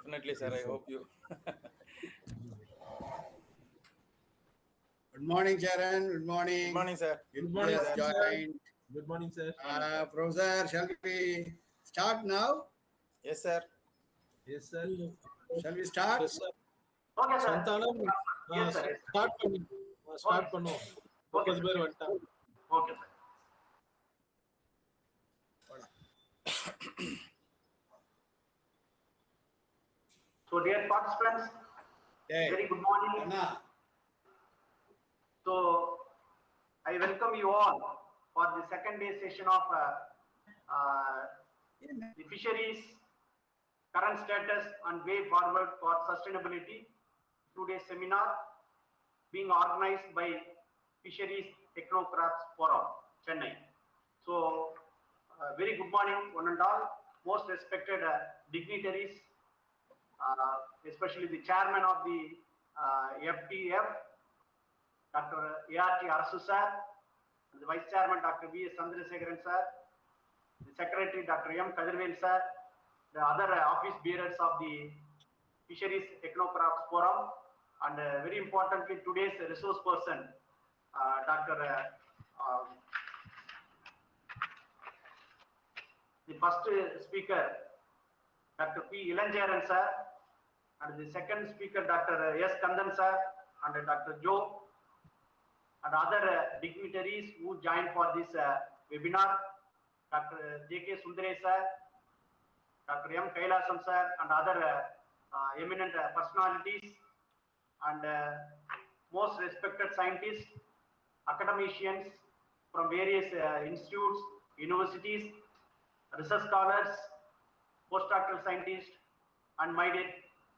Definitely, sir. I hope you. Good morning, Charan. Good morning. Good morning, sir. Good morning, sir. Good morning, sir. Professor, shall we start now? Yes, sir. Yes, sir. Shall we start? Yes, sir. Okay, sir. Santanam, Yes, sir. start பண்ணுவோம். Focus பேர் வந்துட்டாங்க. Okay, sir. So, dear participants, very good morning. Anna. So, I welcome you all for the second day session of the fisheries current status and way forward for sustainability. Today's seminar being organized by Fisheries Technocrats Forum, Chennai. So, very good morning, one and all. Most respected dignitaries, especially the chairman of the FTF, Dr. A.R.T. Arasu sir, and the vice chairman, Dr. V.S. Chandrasekharan sir, the secretary, Dr. M. Kadirvel sir, the other office bearers of the Fisheries Technocrats Forum, and very importantly, today's resource person, the first speaker, Dr. P. Ilanjaran sir, and the second speaker, Dr. S. Kandan sir, and Dr. Joe, and other dignitaries who joined for this webinar, Dr. J.K. Sundare sir, Dr. M. Kailasam sir, and other eminent personalities, and most respected scientists, academicians from various institutes, universities, research scholars, postdoctoral scientists, and my dear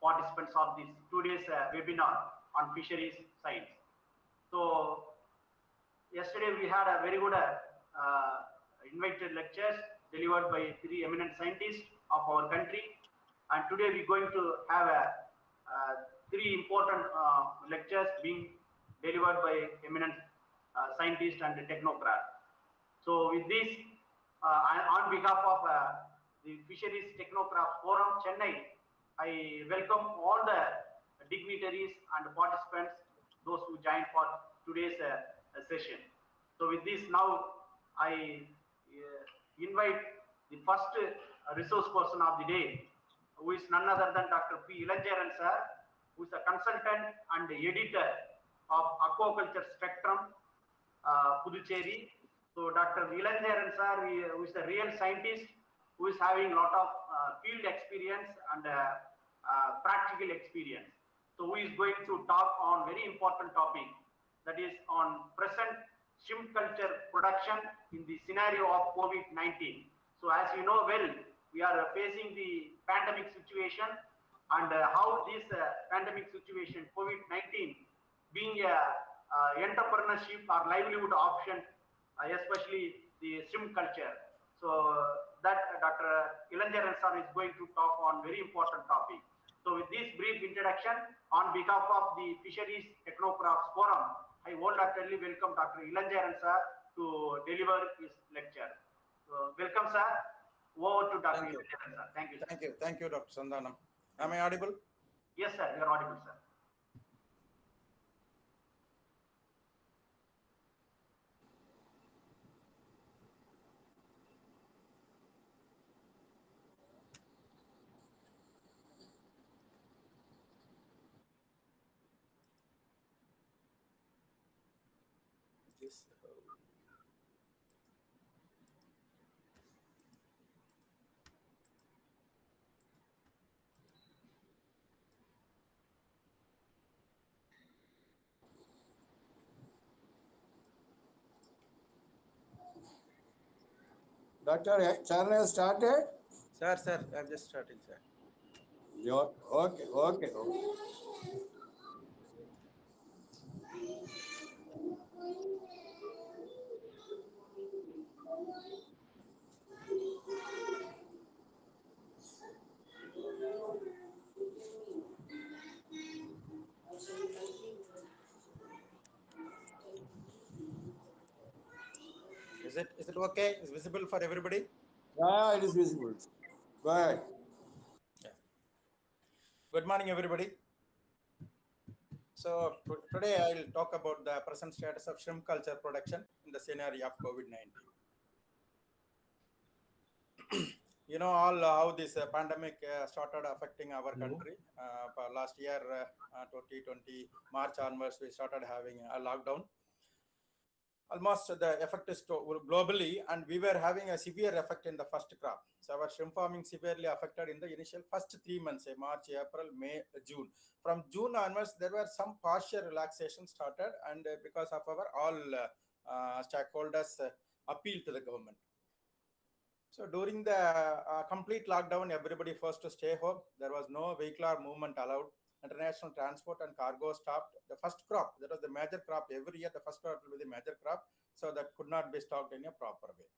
participants of this today's webinar on fisheries science. So, yesterday we had a very good invited lectures delivered by 3 eminent scientists of our country, and today we're going to have 3 important lectures being delivered by eminent scientists and technocrats. So, with this, on behalf of the Fisheries Technocrats Forum, Chennai, I welcome all the dignitaries and participants, those who joined for today's session. So with this, now I invite the first resource person of the day, who is none other than Dr. P. Ilanjaran sir, who is a consultant and editor of Aquaculture Spectrum, Puducherry. So Dr. Ilanjaran sir, who is a real scientist, who is having a lot of field experience and practical experience. So who is going to talk on very important topic, that is on present shrimp culture production in the scenario of COVID-19. So as you know well, we are facing the pandemic situation, and how this pandemic situation, COVID-19, being a entrepreneurship or livelihood option, especially the shrimp culture. So that Dr. Ilanjaran sir is going to talk on very important topic. So with this brief introduction, on behalf of the Fisheries Technocrats Forum, I wholeheartedly welcome Dr. Ilanjaran sir to deliver his lecture. So welcome, sir. Over to Dr. Ilanjaran sir. Thank you, sir. Thank you, Dr. Sandanam. Am I audible? Yes, sir. You are audible, sir. Yes. Dr. Charan has started? Sir, I'm just starting, sir. Okay. Is it okay? Is visible for everybody? Yeah, it is visible. Go ahead. Yeah. Good morning, everybody. So today I'll talk about the present status of shrimp culture production in the scenario of COVID-19. You know all how this pandemic started affecting our country. Last year, 2020 March onwards, we started having a lockdown. Almost the effect is globally, and we were having a severe effect in the first crop. So our shrimp farming severely affected in the initial first 3 months, March, April, May, June. From June onwards, there were some partial relaxation started, and because of our all stakeholders appeal to the government. So during the complete lockdown, everybody forced to stay home. There was no vehicular movement allowed. International transport and cargo stopped. The first crop, that was the major crop every year, the first crop will be the major crop, so that could not be stocked in a proper way.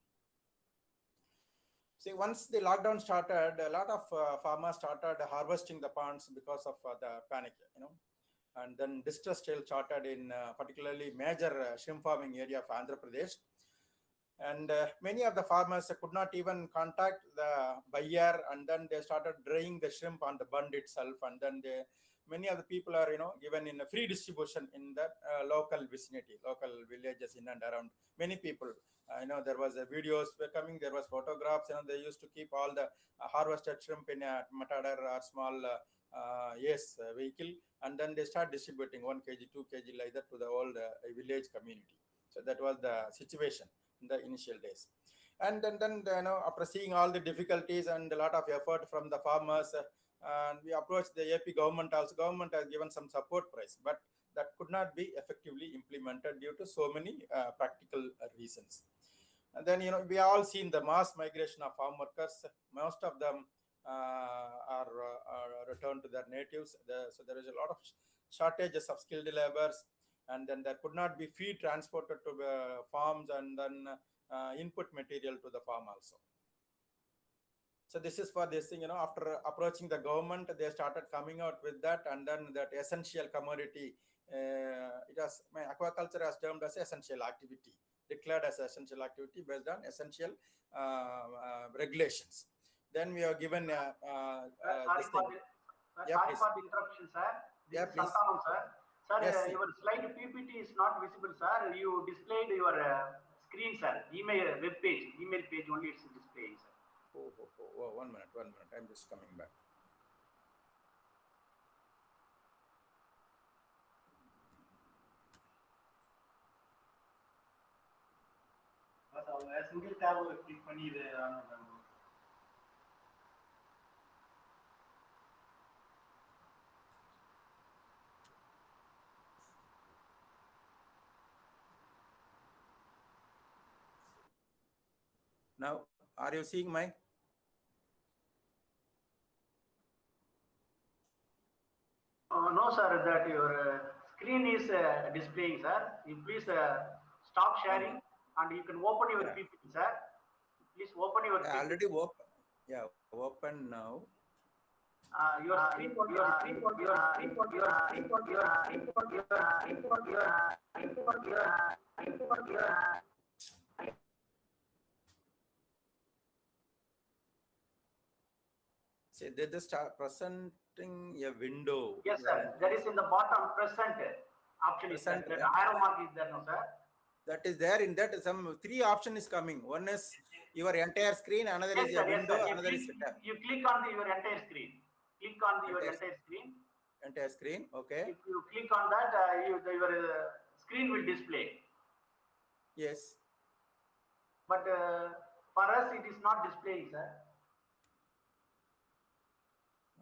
See, once the lockdown started, a lot of farmers started harvesting the ponds because of the panic, and then distress still started in particularly major shrimp farming area of Andhra Pradesh. And many of the farmers could not even contact the buyer, and then they started drying the shrimp on the bund itself, and then many of the people are given in a free distribution in the local vicinity, local villages in and around. Many people, there was videos were coming, there was photographs, they used to keep all the harvested shrimp in a matador or small vehicle, and then they start distributing 1 kg, 2 kg like that to the whole village community. So that was the situation in the initial days. And then after seeing all the difficulties and a lot of effort from the farmers, and we approached the AP government also. Government has given some support price, but that could not be effectively implemented due to so many practical reasons. And then we all seen the mass migration of farm workers. Most of them are returned to their natives. So there is a lot of shortages of skilled laborers, and then there could not be feed transported to the farms, and then input material to the farm also. So this is for this thing, after approaching the government, they started coming out with that, and then that essential commodity, aquaculture has termed as essential activity, declared as essential activity based on essential regulations. Then we are given sorry for the interruption, sir. This is please. Santanam, sir. Sir, Yes, your slide PPT is not visible, sir. You displayed your screen, sir. Email page only it's displaying, sir. Oh, 1 minute. I'm just coming back. single tab click பண்ணி இது Now, are you seeing my? No, sir, that your screen is displaying, sir. You please stop sharing, and you can open your PPT, sir. Please open your PPT. Already open. Yeah, open now. Your screen. See, they just start presenting a window. Yes, sir. There is in the bottom present option. Present, that arrow mark is there, no, sir? That is there. In that, some 3 option is coming. One is your entire screen, another Yes, is sir, a window, yes, another is you click on your entire screen. Click on your entire screen. Entire screen, okay. If you click on that, your screen will display. Yes. But for us, it is not displaying, sir.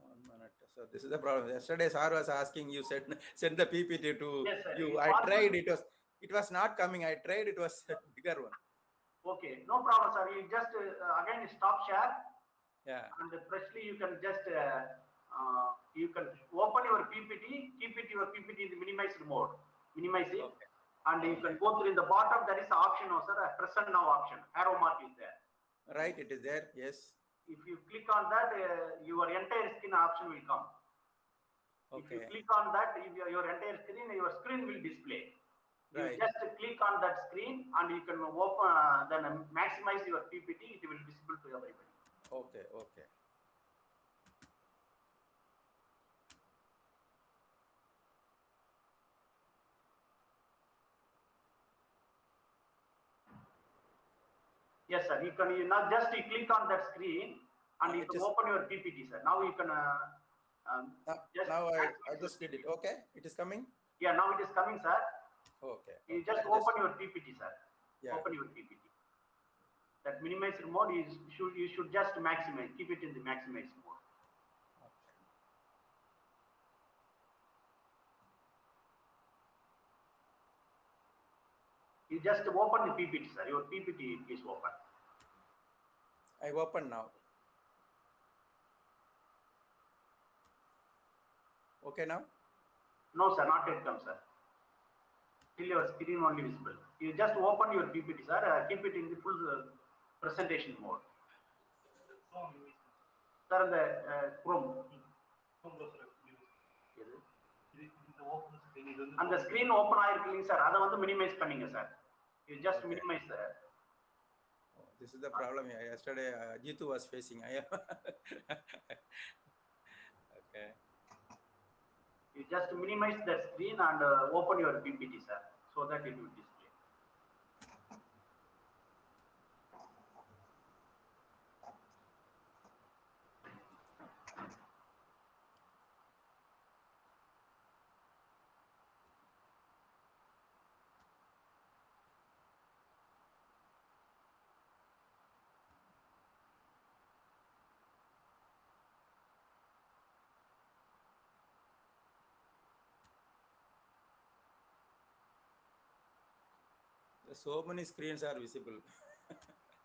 1 minute. So this is the problem. Yesterday, sir was asking you send the PPT to Yes, sir. you. I tried. It was not coming. I tried. It was a bigger one. Okay, no problem, sir. You just again stop share. Yeah. And freshly you can just you can open your PPT, keep it your PPT in the minimized mode. Minimize it. Okay. And you can go through in the bottom. There is the option, no, sir. Present now option. Arrow mark is there. Right. It is there. Yes. If you click on that, your entire screen option will come. Okay. If you click on that, your entire screen, your screen will display. Right. You just click on that screen, and you can open, then maximize your PPT. It will be visible to everybody. Okay. Yes, sir. You not just you click on that screen and you can open your PPT, sir. Now you can now I just did it. Okay, it is coming. Yeah, now it is coming, sir. Okay. You just open your PPT, sir. Yeah. Open your PPT. That minimized mode is you should just maximize. Keep it in the maximized mode. You just open the PPT, sir. Your PPT is open. I open now. Okay now? No, sir, not yet come, sir. Still your screen only visible. You just open your PPT, sir. Keep it in the full presentation mode. Sir, the Chrome. And the screen open ஆயிருக்குங்க sir. அதை வந்து minimize பண்ணீங்க sir. You just minimize the. This is the problem. Yesterday, Jitu was facing. Okay. You just minimize that screen and open your PPT, sir, so that it will display. So many screens are visible.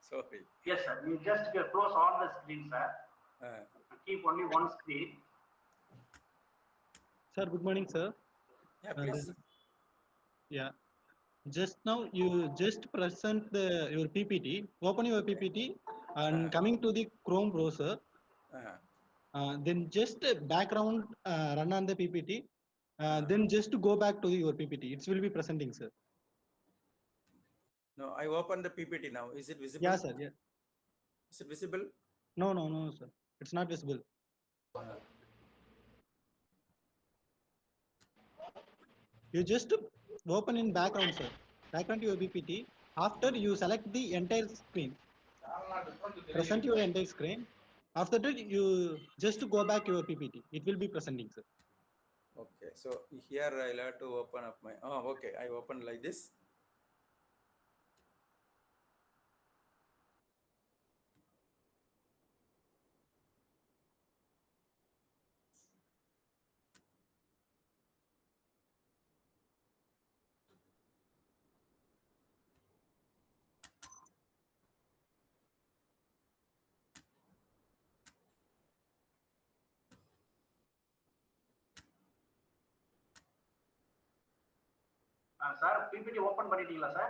Sorry. Yes, sir. You just close all the screens, sir. Keep only one screen. Sir, good morning, sir. Yeah, please. Yeah. Just now you just present your PPT. Open your PPT and coming to the Chrome browser. Then just background run on the PPT. Then just go back to your PPT. It will be presenting, sir. No, I open the PPT now. Is it visible? Yeah, sir. Yeah. Is it visible? No, sir. It's not visible. You just open in background, sir. Background your PPT. After you select the entire screen, present your entire screen. After that, you just go back your PPT. It will be presenting, sir. Okay. So here I'll have to open up my. Oh, okay. I open like this. Sir, PPT open பண்ணிட்டீங்களா sir?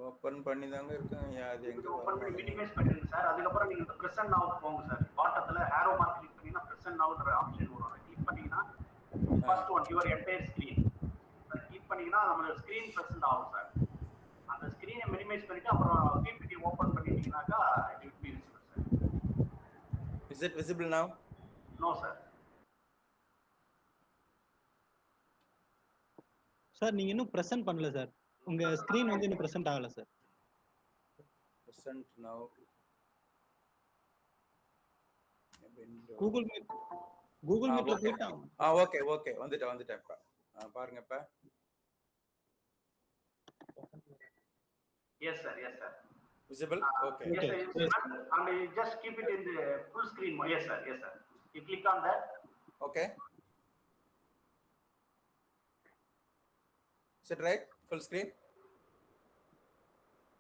Open பண்ணி தாங்க இருக்கேன். அது எங்க open பண்ணி minimize பண்ணிடுங்க sir. அதுக்கு அப்புறம் நீங்க present now போங்க சார். பாட்டத்துல arrow mark click பண்ணீங்கன்னா present nowன்ற ஆப்ஷன் வரும். கிளிக் பண்ணீங்கன்னா first one your entire screen. Click பண்ணீங்கன்னா நம்ம screen present ஆகும் சார். அந்த screen minimize பண்ணிட்டு அப்புறம் PPT open பண்ணிட்டீங்கனாக்கா it will be visible sir. Is it visible now? No sir. Sir நீங்க இன்னும் பிரசன்ட் பண்ணல சார். உங்க ஸ்கிரீன் வந்து இன்னும் பிரசன்ட் ஆகல சார். Present now. Google Meetல போய்ட்டாங்க. ஓகே வந்துட்டேன் இப்ப. பாருங்க இப்ப. Yes sir. Visible? Okay. Yes sir. And you just keep it in the full screen mode. Yes sir. You click on that. Okay. Is it right? Full screen?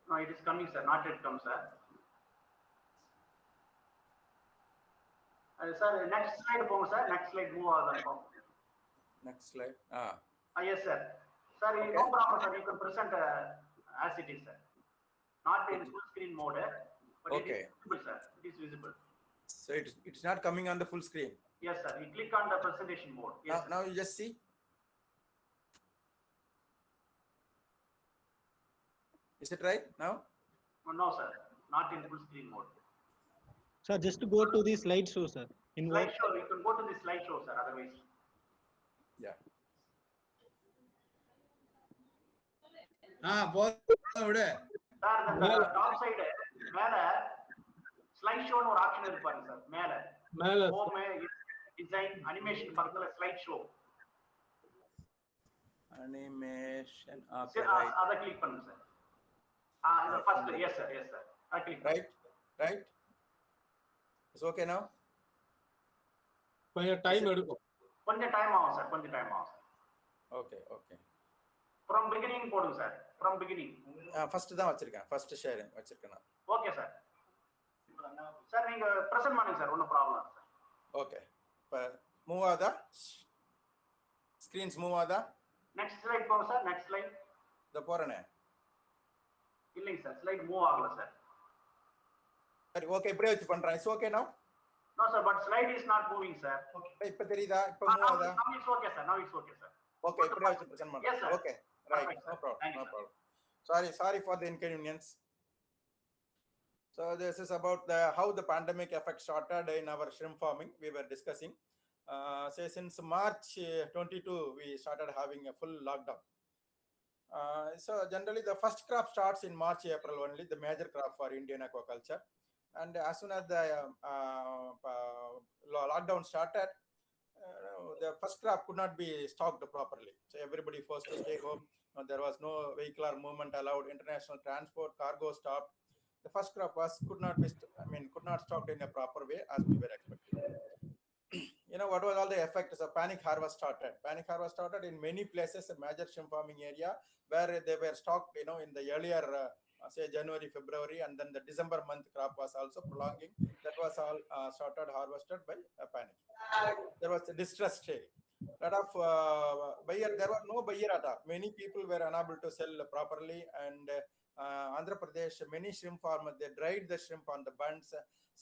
No, it is coming sir. Not yet come sir. Sir, next slide போங்க sir. Next slide move ஆகும். Next slide. Yes sir. Sir, no problem sir. You can present as it is sir. Not in full screen mode, but okay. It is visible sir. It is visible. So it's not coming on the full screen. Yes sir. You click on the presentation mode. Yes, now you just see. Is it right now? No sir. Not in full screen mode. Sir, just to go to the slideshow, sir. Slideshow, you can go to the slideshow, sir. Otherwise. Yeah. போதும் விடு. Sir இந்த top side மேல slide ஷோன்னு ஒரு option இருக்கு பாருங்க sir. மேல home design animation பக்கத்துல slide show animation. Okay right. அத கிளிக் பண்ணுங்க சார். இந்த ஃபர்ஸ்ட் எஸ் சார். அத click right. It's okay now. கொஞ்சம் டைம் எடுக்கும். கொஞ்சம் டைம் ஆகும் சார். ஓகே. from beginning போடுங்க சார். from beginning. ஃபர்ஸ்ட் தான் வச்சிருக்கேன். ஃபர்ஸ்ட் ஷேர் வச்சிருக்கேன் நான். Okay sir. சார் நீங்க பிரசன்ட் பண்ணுங்க சார். ஒன்னும் ப்ராப்ளம் இல்ல சார். ஓகே. இப்ப மூவ் ஆதா? ஸ்கிரீன்ஸ் மூவ் ஆதா? நெக்ஸ்ட் ஸ்லைட் போங்க சார். Next slide. இத போறேனே. இல்லைங்க சார். ஸ்லைட் மூவ் ஆகல சார். சரி ஓகே இப்படியே வச்சு பண்றேன். It's okay now. No sir, but slide is not moving sir. Okay. இப்ப தெரியுதா? இப்ப மூவ் ஆதா? Now it's okay sir. Okay, இப்படியே வச்சு பிரசன்ட் பண்றேன். Yes sir. Okay. Right. No problem. Sorry for the inconvenience. So this is about how the pandemic effect started in our shrimp farming. We were discussing. Say since March 22, we started having a full lockdown. So generally the first crop starts in March, April only, the major crop for Indian aquaculture. And as soon as the lockdown started, the first crop could not be stocked properly. So everybody forced to stay home. There was no vehicular movement allowed. International transport, cargo stopped. The first crop could not stocked in a proper way as we were expecting. What was all the effects? A panic harvest started in many places, a major shrimp farming area where they were stocked, in the earlier say January, February, and then the December month crop was also prolonging. That was all started harvested by panic. There was a distress sale. Lot of buyer. There was no buyer at all. Many people were unable to sell properly, and Andhra Pradesh, many shrimp farmers, they dried the shrimp on the bunds.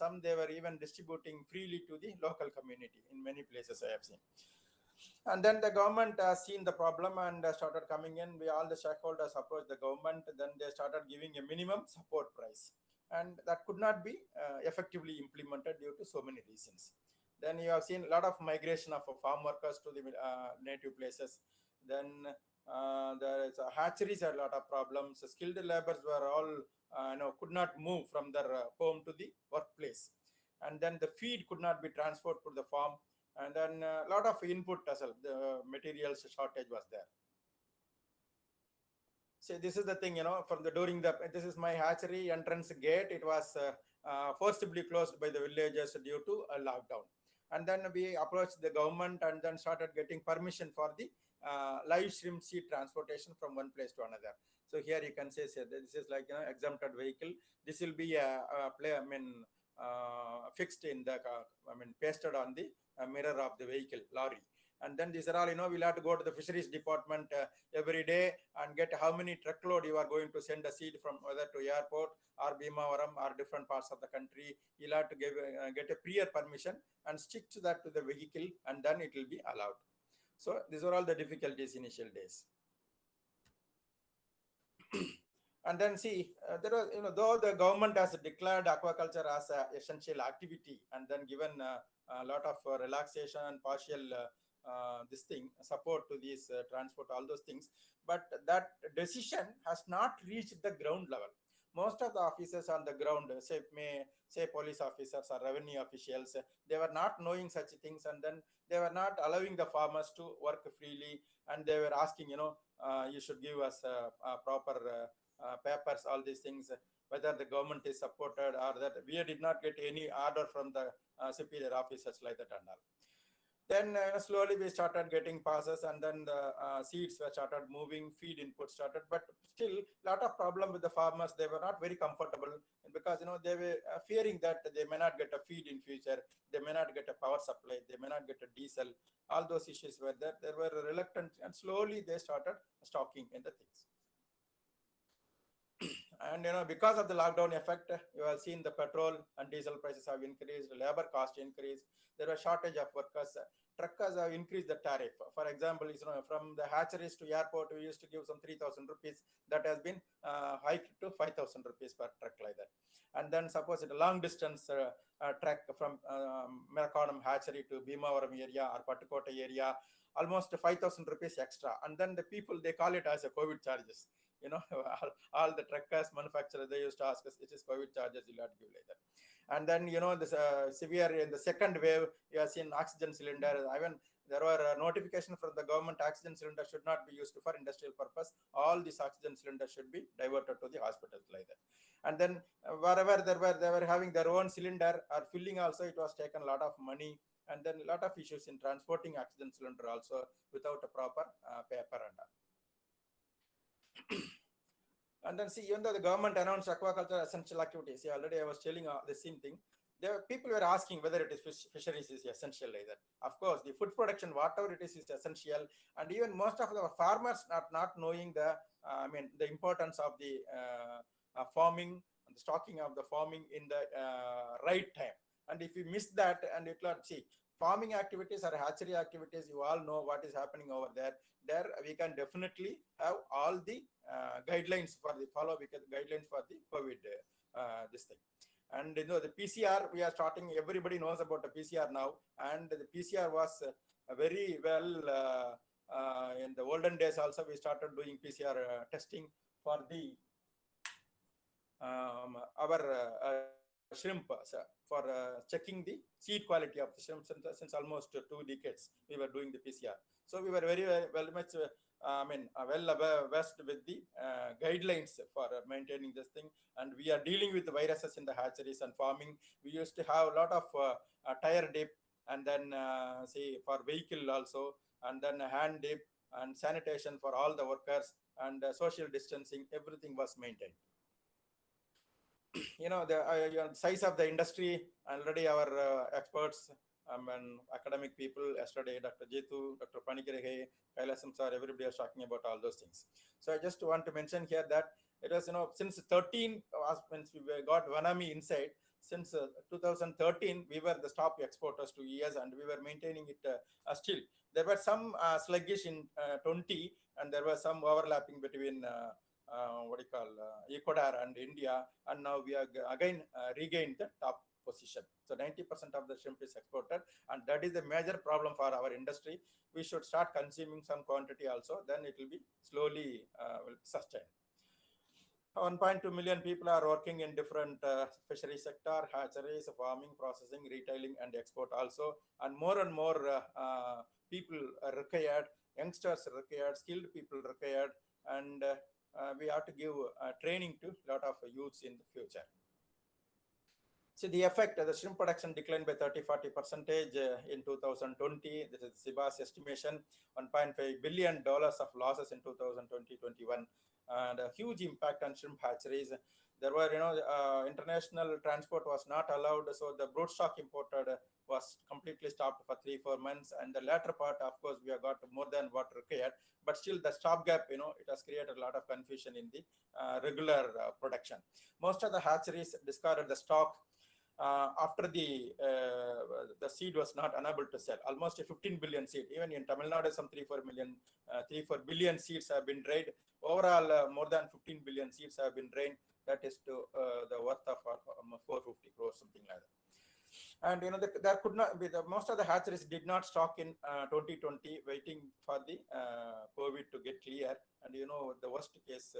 Some they were even distributing freely to the local community in many places I have seen. And then the government has seen the problem and started coming in. All the shareholders approached the government. Then they started giving a minimum support price. And that could not be effectively implemented due to so many reasons. Then you have seen a lot of migration of farm workers to the native places. Then there is hatcheries had a lot of problems. Skilled laborers were all could not move from their home to the workplace. And then the feed could not be transferred to the farm. And then a lot of input as well, the materials shortage was there. So this is the thing, this is my hatchery entrance gate. It was forcibly closed by the villagers due to a lockdown. And then we approached the government and then started getting permission for the live shrimp seed transportation from one place to another. So here you can say this is like exempted vehicle. This will be fixed in the pasted on the mirror of the vehicle lorry. And then these are all we'll have to go to the fisheries department every day and get how many truckload you are going to send a seed from whether to airport or Bhimavaram or different parts of the country. You'll have to get a prior permission and stick to that to the vehicle, and then it will be allowed. So these are all the difficulties initial days. And then see, there was, though the government has declared aquaculture as an essential activity and then given a lot of relaxation and partial support to these transport, all those things, but that decision has not reached the ground level. Most of the officers on the ground, say police officers or revenue officials, they were not knowing such things, and then they were not allowing the farmers to work freely, and they were asking, you should give us proper papers, all these things, whether the government is supported or that we did not get any order from the superior officers like that and all. Then slowly we started getting passes, and then the seeds were started moving, feed input started, but still a lot of problem with the farmers. They were not very comfortable because they were fearing that they may not get a feed in future, they may not get a power supply, they may not get a diesel. All those issues were there. They were reluctant, and slowly they started stocking in the things. And because of the lockdown effect, you have seen the petrol and diesel prices have increased, labor cost increased, there was shortage of workers. Truckers have increased the tariff. For example, from the hatcheries to airport, we used to give some 3,000 rupees. That has been hiked to 5,000 rupees per truck like that. And then suppose it's a long distance truck from Merakonam hatchery to Bhimavaram area or Pattukota area, almost 5,000 rupees extra. And then the people, they call it as a COVID charges. all the truckers, manufacturers, they used to ask us, it is COVID charges, you'll have to give like that. And then, this severe in the second wave, you have seen oxygen cylinder. Even there were notification from the government, oxygen cylinder should not be used for industrial purpose. All these oxygen cylinders should be diverted to the hospitals like that. And then wherever they were having their own cylinder or filling also, it was taken a lot of money. And then a lot of issues in transporting oxygen cylinder also without a proper paper and all. And then see, even though the government announced aquaculture essential activities, already I was telling the same thing. People were asking whether it is fisheries is essential like that. Of course, the food production, whatever it is essential. And even most of the farmers are not knowing the importance of the farming and the stocking of the farming in the right time. And if you miss that, and it will see farming activities or hatchery activities, you all know what is happening over there. There we can definitely have all the guidelines for the guidelines for the COVID this thing. And the PCR we are starting. Everybody knows about the PCR now, and the PCR was very well in the olden days. Also, we started doing PCR testing for the our shrimp for checking the seed quality of the shrimp since almost 2 decades. We were doing the PCR, so we were very much well versed with the guidelines for maintaining this thing. And we are dealing with the viruses in the hatcheries and farming. We used to have a lot of tire dip, and then say for vehicle also, and then hand dip and sanitation for all the workers, and social distancing, everything was maintained. The size of the industry, already our experts and academic people, yesterday Dr. Jetu, Dr. Panikirhe, Kailasam sir, everybody is talking about all those things. So I just want to mention here that it was, since 13, when we got Vanami inside, since 2013, we were the top exporters to US, and we were maintaining it still. There were some sluggish in 20, and there was some overlapping between Ecuador and India, and now we are again regained the top position. So 90% of the shrimp is exported, and that is a major problem for our industry. We should start consuming some quantity also, then it will be slowly sustained. 1.2 million people are working in different fishery sector, hatcheries, farming, processing, retailing, and export also. And more people are required, youngsters are required, skilled people are required, and we have to give training to a lot of youths in the future. So the effect, the shrimp production declined by 30-40% in 2020. This is SIBA's estimation, $1.5 billion of losses in 2020-21, and a huge impact on shrimp hatcheries. There were, international transport was not allowed, so the broodstock imported was completely stopped for 3-4 months. And the latter part, of course, we have got more than what required, but still the stopgap, it has created a lot of confusion in the regular production. Most of the hatcheries discarded the stock after the seed was not unable to sell. Almost 15 billion seed. Even in Tamil Nadu, some 3-4 billion seeds have been drained. Overall, more than 15 billion seeds have been drained. That is to the worth of 450 crores, something like that. And there could not be most of the hatcheries did not stock in 2020, waiting for the COVID to get clear. And the worst case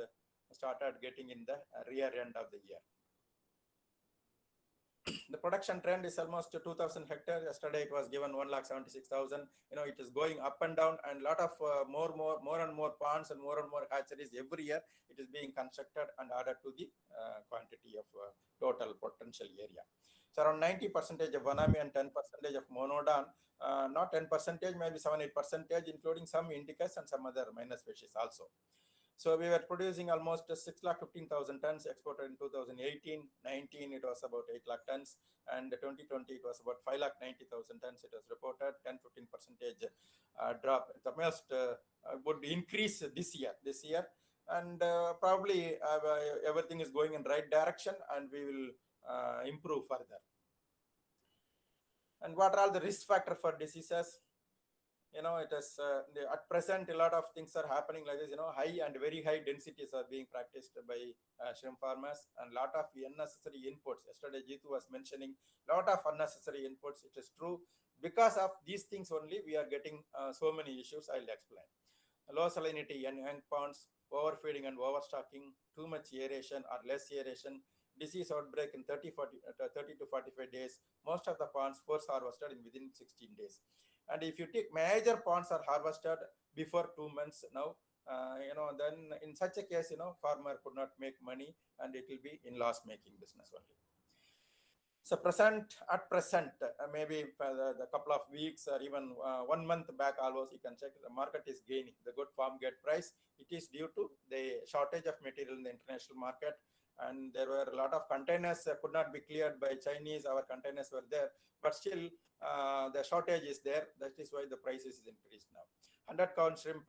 started getting in the rear end of the year. The production trend is almost 2,000 hectares. Yesterday it was given 1,76,000. It is going up and down, and a lot of more and more ponds and more hatcheries every year. It is being constructed and added to the quantity of total potential area. So around 90% of Vanami and 10% of Monodon, not 10%, maybe 7-8%, including some indicas and some other minor species also. So we were producing almost 6,15,000 tons exported in 2018-19. It was about 8 lakh tons, and 2020 it was about 5,90,000 tons. It was reported 10-15% drop. The most would increase this year, and probably everything is going in right direction, and we will improve further. And what are all the risk factors for diseases? It is at present a lot of things are happening like this. High and very high densities are being practiced by shrimp farmers, and lot of unnecessary inputs. Yesterday Jeetu was mentioning lot of unnecessary inputs. It is true. Because of these things only we are getting so many issues. I'll explain. Low salinity in young ponds, overfeeding and overstocking, too much aeration or less aeration, disease outbreak in 30 to 45 days. Most of the ponds first harvested in within 16 days. And if you take major ponds are harvested before 2 months now, then in such a case, farmer could not make money and it will be in loss making business only. So at present, maybe for the couple of weeks or even 1 month back, almost you can check the market is gaining the good farm gate price. It is due to the shortage of material in the international market, and there were a lot of containers could not be cleared by Chinese. Our containers were there, but still the shortage is there. That is why the prices is increased now. 100 count shrimp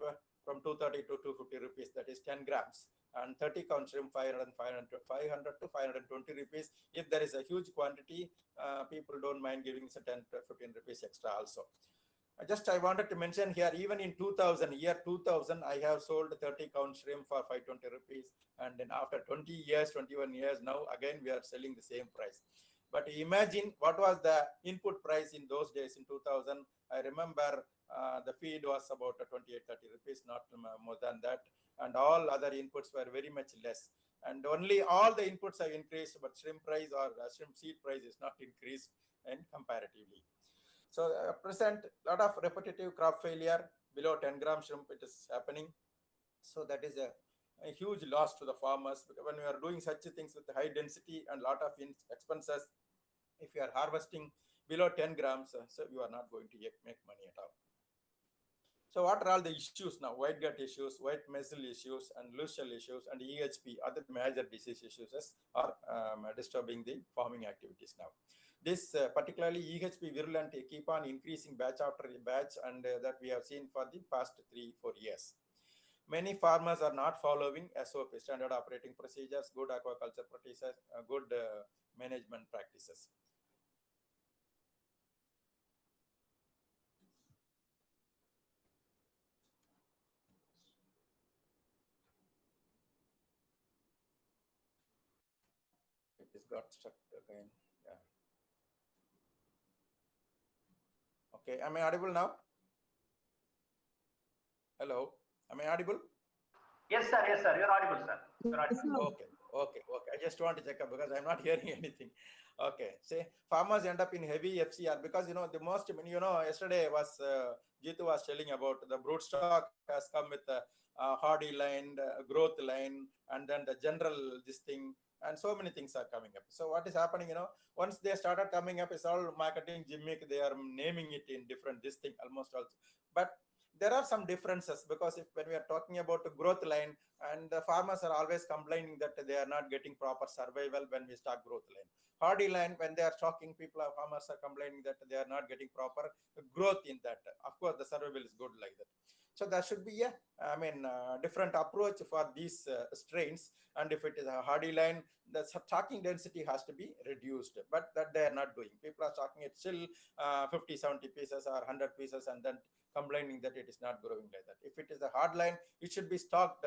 from 230 to 250 rupees, that is 10 grams. And 30 count shrimp 500 to 520 rupees. If there is a huge quantity, people don't mind giving 10 to 15 rupees extra also. I wanted to mention here, even in 2000, I have sold 30 count shrimp for 520 rupees. And then after 20 years, 21 years, now again we are selling the same price. But imagine what was the input price in those days in 2000. I remember the feed was about 28, 30 rupees, not more than that. And all other inputs were very much less. And only all the inputs have increased, but shrimp price or shrimp seed price is not increased in comparatively. So present lot of repetitive crop failure below 10 gram shrimp, it is happening. So that is a huge loss to the farmers, because when we are doing such things with high density and lot of expenses, if you are harvesting below 10 grams, so you are not going to make money at all. So what are all the issues now? White gut issues, white measle issues, and loose shell issues, and EHP, other major disease issues are disturbing the farming activities now. This particularly EHP virulent keep on increasing batch after batch, and that we have seen for the past 3-4 years. Many farmers are not following SOP, standard operating procedures, good aquaculture practices, good management practices. It is got stuck again. Yeah. Okay, am I audible now? Hello, am I audible? Yes, sir. Yes, sir. You're audible, sir. You're audible. Okay. I just want to check up because I'm not hearing anything. Okay, say farmers end up in heavy FCR because the most, yesterday was Jitu was telling about the broodstock has come with a hardy line, growth line, and then the general this thing, and so many things are coming up. So what is happening, once they started coming up, it's all marketing gimmick. They are naming it in different this thing almost also, but there are some differences, because when we are talking about the growth line, and the farmers are always complaining that they are not getting proper survival when we start growth line. Hardy line, when they are stocking, farmers are complaining that they are not getting proper growth in that. Of course, the survival is good like that. So there should be a, different approach for these strains. And if it is a hardy line, the stocking density has to be reduced, but that they are not doing. People are stocking it still 50, 70 pieces or 100 pieces, and then complaining that it is not growing like that. If it is a hard line, it should be stocked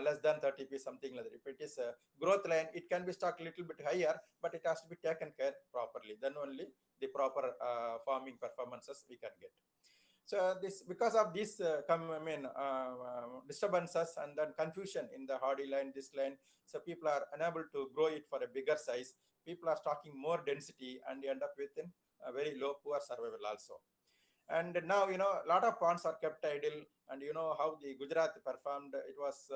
less than 30 pieces, something like that. If it is a growth line, it can be stocked a little bit higher, but it has to be taken care properly. Then only the proper farming performances we can get. So this, because of this disturbances and then confusion in the hardy line, this line, so people are unable to grow it for a bigger size. People are stocking more density and end up with a very low, poor survival also. And now, a lot of ponds are kept idle, and how the Gujarat performed. It was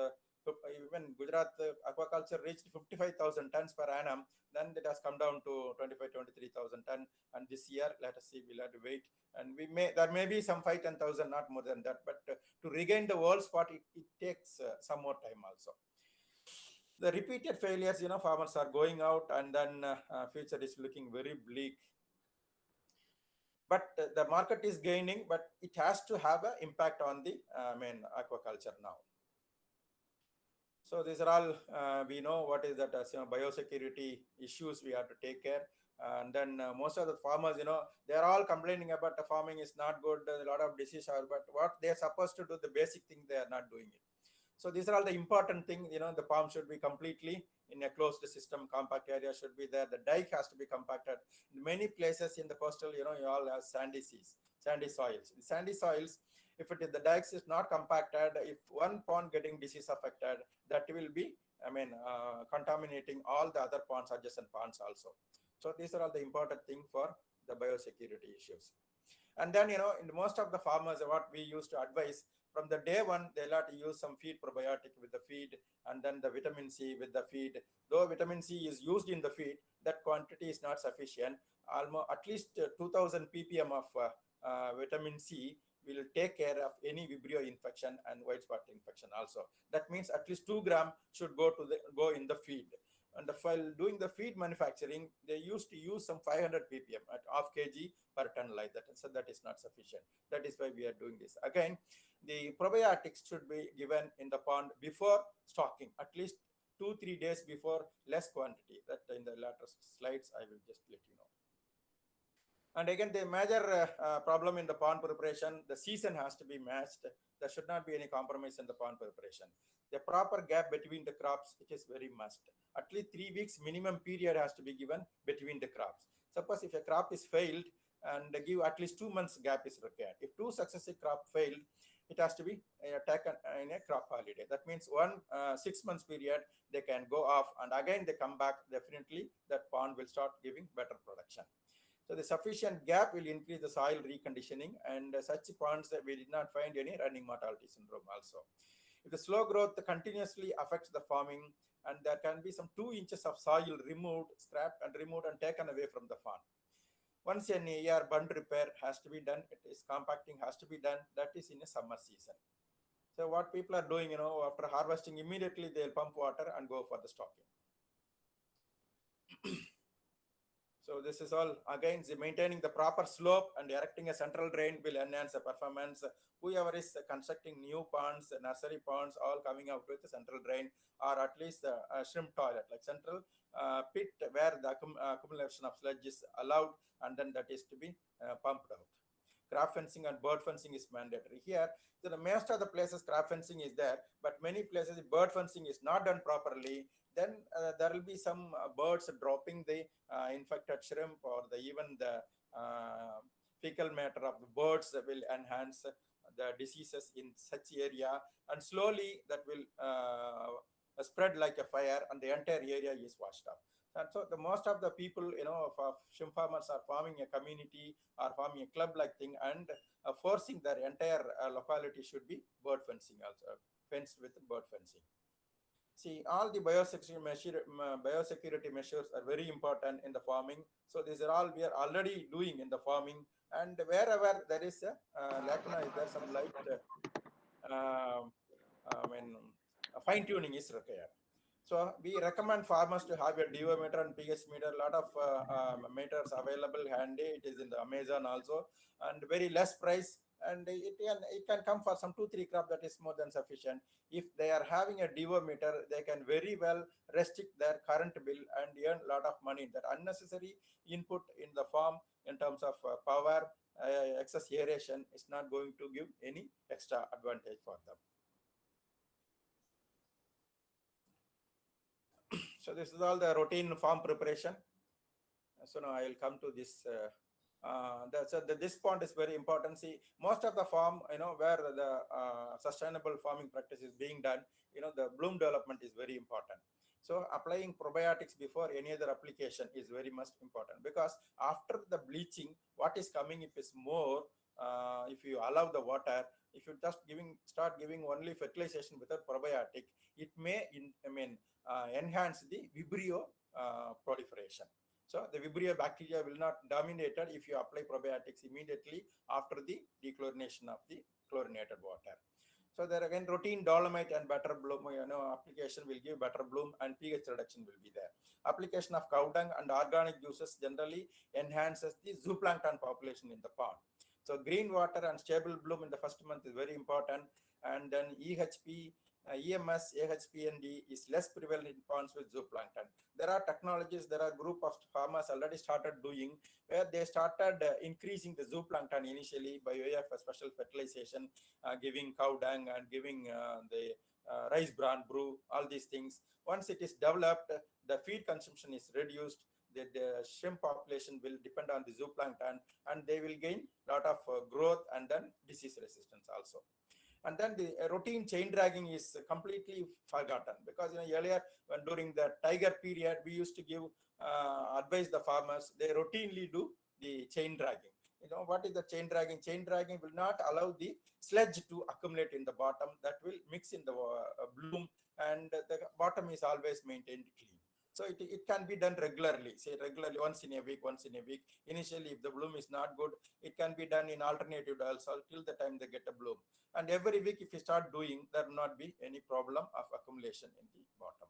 even Gujarat aquaculture reached 55,000 tons per annum. Then it has come down to 23,000 tons. And this year, let us see, we'll have to wait. And there may be some 5-10,000, not more than that. But to regain the world spot, it takes some more time also. The repeated failures, farmers are going out, and then future is looking very bleak. But the market is gaining, but it has to have an impact on the aquaculture now. So these are all, we know what is that biosecurity issues we have to take care. And then most of the farmers, they are all complaining about the farming is not good, a lot of disease, but what they are supposed to do, the basic thing, they are not doing it. So these are all the important things, the farm should be completely in a closed system, compact area should be there. The dike has to be compacted. In many places in the coastal, you all have sandy seas. sandy soils. The sandy soils, if the dikes is not compacted, if one pond getting disease affected, that will be, contaminating all the other ponds, adjacent ponds also. So these are all the important thing for the biosecurity issues. And then, in most of the farmers, what we used to advise from the day one, they'll have to use some feed probiotic with the feed, and then the vitamin C with the feed. Though vitamin C is used in the feed, that quantity is not sufficient. Almost at least 2000 ppm of vitamin C will take care of any Vibrio infection and white spot infection also. That means at least 2 grams should go in the feed. And while doing the feed manufacturing, they used to use some 500 ppm at half kg per ton like that. And so that is not sufficient. That is why we are doing this. Again, the probiotics should be given in the pond before stocking, at least 2-3 days before, less quantity. That in the later slides, I will just let you know. And again, the major problem in the pond preparation, the season has to be matched. There should not be any compromise in the pond preparation. The proper gap between the crops, it is very must. At least 3 weeks minimum period has to be given between the crops. Suppose if a crop is failed, and give at least 2 months gap is required. If 2 successive crop failed, it has to be taken in a crop holiday. That means 6 months period, they can go off, and again they come back, definitely that pond will start giving better production. So the sufficient gap will increase the soil reconditioning, and such ponds that we did not find any running mortality syndrome also. If the slow growth continuously affects the farming, and there can be some 2 inches of soil removed, scrapped and removed and taken away from the farm. Once a year, bund repair has to be done. It is compacting has to be done. That is in a summer season. So what people are doing, after harvesting, immediately they'll pump water and go for the stocking. So this is all, again, maintaining the proper slope and erecting a central drain will enhance the performance. Whoever is constructing new ponds, nursery ponds, all coming out with a central drain, or at least a shrimp toilet, like central pit where the accumulation of sludge is allowed, and then that is to be pumped out. Craft fencing and bird fencing is mandatory. Here, so the most of the places craft fencing is there, but many places bird fencing is not done properly. Then there will be some birds dropping the infected shrimp, or even the fecal matter of the birds will enhance the diseases in such area, and slowly that will spread like a fire, and the entire area is washed up. And so the most of the people, shrimp farmers are forming a community or forming a club-like thing, and forcing their entire locality should be bird fencing also, fenced with bird fencing. See, all the biosecurity measures are very important in the farming. So these are all we are already doing in the farming, and wherever there is a lacuna, there some light, fine tuning is required. So we recommend farmers to have a DO meter and pH meter. A lot of meters available handy. It is in the Amazon also, and very less price. And it can come for some 2-3 crop, that is more than sufficient. If they are having a DO meter, they can very well restrict their current bill and earn a lot of money. That unnecessary input in the farm in terms of power, excess aeration is not going to give any extra advantage for them. So this is all the routine farm preparation. So now I will come to this. This point is very important. See, most of the farm, where the sustainable farming practice is being done, the bloom development is very important. So applying probiotics before any other application is very much important, because after the bleaching, what is coming if is more, if you allow the water, if you just start giving only fertilization without probiotic, it may enhance the Vibrio proliferation. So the Vibrio bacteria will not dominate if you apply probiotics immediately after the dechlorination of the chlorinated water. So there again, routine dolomite and better bloom, application will give better bloom, and pH reduction will be there. Application of cow dung and organic juices generally enhances the zooplankton population in the pond. So green water and stable bloom in the first month is very important. And then EHP, EMS, AHPND is less prevalent in ponds with zooplankton. There are technologies, there are group of farmers already started doing, where they started increasing the zooplankton initially by way of a special fertilization, giving cow dung and giving the rice bran brew, all these things. Once it is developed, the feed consumption is reduced, the shrimp population will depend on the zooplankton, and they will gain a lot of growth and then disease resistance also. And then the routine chain dragging is completely forgotten, because earlier when during the tiger period we used to give advise the farmers, they routinely do the chain dragging. What is the chain dragging? Chain dragging will not allow the sludge to accumulate in the bottom, that will mix in the bloom, and the bottom is always maintained clean. So it can be done regularly, say regularly, once in a week. Initially, if the bloom is not good, it can be done in alternative also till the time they get a bloom. And every week, if you start doing, there will not be any problem of accumulation in the bottom.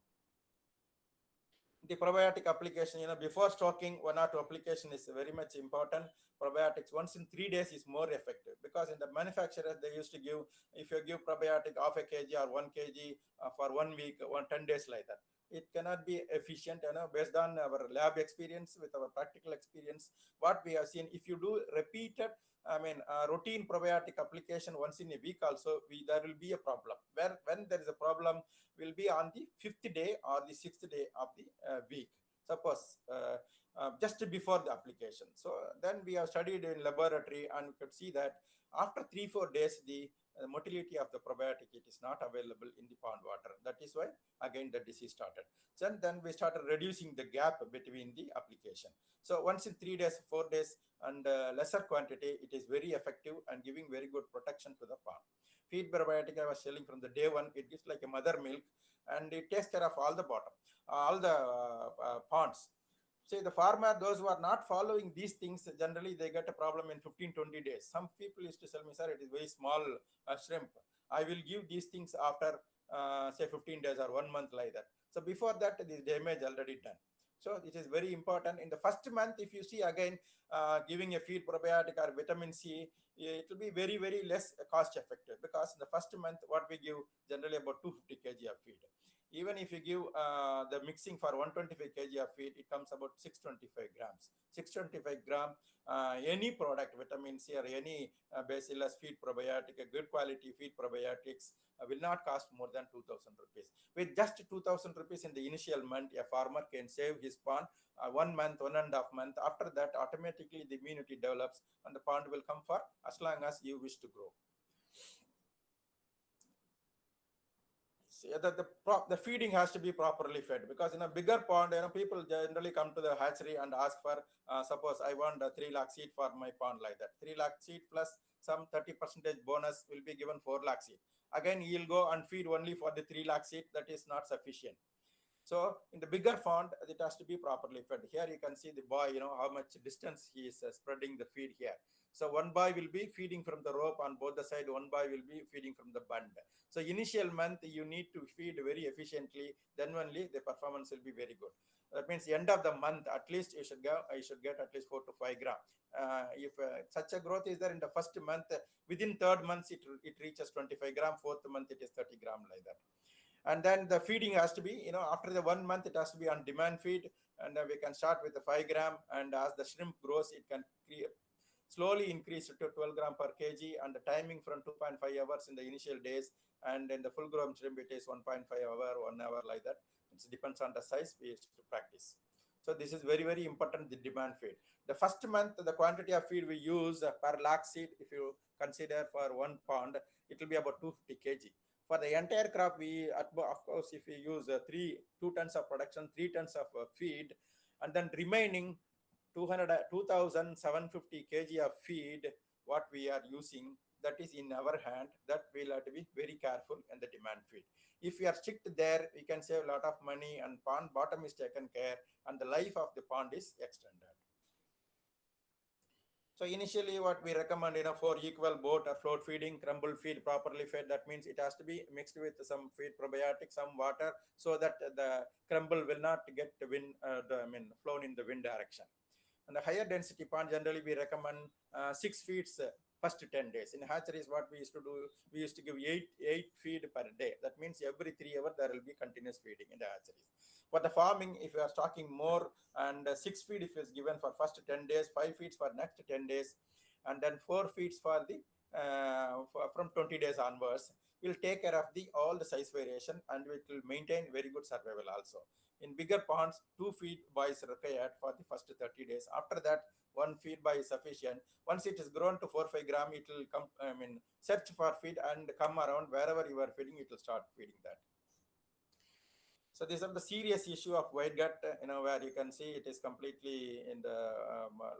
The probiotic application, before stocking, 1 or 2 application is very much important. Probiotics once in 3 days is more effective, because in the manufacturers, they used to give, if you give probiotic half a kg or 1 kg for 1 week, 10 days like that. It cannot be efficient, based on our lab experience, with our practical experience. What we have seen, if you do repeated, routine probiotic application once in a week also, there will be a problem. When there is a problem, will be on the 5th day or the 6th day of the week, suppose just before the application. So then we have studied in laboratory, and we could see that after 3-4 days, the motility of the probiotic, it is not available in the pond water. That is why again the disease started. So then we started reducing the gap between the application. So once in 3 days, 4 days, and lesser quantity, it is very effective and giving very good protection to the pond. Feed probiotic I was selling from the day one, it gives like a mother milk, and it takes care of all the bottom, all the ponds. Say the farmer, those who are not following these things, generally they get a problem in 15-20 days. Some people used to tell me, sir, it is very small shrimp. I will give these things after say 15 days or 1 month like that. So before that, the damage already done. So it is very important. In the first month, if you see again giving a feed probiotic or vitamin C, it will be very, very less cost effective, because in the first month, what we give generally about 250 kg of feed. Even if you give the mixing for 125 kg of feed, it comes about 625 grams. 625 gram, any product, vitamin C or any bacillus feed probiotic, a good quality feed probiotics will not cost more than 2,000 rupees. With just 2,000 rupees in the initial month, a farmer can save his pond 1 month, 1.5 months. After that, automatically the immunity develops, and the pond will come for as long as you wish to grow. The feeding has to be properly fed, because in a bigger pond, people generally come to the hatchery and ask for, suppose I want 3 lakh seed for my pond like that. 3 lakh seed plus some 30% bonus will be given 4 lakh seed. Again, he'll go and feed only for the 3 lakh seed. That is not sufficient. So in the bigger pond, it has to be properly fed. Here you can see the boy, how much distance he is spreading the feed here. So one boy will be feeding from the rope on both the side, one boy will be feeding from the bund. So initial month, you need to feed very efficiently, then only the performance will be very good. That means end of the month, at least you should get at least 4 to 5 gram. If such a growth is there in the first month, within 3rd month, it reaches 25 gram, 4th month, it is 30 gram like that. And then the feeding has to be, after the 1 month, it has to be on demand feed, and we can start with the 5 gram, and as the shrimp grows, it can slowly increase to 12 gram per kg, and the timing from 2.5 hours in the initial days, and in the full grown shrimp, it is 1.5 hour, 1 hour like that. It depends on the size we used to practice. So this is very, very important, the demand feed. The first month, the quantity of feed we use per lakh seed, if you consider for 1 pond, it will be about 250 kg. For the entire crop, of course, if we use 2 tons of production, 3 tons of feed, and then remaining 2,750 kg of feed, what we are using, that is in our hand, that we'll have to be very careful in the demand feed. If we are strict there, we can save a lot of money, and pond bottom is taken care, and the life of the pond is extended. So initially what we recommend, for equal boat or float feeding, crumble feed properly fed. That means it has to be mixed with some feed probiotic, some water, so that the crumble will not get flown in the wind direction. And the higher density pond, generally we recommend 6 feeds first 10 days. In hatcheries, what we used to do, we used to give 8 feed per day. That means every 3 hours there will be continuous feeding in the hatcheries. For the farming, if you are stocking more, and 6 feed if is given for first 10 days, 5 feeds for next 10 days, and then 4 feeds for the from 20 days onwards, will take care of all the size variation, and it will maintain very good survival also. In bigger ponds, 2 feed buy is required for the first 30 days. After that, 1 feed buy is sufficient. Once it is grown to 4-5 gram, it will come, search for feed and come around wherever you are feeding, it will start feeding that. So these are the serious issue of white gut, where you can see it is completely in the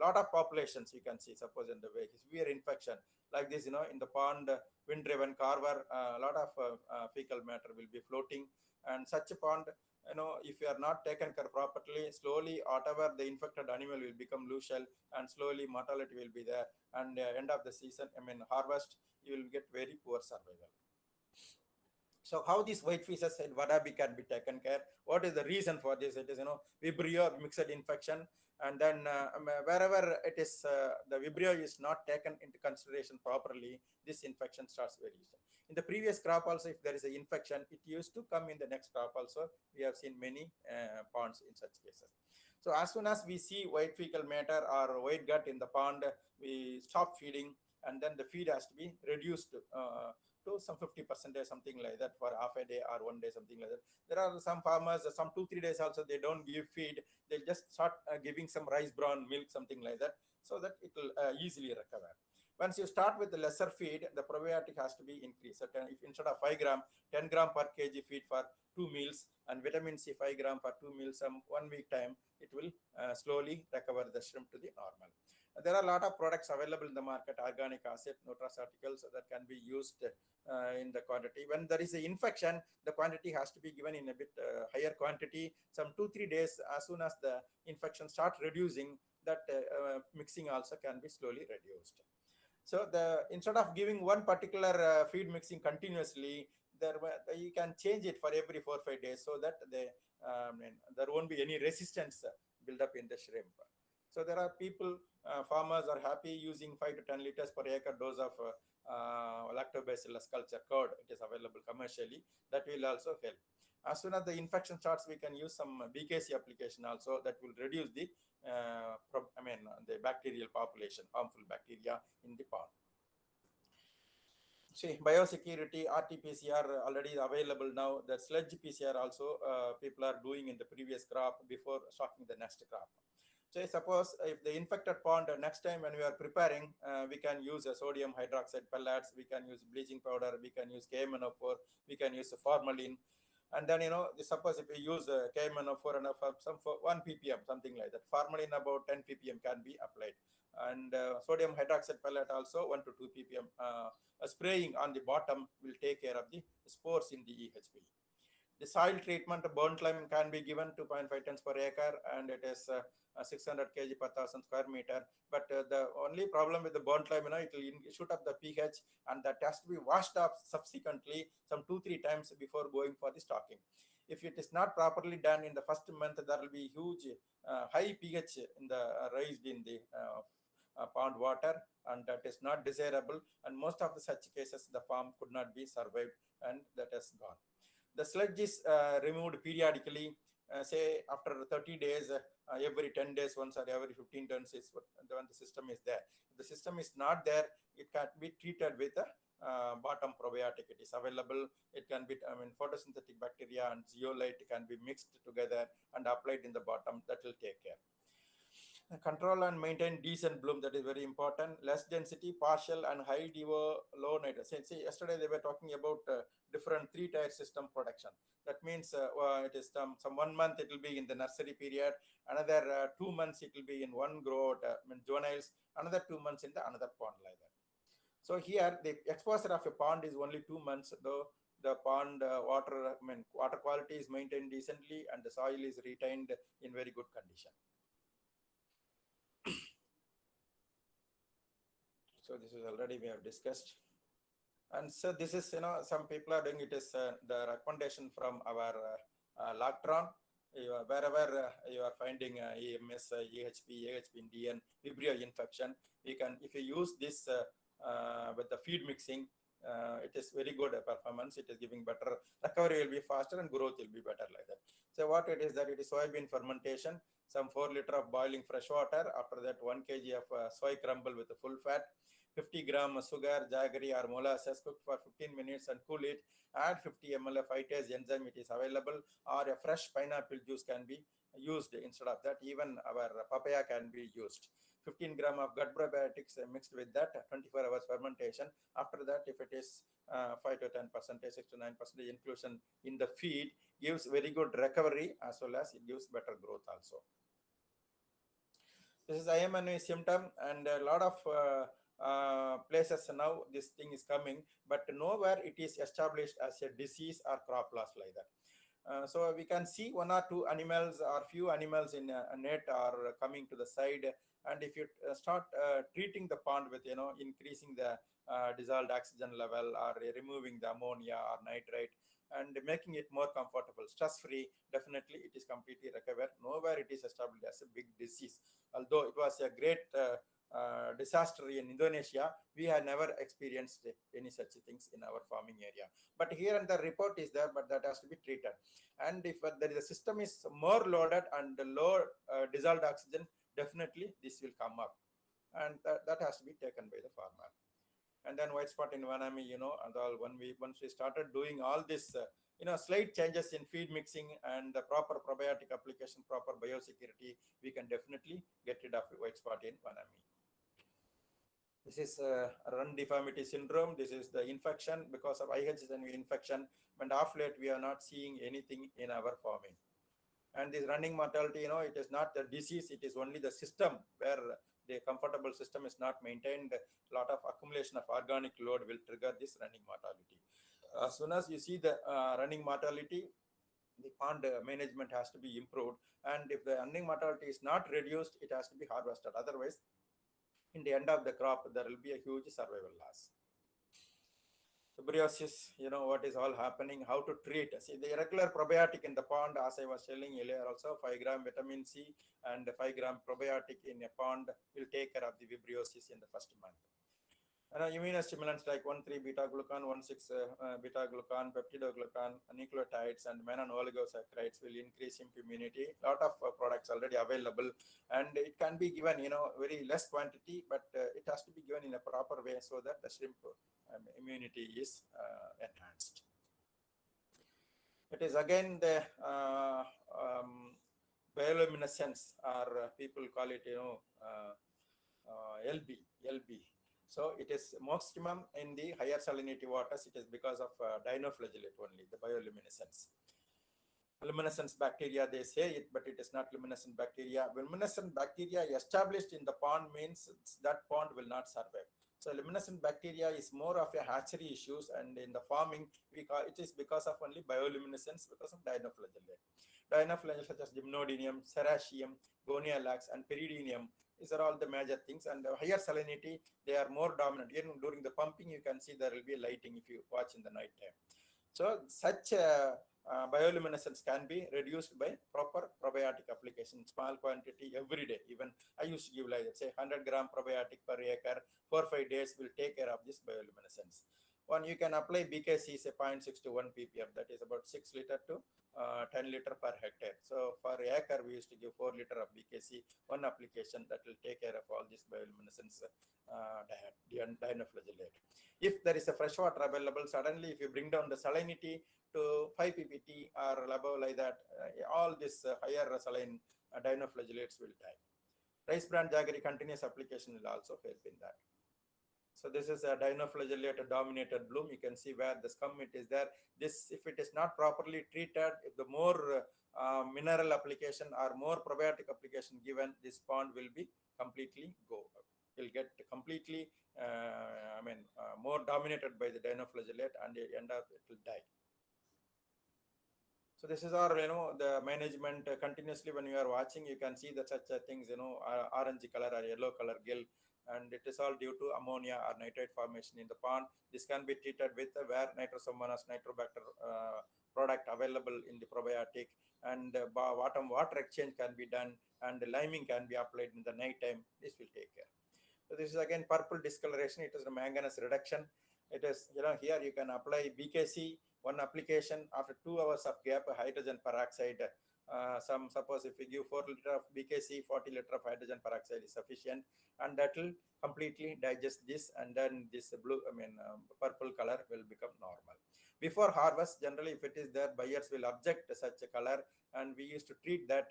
lot of populations. You can see, suppose in the way severe infection like this, in the pond, wind-driven carver, a lot of fecal matter will be floating, and such a pond, if you are not taken care properly, slowly whatever the infected animal will become loose shell, and slowly mortality will be there, and end of the season, harvest, you will get very poor survival. So how these white fishes and wadabi can be taken care? What is the reason for this? It is, Vibrio mixed infection, and then wherever it is, the Vibrio is not taken into consideration properly, this infection starts very easy. In the previous crop also, if there is an infection, it used to come in the next crop also. We have seen many ponds in such cases. So as soon as we see white fecal matter or white gut in the pond, we stop feeding, and then the feed has to be reduced to some 50% or something like that for half a day or 1 day, something like that. There are some farmers, some 2-3 days also, they don't give feed. They'll just start giving some rice bran milk, something like that, so that it will easily recover. Once you start with the lesser feed, the probiotic has to be increased. So if instead of 5 gram, 10 gram per kg feed for 2 meals, and vitamin C 5 gram for 2 meals, 1 week time, it will slowly recover the shrimp to the normal. There are a lot of products available in the market, organic acid, nutraceuticals, that can be used in the quantity. When there is an infection, the quantity has to be given in a bit higher quantity. Some 2-3 days, as soon as the infection starts reducing, that mixing also can be slowly reduced. So instead of giving one particular feed mixing continuously, you can change it for every 4-5 days, so that there won't be any resistance build up in the shrimp. So there are people, farmers are happy using 5 to 10 liters per acre dose of lactobacillus culture curd. It is available commercially. That will also help. As soon as the infection starts, we can use some BKC application also, that will reduce the the bacterial population, harmful bacteria in the pond. See, biosecurity, RT-PCR already available now. The sludge PCR also people are doing in the previous crop before stocking the next crop. So suppose if the infected pond, next time when we are preparing, we can use a sodium hydroxide pellets, we can use bleaching powder, we can use KMNO4, we can use formalin. And then, suppose if we use KMNO4 and some 1 ppm, something like that, formalin about 10 ppm can be applied. And sodium hydroxide pellet also 1 to 2 ppm. Spraying on the bottom will take care of the spores in the EHP. The soil treatment, burnt lime can be given 2.5 tons per acre, and it is 600 kg per 1000 square meter. But the only problem with the burnt lime, it will shoot up the pH, and that has to be washed up subsequently some 2-3 times before going for the stocking. If it is not properly done in the first month, there will be huge high pH in the raised in the pond water, and that is not desirable. And most of the such cases, the farm could not be survived, and that has gone. The sludge is removed periodically, say after 30 days, every 10 days once, or every 15 days is when the system is there. If the system is not there, it can be treated with a bottom probiotic. It is available. It can be, photosynthetic bacteria and zeolite can be mixed together and applied in the bottom. That will take care. Control and maintain decent bloom, that is very important. Less density, partial and high DO, low nitrogen. See, yesterday they were talking about different 3-tier system production. That means it is some 1 month it will be in the nursery period, another 2 months it will be in one growth, juveniles, another 2 months in the another pond, like that. So here the exposure of a pond is only 2 months, though the pond water quality is maintained decently and the soil is retained in very good condition. So this is already we have discussed. And so this is, some people are doing it is the recommendation from our Lactron. Wherever you are finding EMS, EHP, AHP, DN, Vibrio infection, you can, if you use this with the feed mixing, it is very good performance. It is giving better recovery, will be faster, and growth will be better, like that. So what it is that it is soybean fermentation, some 4 liters of boiling fresh water. After that, 1 kg of soy crumble with the full fat. 50 gram sugar, jaggery or molasses, cook for 15 minutes and cool it. Add 50 ml of phytase enzyme, it is available, or a fresh pineapple juice can be used instead of that. Even our papaya can be used. 15 gram of gut probiotics mixed with that, 24 hours fermentation. After that, if it is 5 to 10%, 6 to 9% inclusion in the feed, gives very good recovery as well as it gives better growth also. This is IMNA symptom, and a lot of places now this thing is coming, but nowhere it is established as a disease or crop loss like that. So we can see one or two animals or few animals in a net are coming to the side, and if you start treating the pond with increasing the dissolved oxygen level or removing the ammonia or nitrite and making it more comfortable, stress-free, definitely it is completely recovered. Nowhere it is established as a big disease. Although it was a great disaster in Indonesia, we have never experienced any such things in our farming area. But here and the report is there, but that has to be treated. And if there is a system is more loaded and low dissolved oxygen, definitely this will come up, and that has to be taken by the farmer. And then white spot in Vanami, and all once we started doing all this, slight changes in feed mixing and the proper probiotic application, proper biosecurity, we can definitely get rid of white spot in Vanami. This is run deformity syndrome. This is the infection because of IHSNV infection. And off late, we are not seeing anything in our farming. And this running mortality, it is not the disease, it is only the system where the comfortable system is not maintained. A lot of accumulation of organic load will trigger this running mortality. As soon as you see the running mortality, the pond management has to be improved. And if the running mortality is not reduced, it has to be harvested. Otherwise, in the end of the crop, there will be a huge survival loss. Tuberculosis, what is all happening, how to treat. See, the irregular probiotic in the pond, as I was telling earlier also, 5 gram vitamin C and 5 gram probiotic in a pond will take care of the vibriosis in the first month. Immunostimulants like 1,3-beta-glucan, 1,6-beta-glucan, peptidoglucan, nucleotides, and monoligosaccharides will increase immunity. A lot of products already available, and it can be given, very less quantity, but it has to be given in a proper way so that the shrimp immunity is enhanced. It is again the bioluminescence, or people call it, LB. So it is maximum in the higher salinity waters. It is because of dinoflagellate only, the bioluminescence. Luminescence bacteria, they say it, but it is not luminescent bacteria. Luminescent bacteria established in the pond means that pond will not survive. So luminescent bacteria is more of a hatchery issues, and in the farming, it is because of only bioluminescence, because of dinoflagellate. Dinoflagellate such as Gymnodinium, Serracium, Gonialax, and Peridinium. These are all the major things, and the higher salinity, they are more dominant. Even during the pumping, you can see there will be a lighting if you watch in the night time. So such bioluminescence can be reduced by proper probiotic application, small quantity every day. Even I used to give, like, let's say 100 gram probiotic per acre, 4 or 5 days will take care of this bioluminescence. One, you can apply BKC, say 0.6 to 1 ppm, that is about 6 liter to 10 liter per hectare. So for acre, we used to give 4 liter of BKC, one application that will take care of all this bioluminescence dinoflagellate. If there is a fresh water available, suddenly if you bring down the salinity to 5 ppt or above like that, all this higher saline dinoflagellates will die. Rice bran jaggery continuous application will also help in that. So this is a dinoflagellate dominated bloom. You can see where the scum it is there. This, if it is not properly treated, if the more mineral application or more probiotic application given, this pond will be completely will get completely more dominated by the dinoflagellate, and the end up it will die. So this is our, the management continuously. When you are watching, you can see that such things, orange color or yellow color gill, and it is all due to ammonia or nitrate formation in the pond. This can be treated with where Nitrosomonas nitrobacter product available in the probiotic, and bottom water exchange can be done, and the liming can be applied in the night time. This will take care. So this is again purple discoloration. It is the manganese reduction. It is, here you can apply BKC, one application. After 2 hours of gap, hydrogen peroxide Suppose if we give 4 liter of BKC, 40 liter of hydrogen peroxide is sufficient, and that will completely digest this, and then this purple color will become normal. Before harvest, generally if it is there, buyers will object to such a color, and we used to treat that,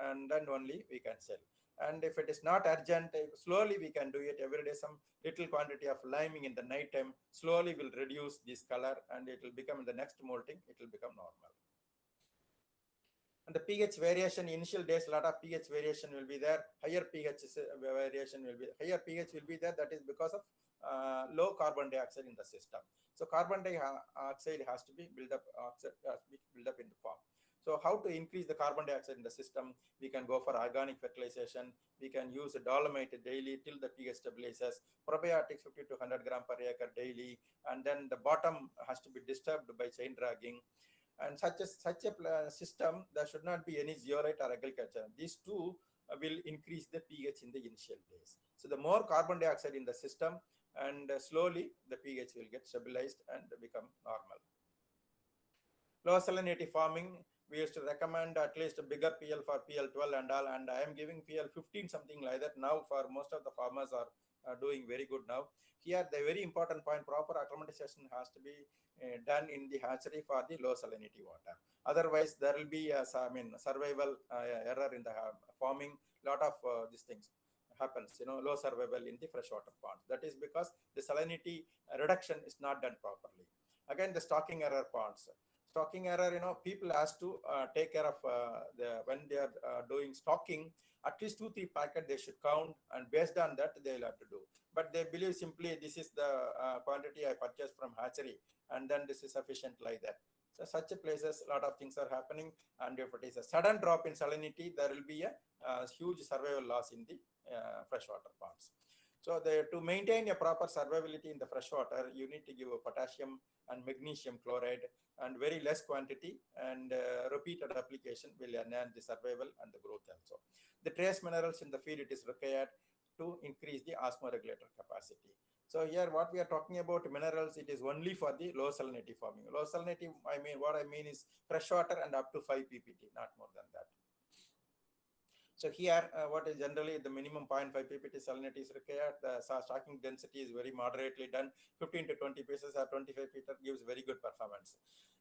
and then only we can sell. And if it is not urgent, slowly we can do it every day. Some little quantity of liming in the night time slowly will reduce this color, and it will become in the next molting, it will become normal. And the pH variation, initial days, a lot of pH variation will be there. Higher pH variation will be, higher pH will be there. That is because of low carbon dioxide in the system. So carbon dioxide has to be built up, in the form. So how to increase the carbon dioxide in the system? We can go for organic fertilization. We can use dolomite daily till the pH stabilizes. Probiotics 50 to 100 gram per acre daily. And then the bottom has to be disturbed by chain dragging. And such a system, there should not be any zeolite or agriculture. These two will increase the pH in the initial days. So the more carbon dioxide in the system, and slowly the pH will get stabilized and become normal. Low salinity farming, we used to recommend at least a bigger PL for PL12 and all, and I am giving PL15, something like that now. For most of the farmers are doing very good now. Here the very important point, proper acclimatization has to be done in the hatchery for the low salinity water. Otherwise there will be a survival error in the farming. Lot of these things happens, low survival in the freshwater ponds. That is because the salinity reduction is not done properly. Again, the stocking error ponds. Stocking error, people has to take care of when they are doing stocking, at least 2-3 packets they should count, and based on that they will have to do. But they believe simply this is the quantity I purchased from hatchery, and then this is sufficient like that. So such places, a lot of things are happening, and if it is a sudden drop in salinity, there will be a huge survival loss in the freshwater ponds. So to maintain a proper survivability in the freshwater, you need to give a potassium and magnesium chloride, and very less quantity, and repeated application will enhance the survival and the growth also. The trace minerals in the feed, it is required to increase the osmoregulator capacity. So here what we are talking about minerals, it is only for the low salinity farming. Low salinity, what I mean is freshwater and up to 5 ppt, not more than that. So here, what is generally the minimum 0.5 ppt salinity is required. The stocking density is very moderately done. 15 to 20 pieces or 25 liter gives very good performance.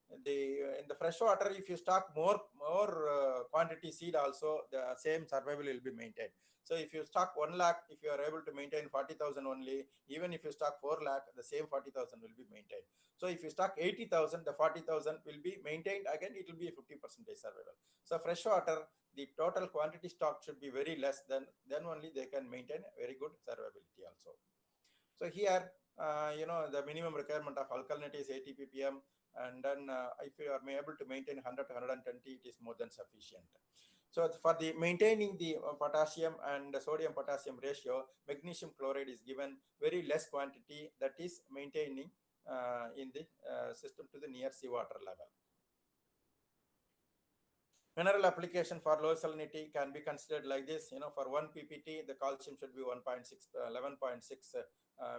In the freshwater, if you stock more quantity seed, also the same survival will be maintained. So if you stock 1 lakh, if you are able to maintain 40,000 only, even if you stock 4 lakh, the same 40,000 will be maintained. So if you stock 80,000, the 40,000 will be maintained. Again, it will be a 50% survival. So freshwater, the total quantity stock should be very less, then only they can maintain very good survivability also. So here, the minimum requirement of alkalinity is 80 ppm, and then if you are able to maintain 100 to 120, it is more than sufficient. So for the maintaining the potassium and sodium potassium ratio, magnesium chloride is given very less quantity, that is maintaining in the system to the near seawater level. Mineral application for low salinity can be considered like this. For 1 ppt, the calcium should be 11.6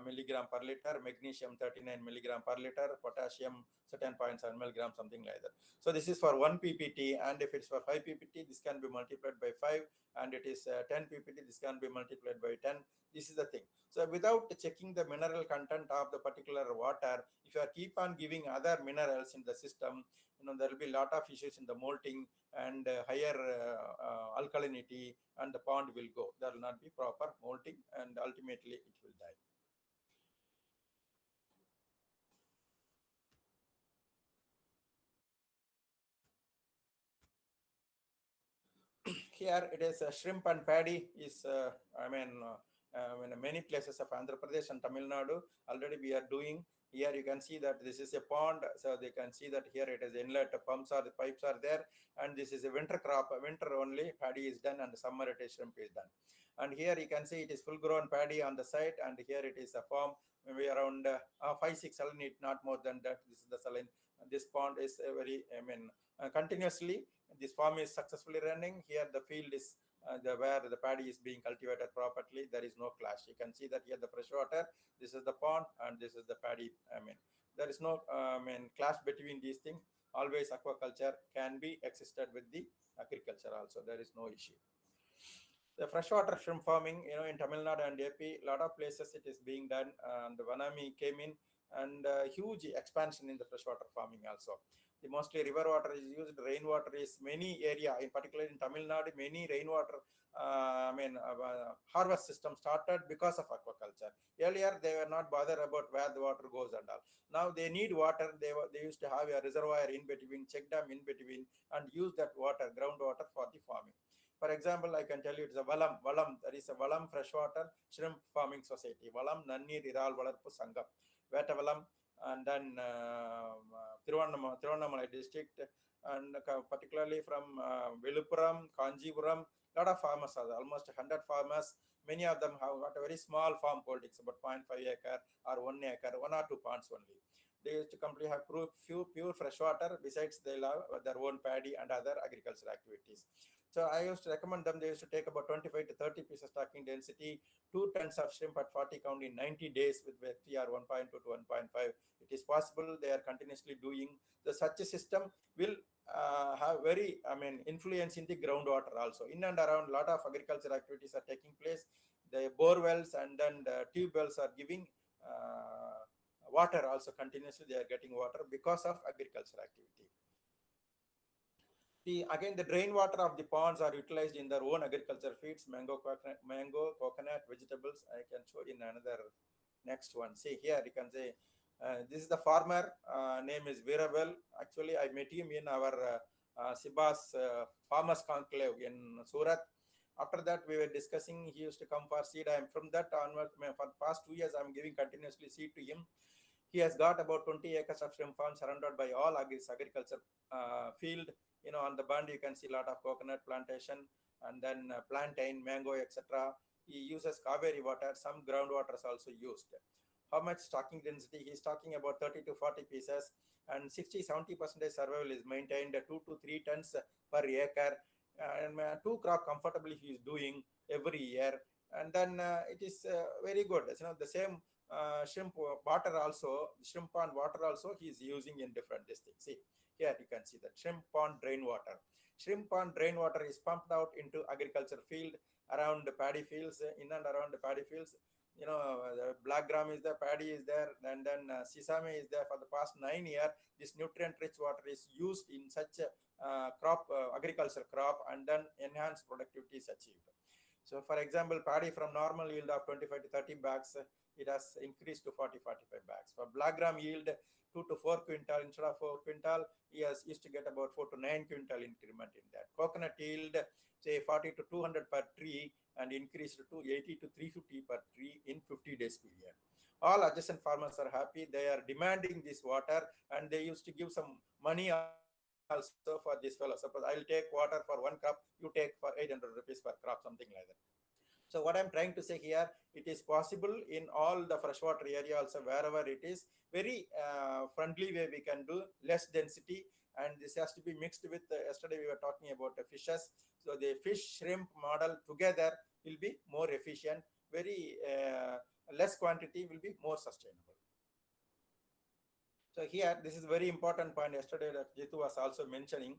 milligram per liter, magnesium 39 milligram per liter, potassium 10.7 milligram, something like that. So this is for 1 ppt, and if it's for 5 ppt, this can be multiplied by 5, and it is 10 ppt, this can be multiplied by 10. This is the thing. So without checking the mineral content of the particular water, if you are keep on giving other minerals in the system, there will be a lot of issues in the molting, and higher alkalinity, and the pond will go. There will not be proper molting, and ultimately it will die. Here it is shrimp and paddy is, in many places of Andhra Pradesh and Tamil Nadu, already we are doing. Here you can see that this is a pond, so they can see that here it is inlet, the pipes are there, and this is a winter crop. Winter only paddy is done, and summer it is shrimp is done. And here you can see it is full grown paddy on the site, and here it is a farm, maybe around 5-6 salinity, not more than that. This is the saline. This pond is very, continuously this farm is successfully running. Here the field is where the paddy is being cultivated properly. There is no clash. You can see that here the fresh water, this is the pond, and this is the paddy. There is no clash between these things. always aquaculture can be existed with the agriculture also. There is no issue. The freshwater shrimp farming, in Tamil Nadu and AP, a lot of places it is being done, and the Vanami came in, and huge expansion in the freshwater farming also. The mostly river water is used, rainwater is many area, in particular in Tamil Nadu, many rainwater, harvest system started because of aquaculture. Earlier, they were not bothered about where the water goes and all. Now they need water. They used to have a reservoir in between, check dam in between, and use that water, groundwater, for the farming. For example, I can tell you it's a Valam. That is a Valam Freshwater Shrimp Farming Society. Valam Nannir Iral Valarpu Sangam. Vetavalam, and then Tiruvannamalai district, and particularly from Vilupuram, Kanjipuram, lot of farmers are there, almost 100 farmers. Many of them have got a very small farm holdings, about 0.5 acre or 1 acre, 1 or 2 ponds only. They used to completely have pure fresh water. Besides, they have their own paddy and other agricultural activities. So I used to recommend them. They used to take about 25 to 30 pieces stocking density, 2 tons of shrimp at 40 count in 90 days with TR 1.2 to 1.5. It is possible. They are continuously doing. Such a system will have very, influence in the groundwater also. In and around, a lot of agricultural activities are taking place. The bore wells and then the tube wells are giving water also continuously. They are getting water because of agricultural activity. Again, the drain water of the ponds are utilized in their own agriculture feeds, mango, coconut, vegetables. I can show in another next one. See here, you can say, this is the farmer, name is Veeravel. Actually, I met him in our Sibas Farmers Conclave in Surat. After that, we were discussing, he used to come for seed. I am from that onward, for the past 2 years, I am giving continuously seed to him. He has got about 20 acres of shrimp farm surrounded by all agriculture field. On the bund, you can see a lot of coconut plantation, and then plantain, mango, etc. He uses Kaveri water. Some groundwater is also used. How much stocking density? He is talking about 30 to 40 pieces, and 60-70% survival is maintained, 2 to 3 tons per acre, and 2 crop comfortably he is doing every year. And then it is very good. The same shrimp water also, shrimp pond water also he is using in different districts. See, here you can see that shrimp pond drain water. Shrimp pond drain water is pumped out into agriculture field around the paddy fields, in and around the paddy fields. The black gram is there, paddy is there, and then sesame is there. For the past 9 years, this nutrient-rich water is used in such a agriculture crop, and then enhanced productivity is achieved. So, for example, paddy from normal yield of 25 to 30 bags, it has increased to 40-45 bags. For black gram yield, 2 to 4 quintal instead of 4 quintal, he used to get about 4 to 9 quintal increment in that. Coconut yield, say 40 to 200 per tree, and increased to 80 to 350 per tree in 50 days period. All adjacent farmers are happy. They are demanding this water, and they used to give some money also for this fellow. Suppose I'll take water for 1 crop, you take for 800 rupees per crop, something like that. So what I'm trying to say here, it is possible in all the freshwater area also, wherever it is, very friendly way we can do, less density, and this has to be mixed with, yesterday we were talking about the fishes. So the fish shrimp model together will be more efficient, very less quantity will be more sustainable. So here, this is very important point yesterday that Jitu was also mentioning.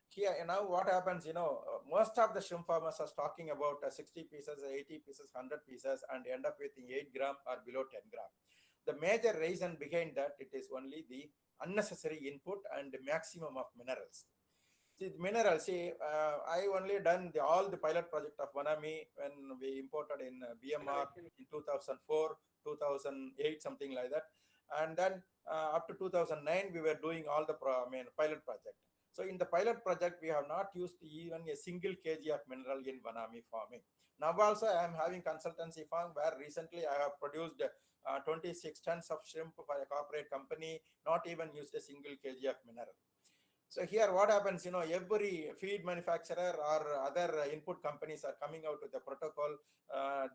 Here, now what happens, most of the shrimp farmers are talking about 60 pieces, 80 pieces, 100 pieces, and end up with 8 gram or below 10 gram. The major reason behind that, it is only the unnecessary input and the maximum of minerals. See, the minerals, I only done all the pilot project of Vanami when we imported in BMR in 2004, 2008, something like that. And then up to 2009, we were doing all the pilot project. So in the pilot project, we have not used even a single kg of mineral in Vanami farming. Now also I am having consultancy farm where recently I have produced 26 tons of shrimp for a corporate company, not even used a single kg of mineral. So here what happens, every feed manufacturer or other input companies are coming out with a protocol,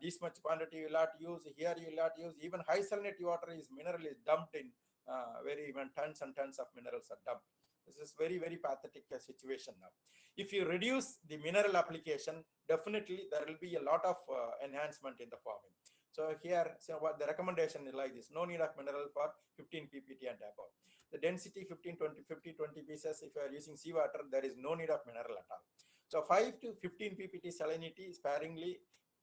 this much quantity you will not use, here you will not use, even high salinity water is mineral is dumped in, even tons and tons of minerals are dumped. This is very, very pathetic situation now. If you reduce the mineral application, definitely there will be a lot of enhancement in the farming. So here, what the recommendation is like this: no need of mineral for 15 ppt and above. the density 15, 20, 50, 20 pieces. If you are using seawater, there is no need of mineral at all. So 5 to 15 ppt salinity sparingly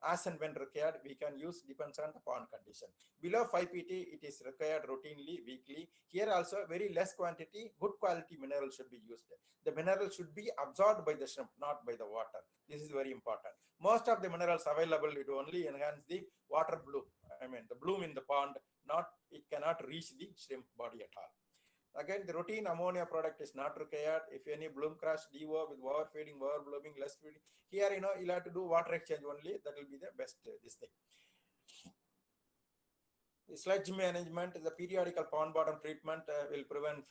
as and when required we can use, depends on the pond condition. Below 5 pt it is required routinely, weekly. Here also very less quantity, good quality mineral should be used. The mineral should be absorbed by the shrimp, not by the water. This is very important. Most of the minerals available, it only enhance the water bloom. I mean the bloom in the pond, it cannot reach the shrimp body at all. Again, the routine ammonia product is not required. If any bloom crash, DO with overfeeding, overblooming, less feeding, here you'll have to do water exchange only. That will be the best this thing. The sludge management, the periodical pond bottom treatment will prevent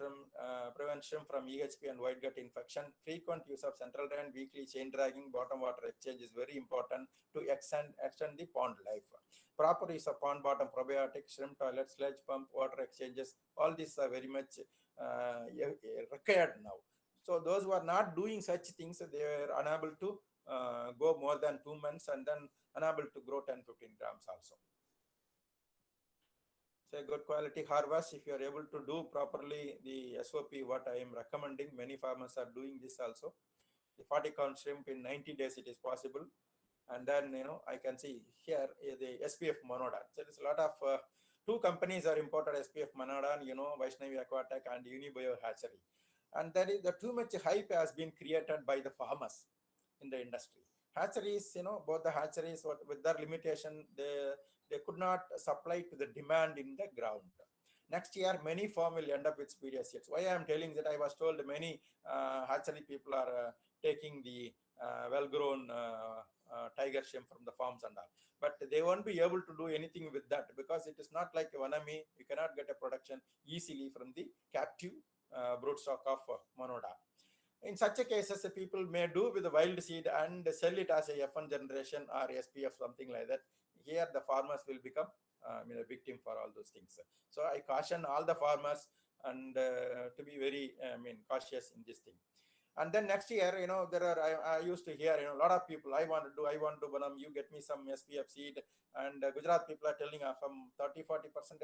shrimp from EHP and white gut infection. Frequent use of central drain, weekly chain dragging, bottom water exchange is very important to extend the pond life. Proper use of pond bottom probiotic, shrimp toilet, sludge pump, water exchanges, all these are very much required now. So those who are not doing such things, they are unable to go more than 2 months and then unable to grow 10-15 grams also. Say good quality harvest, if you are able to do properly the SOP what I am recommending, many farmers are doing this also. The 40 count shrimp in 90 days it is possible. And then I can see here the SPF Monodan. So there's a lot of 2 companies are imported SPF Monodan, Vaishnavi Aquatech and Unibio Hatchery. And that is the too much hype has been created by the farmers in the industry. Hatcheries, both the hatcheries with their limitation, they could not supply to the demand in the ground. Next year, many farm will end up with spurious seeds. Why I am telling that, I was told many hatchery people are taking the well-grown tiger shrimp from the farms and all. But they won't be able to do anything with that because it is not like Vanami. You cannot get a production easily from the captive broodstock of Monoda. In such a cases, people may do with the wild seed and sell it as a F1 generation or SPF, something like that. Here, the farmers will become a victim for all those things. So I caution all the farmers and to be very cautious in this thing. And then next year, there are I used to hear a lot of people, I want to do Banam, you get me some SPF seed, and Gujarat people are telling from 30-40%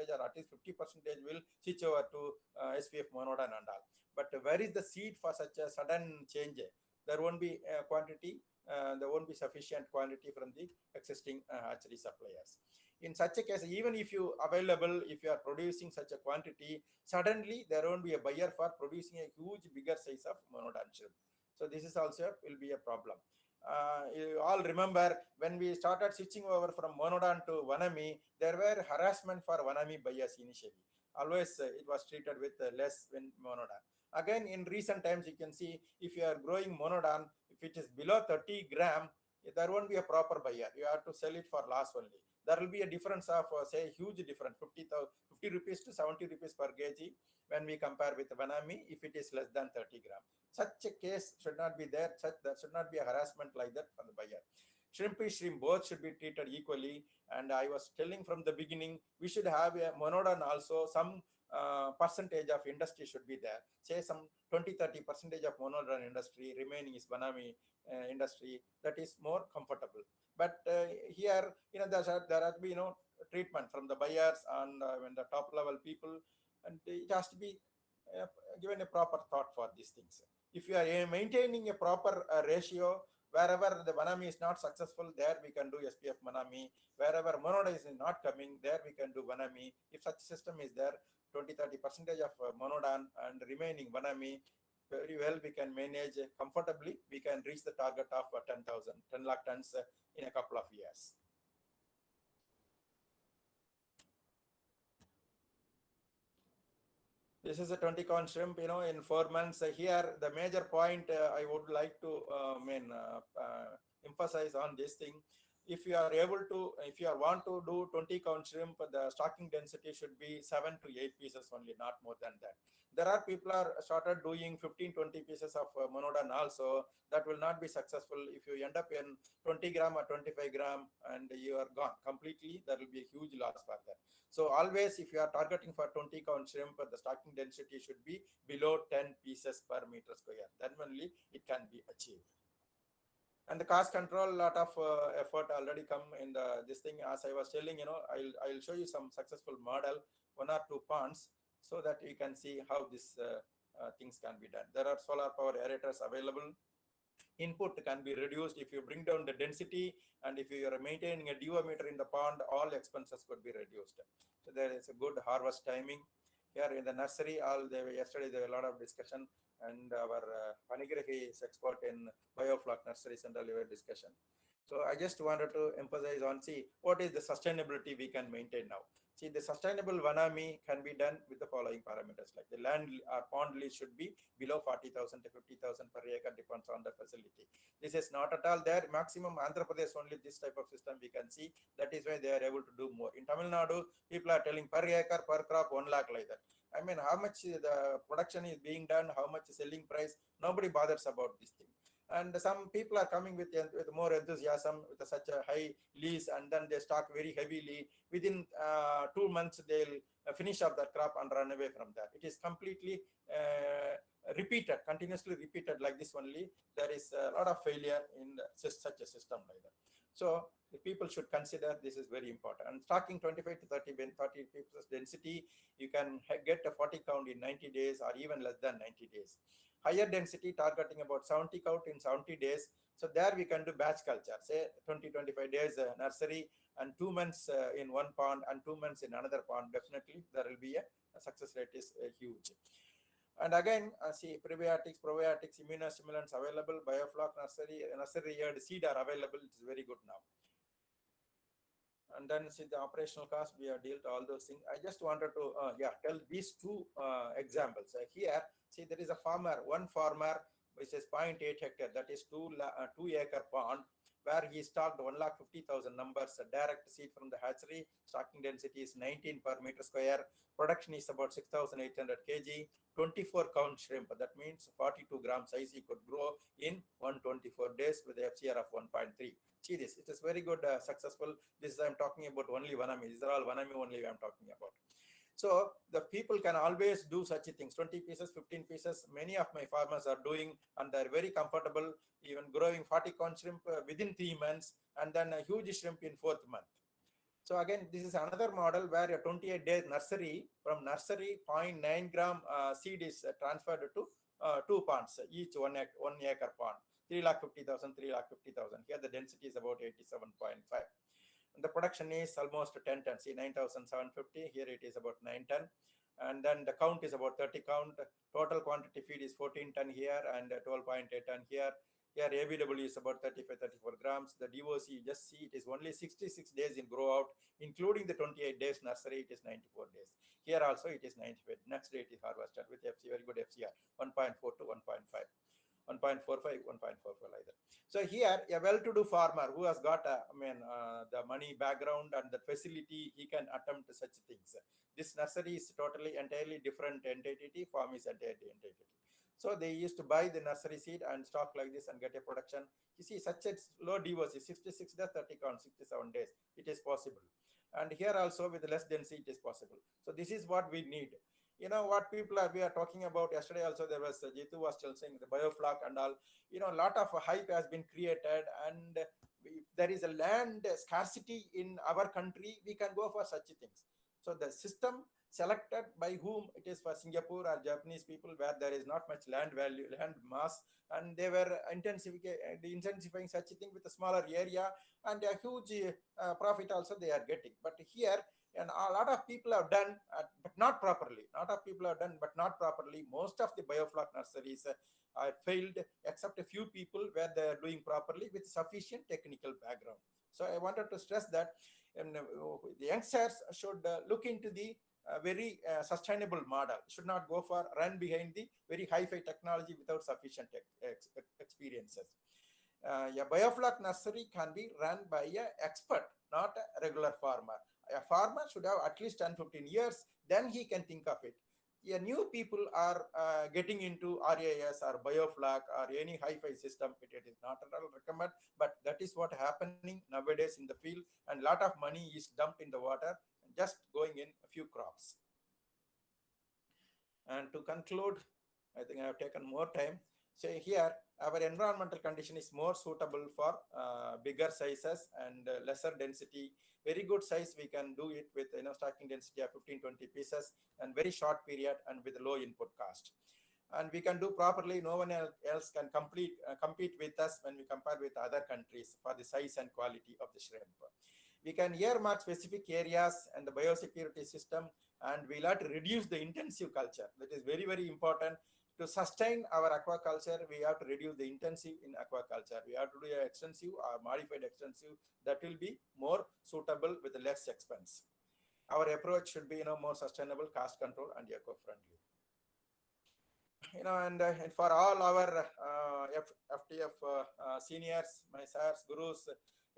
or at least 50% will switch over to SPF Monodan and all. But where is the seed for such a sudden change? There won't be quantity, there won't be sufficient quantity from the existing hatchery suppliers. In such a case, even if you are producing such a quantity, suddenly there won't be a buyer for producing a huge, bigger size of Monodan shrimp. So this is also will be a problem. You all remember when we started switching over from Monodan to Vanami, there were harassment for Vanami buyers initially. Always it was treated with less than Monodan. Again, in recent times, you can see if you are growing Monodan, if it is below 30 gram, there won't be a proper buyer. You have to sell it for loss only. There will be a difference of, say, huge difference, 50 rupees to 70 rupees per kg when we compare with Vanami if it is less than 30 gram. Such a case should not be there. There should not be a harassment like that for the buyer. Shrimp both should be treated equally. And I was telling from the beginning, we should have a Monodan also, some percentage of industry should be there. Say some 20-30% of Monodan industry, remaining is Vanami industry. That is more comfortable. But here, there has to be treatment from the buyers and when the top level people, and it has to be given a proper thought for these things. If you are maintaining a proper ratio, wherever the Vanami is not successful, there we can do SPF Vanami. Wherever Monoda is not coming, there we can do Vanami. If such system is there, 20-30% of Monodan and remaining Vanami, very well we can manage comfortably. We can reach the target of 10 lakh tons in a couple of years. This is a 20 count shrimp, in 4 months. Here, the major point I would like to emphasize on this thing. If you want to do 20 count shrimp, the stocking density should be 7 to 8 pieces only, not more than that. There are people are started doing 15-20 pieces of Monodan also. That will not be successful. If you end up in 20 gram or 25 gram and you are gone completely, there will be a huge loss for that. So always, if you are targeting for 20 count shrimp, the stocking density should be below 10 pieces per meter square. Then only it can be achieved. And the cost control, lot of effort already come in this thing. As I was telling, I'll show you some successful model, 1 or 2 ponds. so that you can see how this things can be done. There are solar power aerators available. Input can be reduced if you bring down the density, and if you are maintaining a deometer in the pond, all expenses could be reduced. So there is a good harvest timing. Here in the nursery, yesterday there were a lot of discussion, and our Panigrahi is expert in biofloc nurseries and all discussion. So I just wanted to emphasize on, see, what is the sustainability we can maintain now. See, the sustainable vanami can be done with the following parameters, like the land or pond lease should be below 40,000 to 50,000 per acre, depends on the facility. This is not at all there. Maximum Andhra Pradesh only this type of system we can see. That is why they are able to do more. In Tamil Nadu, people are telling per acre, per crop, 1 lakh like that. I mean, how much the production is being done, how much selling price, nobody bothers about this thing. And some people are coming with more enthusiasm, with such a high lease, and then they stock very heavily. Within 2 months, they'll finish up that crop and run away from that. It is completely repeated, continuously repeated like this only. There is a lot of failure in such a system like that. So the people should consider this is very important. And stocking 25 to 30 pieces density, you can get a 40 count in 90 days or even less than 90 days. Higher density, targeting about 70 count in 70 days. So there we can do batch culture, say 20-25 days nursery, and 2 months in one pond and 2 months in another pond. Definitely there will be a success rate is huge. And again, see, probiotics, immunostimulants available, biofloc nursery yard seed are available. It's very good now. And then see the operational cost, we have dealt all those things. I just wanted to tell these two examples. Here, see, there is a farmer, one farmer, which is 0.8 hectare, that is 2 acre pond, where he stocked 1,50,000 numbers, direct seed from the hatchery. Stocking density is 19 per meter square. Production is about 6,800 kg. 24 count shrimp, that means 42 gram size he could grow in 124 days with the FCR of 1.3. See this, it is very good, successful. This is I'm talking about only vanami. These are all vanami only I'm talking about. So the people can always do such things, 20 pieces, 15 pieces. Many of my farmers are doing, and they're very comfortable, even growing 40 count shrimp within 3 months, and then a huge shrimp in 4th month. So again, this is another model where a 28-day nursery, from nursery 0.9 gram seed is transferred to 2 ponds, each 1 acre pond, 3,50,000, 3,50,000. Here the density is about 87.5. The production is almost 10 tons. See, 9,750. Here it is about 9 ton. And then the count is about 30 count. Total quantity feed is 14 ton here and 12.8 ton here. Here ABW is about 34 grams. The DOC, you just see, it is only 66 days in grow out, including the 28 days nursery, it is 94 days. Here also it is 95. Next day it is harvested with FC, very good FCR, 1.4 to 1.5. 1.45, 1.44 like that. So here, a well-to-do farmer who has got the money background and the facility, he can attempt such things. This nursery is totally, entirely different entity. Farm is entirely entity. So they used to buy the nursery seed and stock like this and get a production. You see, such a low DOC, 66 days, 30 count, 67 days. It is possible. And here also with less density, it is possible. So this is what we need. You know what we are talking about yesterday also, there was Jitu was still saying the biofloc and all, a lot of hype has been created, and if there is a land scarcity in our country, we can go for such things. So the system selected by whom, it is for Singapore or Japanese people, where there is not much land value, land mass, and they were intensifying such a thing with a smaller area and a huge profit also they are getting. But here, and a lot of people have done, but not properly. Most of the biofloc nurseries are failed, except a few people where they are doing properly with sufficient technical background. So I wanted to stress that the youngsters should look into the very sustainable model. Should not go for run behind the very hi-fi technology without sufficient experiences. A biofloc nursery can be run by an expert, not a regular farmer. A farmer should have at least 10-15 years, then he can think of it. New people are getting into RAS or biofloc or any hi-fi system. It is not at all recommended, but that is what happening nowadays in the field, and a lot of money is dumped in the water, just going in a few crops. And to conclude, I think I have taken more time. So here, our environmental condition is more suitable for bigger sizes and lesser density. Very good size, we can do it with stocking density of 15-20 pieces and very short period and with low input cost. And we can do properly. No one else can compete with us when we compare with other countries for the size and quality of the shrimp. We can earmark specific areas and the biosecurity system, and we'll have to reduce the intensive culture. That is very, very important. To sustain our aquaculture, we have to reduce the intensive in aquaculture. We have to do extensive or modified extensive that will be more suitable with less expense. Our approach should be more sustainable, cost control, and eco-friendly. And for all our FTF seniors, my sirs, gurus,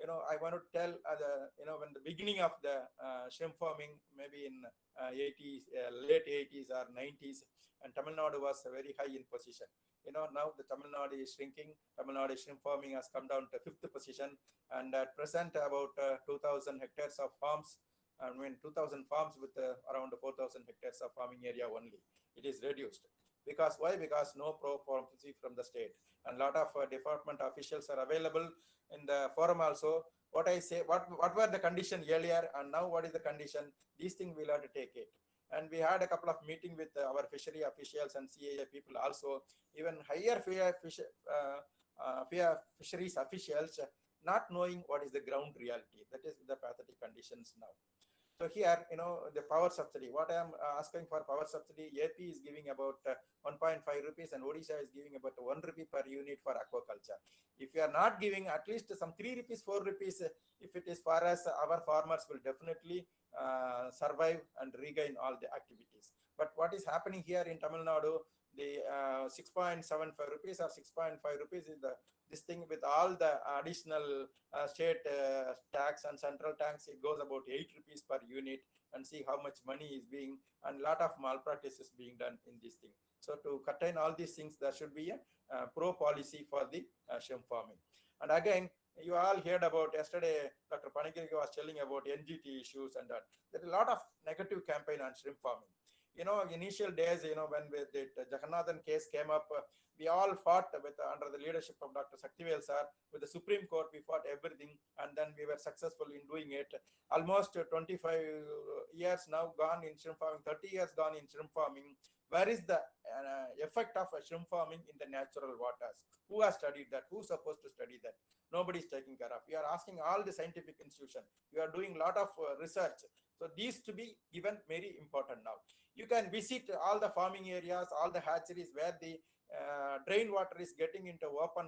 I want to tell when the beginning of the shrimp farming, maybe in 80s, late 80s or 90s, and Tamil Nadu was very high in position. Now the Tamil Nadu is shrinking. Tamil Nadu shrimp farming has come down to 5th position, and at present about 2,000 hectares of farms. 2,000 farms with around 4,000 hectares of farming area only. It is reduced. Because why? Because no policy from the state, and a lot of department officials are available in the forum also. What I say, what were the condition earlier, and now what is the condition? These things we'll have to take it. And we had a couple of meetings with our fishery officials and CAA people also, even higher fisheries officials, not knowing what is the ground reality. That is the pathetic conditions now. So here, the power subsidy, what I am asking for power subsidy, AP is giving about 1.5 rupees and Odisha is giving about 1 rupee per unit for aquaculture. If you are not giving at least some 3 rupees, 4 rupees, if it is for us, our farmers will definitely survive and regain all the activities. But what is happening here in Tamil Nadu, the 6.75 rupees or 6.5 rupees is this thing with all the additional state tax and central tax. It goes about 8 rupees per unit, and see how much money is being, and a lot of malpractices being done in this thing. So to contain all these things, there should be a pro policy for the shrimp farming. And again, you all heard about yesterday, Dr. Panikirika was telling about NGT issues and that. There is a lot of negative campaign on shrimp farming. Initial days, when the Jagannathan case came up, we all fought with under the leadership of Dr. Saktivel sir, with the Supreme Court. We fought everything, and then we were successful in doing it. Almost 25 years now gone in shrimp farming, 30 years gone in shrimp farming. Where is the effect of shrimp farming in the natural waters? Who has studied that? Who's supposed to study that? Nobody is taking care of. We are asking all the scientific institutions. We are doing a lot of research. So these to be given very important now. You can visit all the farming areas, all the hatcheries where the drain water is getting into open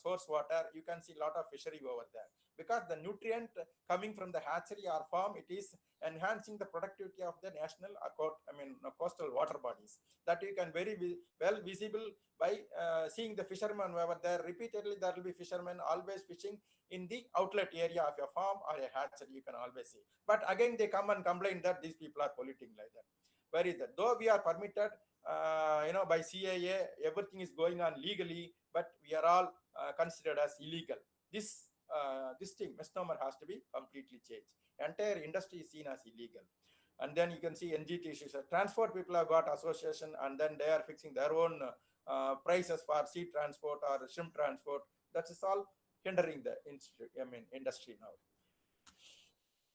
source water. You can see a lot of fishery over there, because the nutrient coming from the hatchery or farm, it is enhancing the productivity of the national coastal water bodies. That you can very well visible by seeing the fishermen over there. Repeatedly there will be fishermen always fishing in the outlet area of your farm or a hatchery. You can always see. But again they come and complain that these people are polluting like that. Where is that? Though we are permitted by CAA, everything is going on legally, but we are all considered as illegal. This thing, misnomer, has to be completely changed. Entire industry is seen as illegal. And then you can see NGT issues. Transport people have got association, and then they are fixing their own prices for sea transport or shrimp transport. That is all hindering the industry now.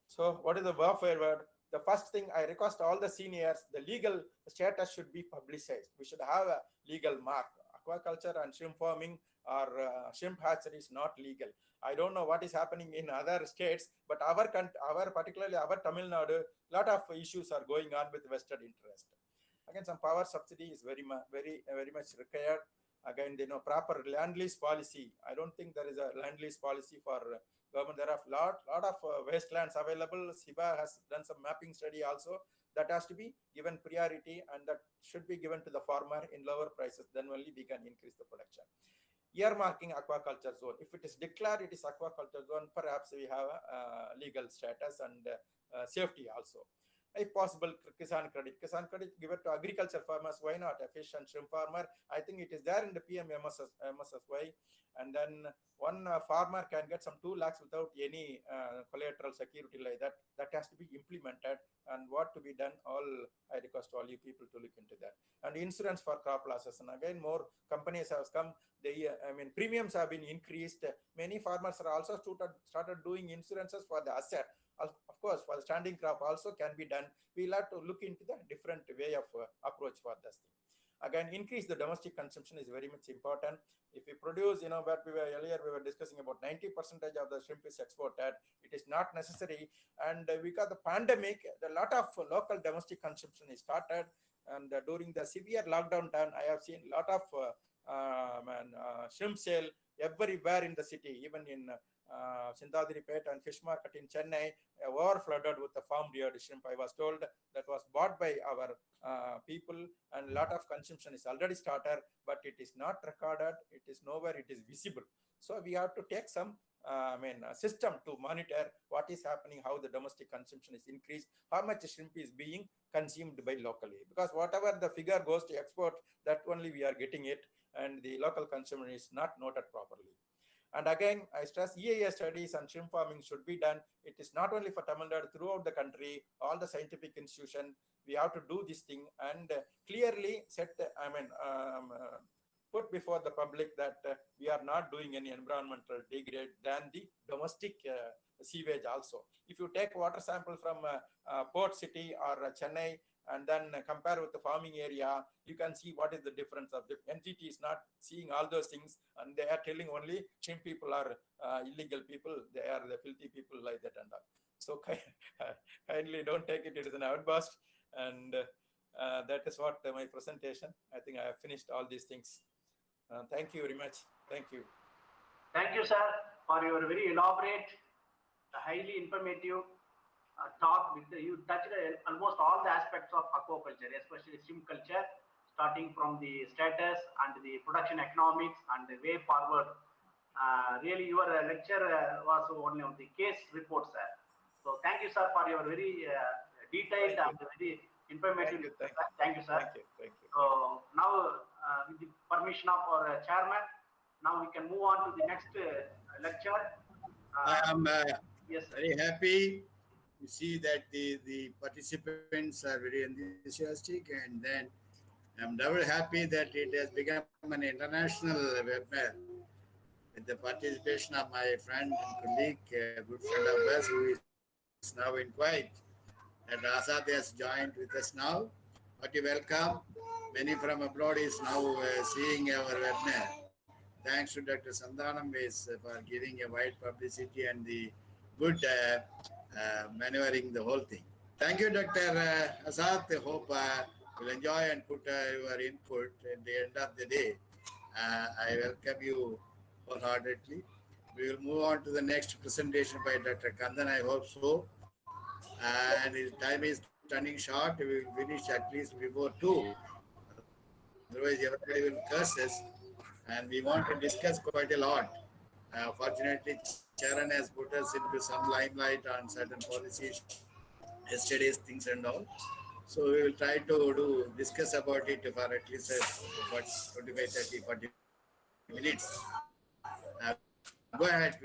So what is the way forward? The first thing I request all the seniors, the legal status should be publicized. We should have a legal mark. Aquaculture and shrimp farming or shrimp hatchery is not legal. I don't know what is happening in other states, but particularly our Tamil Nadu, a lot of issues are going on with vested interest. Again, some power subsidy is very much required. Again, proper land lease policy. I don't think there is a land lease policy for government. There are lot of wastelands available. SIBA has done some mapping study also. That has to be given priority, and that should be given to the farmer in lower prices. Then only we can increase the production. Earmarking aquaculture zone. If it is declared it is aquaculture zone, perhaps we have a legal status and safety also. If possible, Kisan Credit. Kisan Credit, give it to agriculture farmers. Why not? A fish and shrimp farmer. I think it is there in the PM MSSY. And then one farmer can get some 2 lakhs without any collateral security like that. That has to be implemented. And what to be done, I request all you people to look into that. And insurance for crop losses. And again, more companies have come. Premiums have been increased. Many farmers are also started doing insurances for the asset. Of course, for the standing crop also can be done. We'll have to look into the different way of approach for this thing. Again, increase the domestic consumption is very much important. If we produce, what we were discussing about 90% of the shrimp is exported. It is not necessary. And because the pandemic, a lot of local domestic consumption is started. And during the severe lockdown time, I have seen a lot of shrimp sale everywhere in the city, even in Sindhadiripet and fish market in Chennai, over-flooded with the farm-reared shrimp. I was told that was bought by our people, and a lot of consumption is already started, but it is not recorded. It is nowhere. It is visible. So we have to take some system to monitor what is happening, how the domestic consumption is increased, how much shrimp is being consumed by locally. Because whatever the figure goes to export, that only we are getting it, and the local consumer is not noted properly. And again, I stress EIA studies on shrimp farming should be done. It is not only for Tamil Nadu, throughout the country, all the scientific institutions, we have to do this thing and clearly set, put before the public that we are not doing any environmental degrade than the domestic sewage also. If you take water sample from Port City or Chennai, and then compare with the farming area, you can see what is the difference of the entity is not seeing all those things, and they are telling only shrimp people are illegal people, they are the filthy people like that and all. So kindly don't take it as an outburst, and that is what my presentation. I think I have finished all these things. Thank you very much. Thank you. Thank you, sir, for your very elaborate, highly informative talk. You touched almost all the aspects of aquaculture, especially shrimp culture, starting from the status and the production economics and the way forward. Really, your lecture was one of the case reports, sir. So thank you, sir, for your very detailed and very informative. Thank you, sir. Thank you. So now, with the permission of our chairman, now we can move on to the next lecture. I am yes, very happy to see that the participants are very enthusiastic, and then I'm double happy that it has become an international webinar with the participation of my friend and colleague, a good friend of us who is now in Kuwait. And Asad has joined with us now. Okay, welcome. Many from abroad is now seeing our webinar. Thanks to Dr. Sandhanam for giving a wide publicity and the good maneuvering the whole thing. Thank you, Dr. Asad. I hope you'll enjoy and put your input at the end of the day. I welcome you wholeheartedly. We will move on to the next presentation by Dr. Kandan, I hope so. And his time is turning short. We will finish at least before 2. Otherwise, everybody will curse us. And we want to discuss quite a lot. Fortunately, Charan has put us into some limelight on certain policies, yesterday's things and all. So we will try to discuss about it for at least 25, 30, 40 minutes. Go ahead.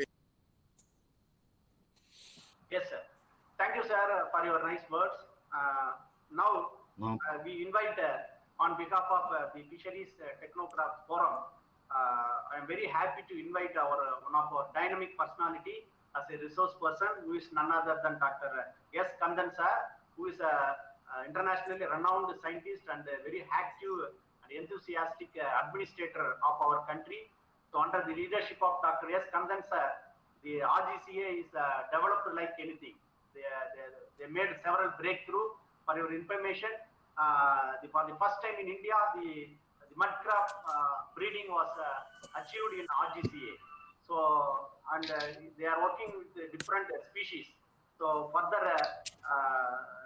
Yes, sir. Thank you, sir, for your nice words. Now, we invite, on behalf of the Fisheries Technocrats Forum, I am very happy to invite one of our dynamic personality as a resource person, who is none other than Dr. S. Kandan, sir, who is a internationally renowned scientist and a very active and enthusiastic administrator of our country. So under the leadership of Dr. S. Kandan, sir, the RGCA is developed like anything. They made several breakthroughs. For your information, for the first time in India, the mud crab breeding was achieved in RGCA. So, and they are working with different species. So further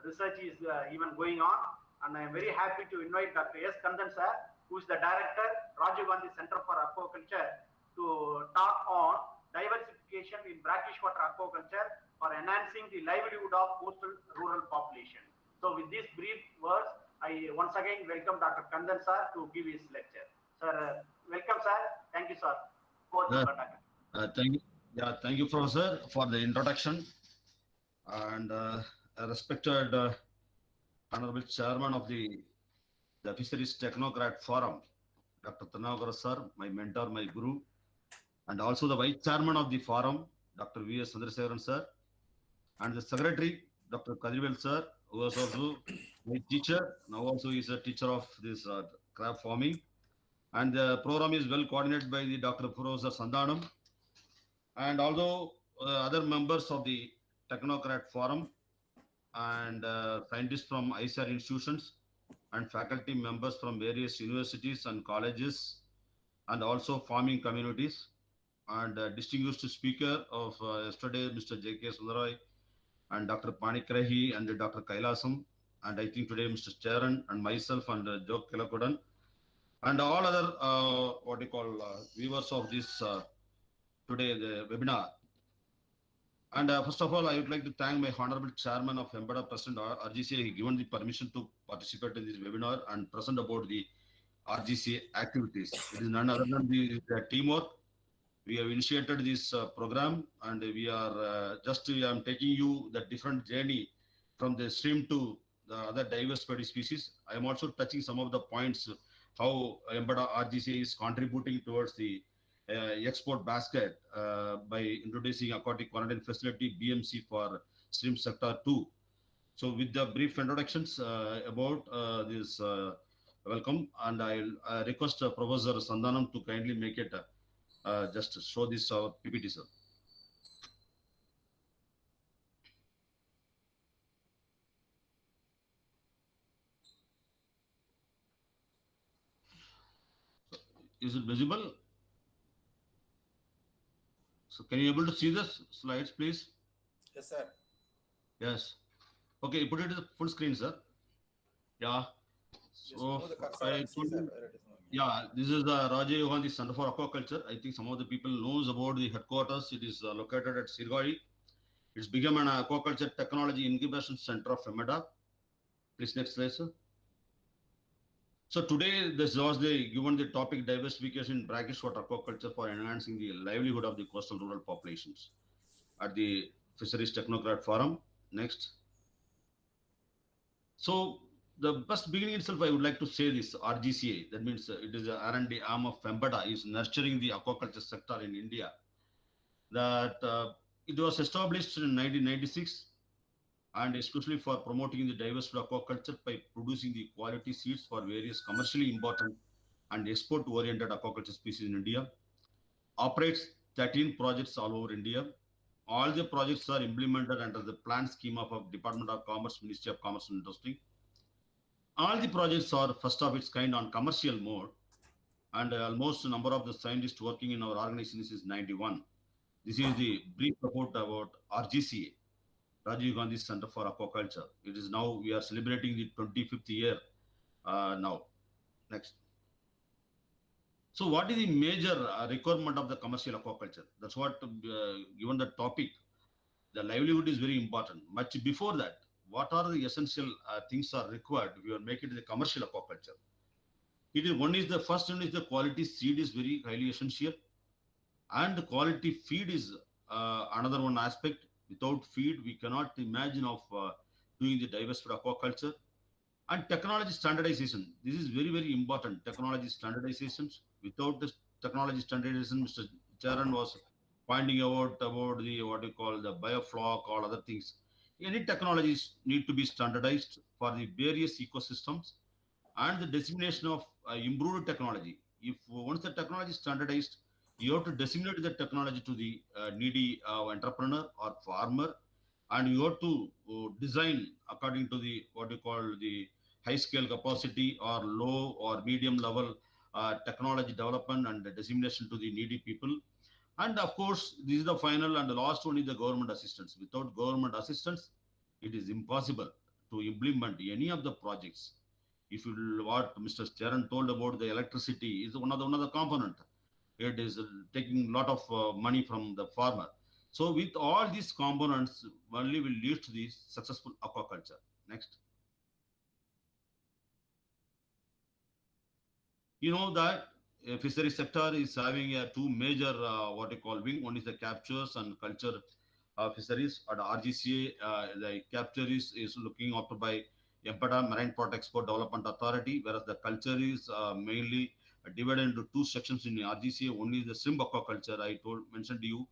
research is even going on, and I am very happy to invite Dr. S. Kandan, sir, who is the director, Rajiv Gandhi Center for Aquaculture, to talk on diversification in brackish water aquaculture for enhancing the livelihood of coastal rural population. So with these brief words, I once again welcome Dr. Kandan sir to give his lecture. Sir, welcome sir. Thank you sir. Over to Thank you. Yeah, thank you, Professor, for the introduction. And respected Honorable Chairman of the Fisheries Technocrat Forum, Dr. Technocrat sir, my mentor, my guru, and also the Vice Chairman of the forum, Dr. V.S. Chandrasekharan sir, and the Secretary, Dr. Kadrivel sir, who was also my teacher, now also is a teacher of this crab farming. And the program is well coordinated by the Dr. Professor Sandhanam, and although other members of the Technocrat Forum and scientists from ICR institutions and faculty members from various universities and colleges and also farming communities, and distinguished speaker of yesterday, Mr. J.K. Sundarai and Dr. Panikrahi and Dr. Kailasam, and I think today Mr. Charan and myself and Joe Kilakudan, and all other viewers of this today the webinar. And first of all, I would like to thank my Honorable Chairman of Embeda, President RGCA, given the permission to participate in this webinar and present about the RGCA activities. It is none other than the teamwork. We have initiated this program, and we are I'm taking you the different journey from the stream to the other diversified species. I am also touching some of the points how Embeda RGCA is contributing towards the export basket by introducing aquatic quarantine facility BMC for stream sector 2. So with the brief introductions about this welcome, and I'll request Professor Sandhanam to kindly make it just show this PPT, sir. Is it visible? So can you able to see the slides, please? Yes, sir. Yes. Okay, put it as full screen, sir. Yeah. So yeah, this is the Rajiv Gandhi Center for Aquaculture. I think some of the people knows about the headquarters. It is located at Sirgari. It's become an aquaculture technology incubation center of Embeda. Please next slide, sir. So today, this was given the topic diversification in brackish water aquaculture for enhancing the livelihood of the coastal rural populations at the Fisheries Technocrat Forum. Next. So the first beginning itself, I would like to say this RGCA, that means it is the R&D arm of Embeda, is nurturing the aquaculture sector in India. That it was established in 1996, and especially for promoting the diversified aquaculture by producing the quality seeds for various commercially important and export-oriented aquaculture species in India. Operates 13 projects all over India. All the projects are implemented under the planned scheme of Department of Commerce, Ministry of Commerce and Industry. All the projects are first of its kind on commercial mode, and almost the number of the scientists working in our organization is 91. This is the brief report about RGCA, Rajiv Gandhi Center for Aquaculture. It is now, we are celebrating the 25th year now. Next. So what is the major requirement of the commercial aquaculture? That's what, given the topic, the livelihood is very important. Much before that, what are the essential things are required if you are making the commercial aquaculture? It is one is the first one is the quality seed is very highly essential, and the quality feed is another one aspect. Without feed, we cannot imagine of doing the diversified aquaculture. And technology standardization. This is very, very important. Technology standardizations. Without this technology standardization, Mr. Charan was pointing out about the what you call the biofloc or other things. Any technologies need to be standardized for the various ecosystems and the dissemination of improved technology. If once the technology is standardized, you have to disseminate the technology to the needy entrepreneur or farmer, and you have to design according to the what you call the high scale capacity or low or medium level technology development and the dissemination to the needy people. And of course, this is the final and the last one is the government assistance. Without government assistance, it is impossible to implement any of the projects. If you what Mr. Charan told about the electricity is one of the component. It is taking a lot of money from the farmer. So with all these components, only will lead to the successful aquaculture. Next. You know that fishery sector is having two major what you call wing. One is the captures and culture fisheries. At RGCA, the capture is looking after by EMPADA, Marine Product Export Development Authority, whereas the culture is mainly divided into two sections in RGCA. One is the shrimp aquaculture, I mentioned to you,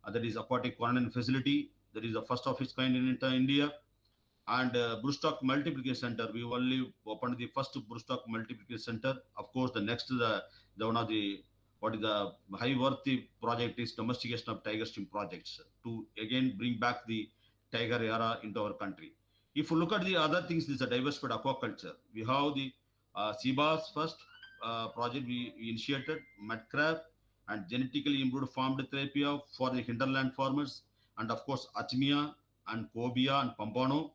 that is aquatic quarantine facility. That is the first of its kind in India. And broodstock multiplication center, we only opened the first broodstock multiplication center. Of course, the next the one of the what is the high worthy project is domestication of tiger shrimp projects to again bring back the tiger era into our country. If you look at the other things, this is a diversified aquaculture. We have the sea bass first project we initiated, mud crab and genetically improved farmed tilapia for the hinterland farmers, and of course achmia and cobia and pompano,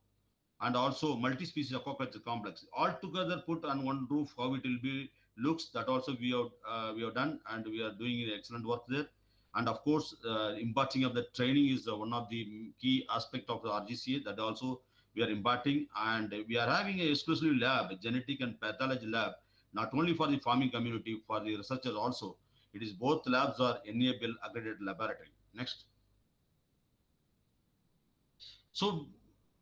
and also multi-species aquaculture complex all together put on one roof. How it will be looks, that also we have done, and we are doing excellent work there. And of course imparting of the training is one of the key aspect of the RGCA, that also we are imparting. And we are having a exclusive lab, a genetic and pathology lab, not only for the farming community, for the researchers also. It is both labs are enable accredited laboratory. Next. So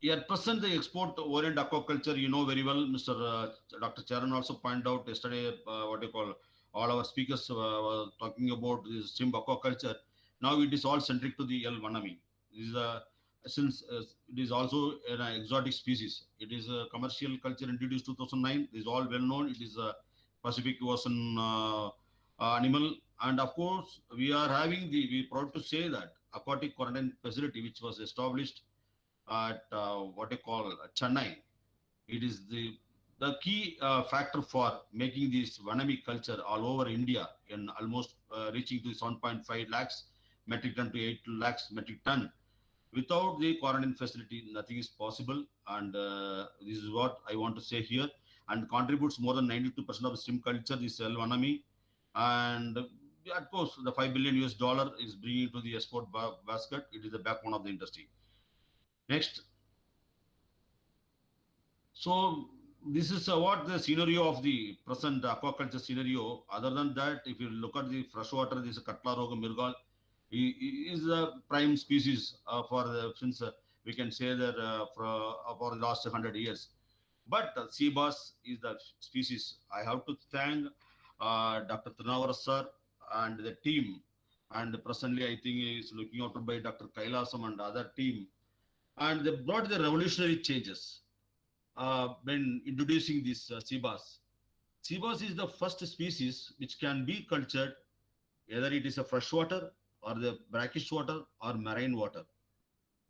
at present, the export-oriented aquaculture, you know very well, Mr. Dr. Charan also pointed out yesterday, what you call, all our speakers were talking about this shrimp aquaculture. Now it is all centric to the L. vanami. This is since it is also an exotic species. It is a commercial culture introduced 2009. It is all well known. It is a Pacific Ocean animal. And of course, we are having we proud to say that aquatic quarantine facility, which was established at what you call Chennai. It is the key factor for making this vanami culture all over India, in almost reaching to 7.5 lakhs metric ton to 8 lakhs metric ton. Without the quarantine facility, nothing is possible. And this is what I want to say here. And contributes more than 92% of the shrimp culture, this vanami. And of course, the $5 billion US is bringing to the export basket. It is the backbone of the industry. Next. So this is what the scenario of the present aquaculture scenario. Other than that, if you look at the freshwater, this Katla roga mirgal is a prime species for the, since we can say that for the last 100 years. But sea bass is the species. I have to thank Dr. Trinavar sir and the team. And presently, I think he is looking after by Dr. Kailasam and other team. And they brought the revolutionary changes when introducing this sea bass. Sea bass is the first species which can be cultured, either it is a freshwater or the brackish water or marine water.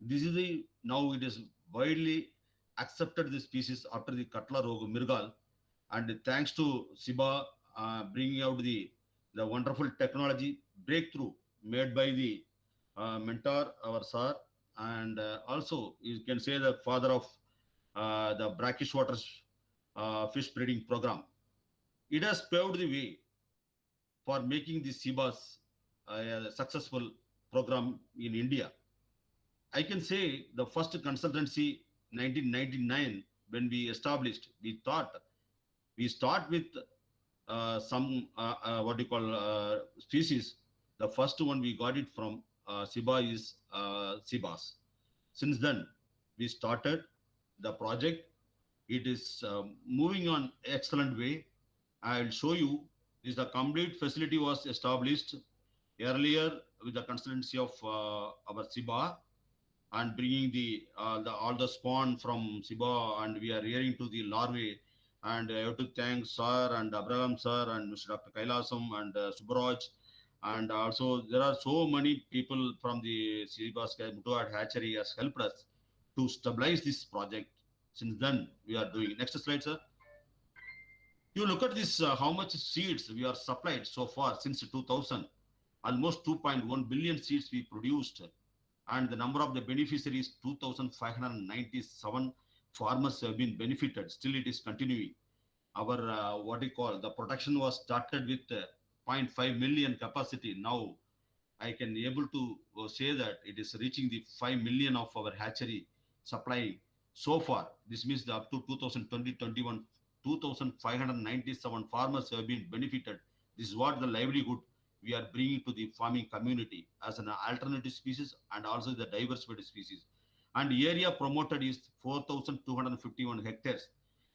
This is the, now it is widely accepted the species after the Katla roga mirgal, and thanks to SIBA bringing out the wonderful technology breakthrough made by the mentor, our sir, and also you can say the father of the brackish water fish breeding program. It has paved the way for making the SIBA's a successful program in India. I can say the first consultancy 1999 when we established, we thought we start with some what do you call species. The first one we got it from SIBA is SIBAS. Since then, we started the project. It is moving on excellent way. I'll show you. This the complete facility was established earlier with the consultancy of our SIBA, and bringing the all the spawn from SIBA, and we are rearing to the larvae. And I have to thank Sir and Abraham Sir and Mr. Dr. Kailasam and Subraj. And also there are so many people from the SIBA Mutuad Hatchery has helped us to stabilize this project. Since then, we are doing. Next slide, sir. You look at this, how much seeds we are supplied so far since 2000. Almost 2.1 billion seeds we produced. And the number of the beneficiaries, 2,597 farmers have been benefited. Still it is continuing. Our, what we call, the production was started with 0.5 million capacity. Now I can able to say that it is reaching the 5 million of our hatchery supply so far. This means up to 2020-21 2,597 farmers have been benefited. This is what the livelihood we are bringing to the farming community as an alternative species and also the diversified species. And area promoted is 4,251 hectares.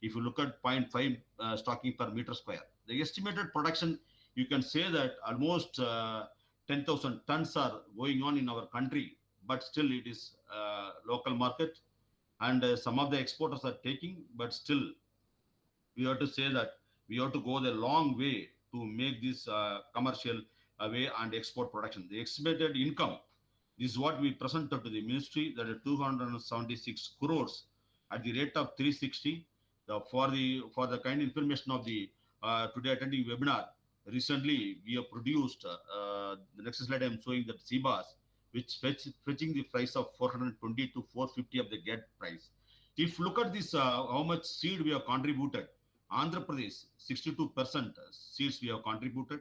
If you look at 0.5 stocking per meter square, the estimated production, you can say that almost 10,000 tons are going on in our country, but still it is local market, and some of the exporters are taking, but still we have to say that we have to go the long way to make this commercial way and export production. The estimated income, this is what we presented to the ministry, that is 276 crores at the rate of 360. For the kind information of the today attending webinar, recently we have produced the next slide I am showing that CBAS, which fetching the price of 420 to 450 of the get price. If look at this, how much seed we have contributed. Andhra Pradesh 62% seeds we have contributed,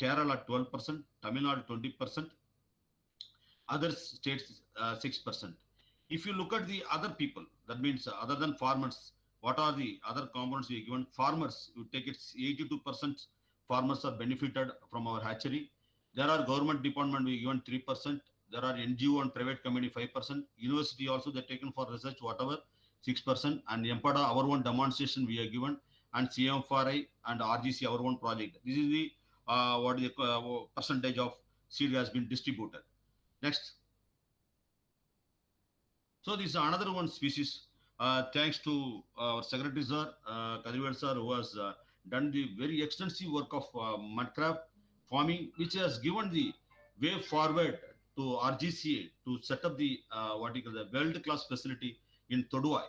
Kerala 12%, Tamil Nadu 20%, other states 6%. If you look at the other people, that means other than farmers, what are the other components we given? Farmers, you take it 82% farmers are benefited from our hatchery. There are government department we given 3%. There are NGO and private company 5%. University also they taken for research whatever 6%. And Empada our own demonstration we are given, and CMFRI and RGC our own project. This is the what the percentage of seed has been distributed. Next. So this is another one species. Thanks to our secretary sir, Kadivel sir, who has done the very extensive work of mud crab farming, which has given the way forward to RGCA to set up the what you call the world-class facility in Toduai,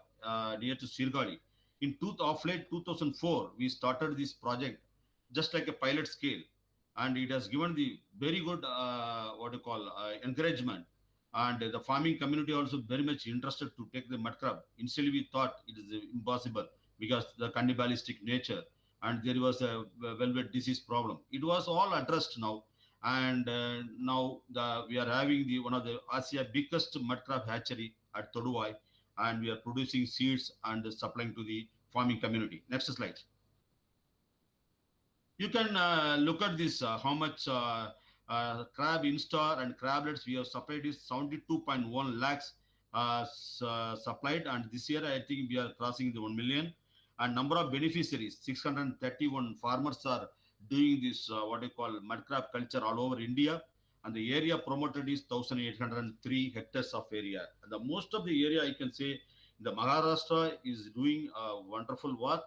near to Sirgali. Of late 2004, we started this project just like a pilot scale, and it has given the very good what you call encouragement, and the farming community also very much interested to take the mud crab. Initially we thought it is impossible because the cannibalistic nature, and there was a velvet disease problem. It was all addressed now, and now we are having one of the Asia biggest mud crab hatchery at Toduai, and we are producing seeds and supplying to the farming community. Next slide. You can look at this, how much crab instar and crablets we have supplied is 72.1 lakhs supplied, and this year I think we are crossing the 1 million. And number of beneficiaries, 631 farmers are doing this what you call mud crab culture all over India, and the area promoted is 1,803 hectares of area. And the most of the area I can say the Maharashtra is doing wonderful work.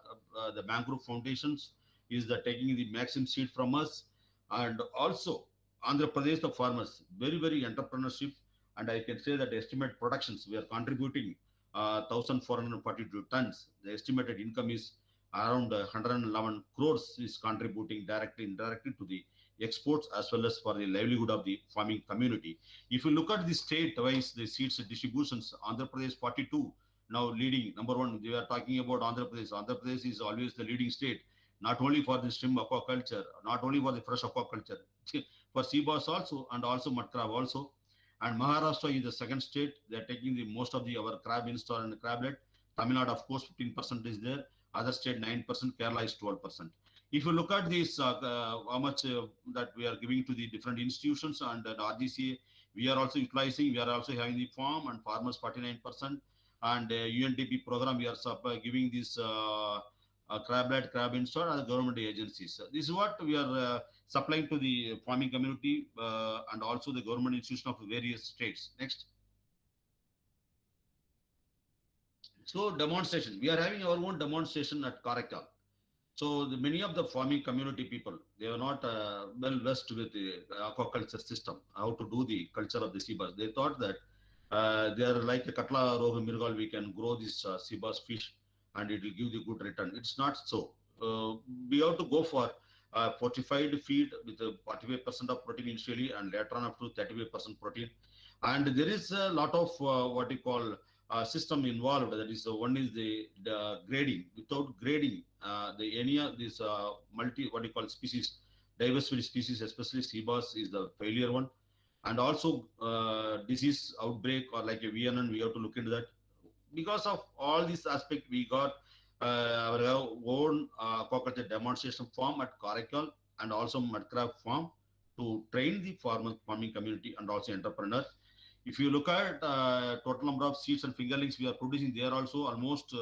The mangrove foundations is taking the maximum seed from us, and also Andhra Pradesh the farmers very entrepreneurship, and I can say that estimate productions we are contributing 1,442 tons. The estimated income is around 111 crores is contributing directly indirectly to the exports as well as for the livelihood of the farming community. If you look at the state wise the seeds distributions, Andhra Pradesh 42 now leading number one. We are talking about Andhra Pradesh. Andhra Pradesh is always the leading state, not only for the shrimp aquaculture, not only for the fresh aquaculture, for seabass also, and also mud crab also. And Maharashtra is the second state. They are taking the most of our crab instar and crablet. Tamil Nadu, of course, 15% is there. Other state 9%. Kerala is 12%. If you look at this, how much that we are giving to the different institutions and RGCA, we are also utilizing. We are also having the farm and farmers 49%, and UNDP program we are giving this crablet, crab instar, and government agencies. This is what we are supplying to the farming community and also the government institution of various states. Next. So demonstration. We are having our own demonstration at Karaikal. So many of the farming community people, they are not well versed with the aquaculture system, how to do the culture of the seabass. They thought that they are like a Katla Rohu Mirgal, we can grow this seabass fish and it will give the good return. It's not so. We have to go for fortified feed with 45% of protein initially and later on up to 35% protein. And there is a lot of what you call system involved. That is one is the grading. Without grading, any of these what you call species, diversity species, especially seabass is the failure one. And also disease outbreak or like a VNN, we have to look into that. Because of all this aspect, we got our own aquaculture demonstration farm at Karaikal and also Mudcraft farm to train the farming community and also entrepreneurs. If you look at total number of seeds and fingerlings we are producing, there also almost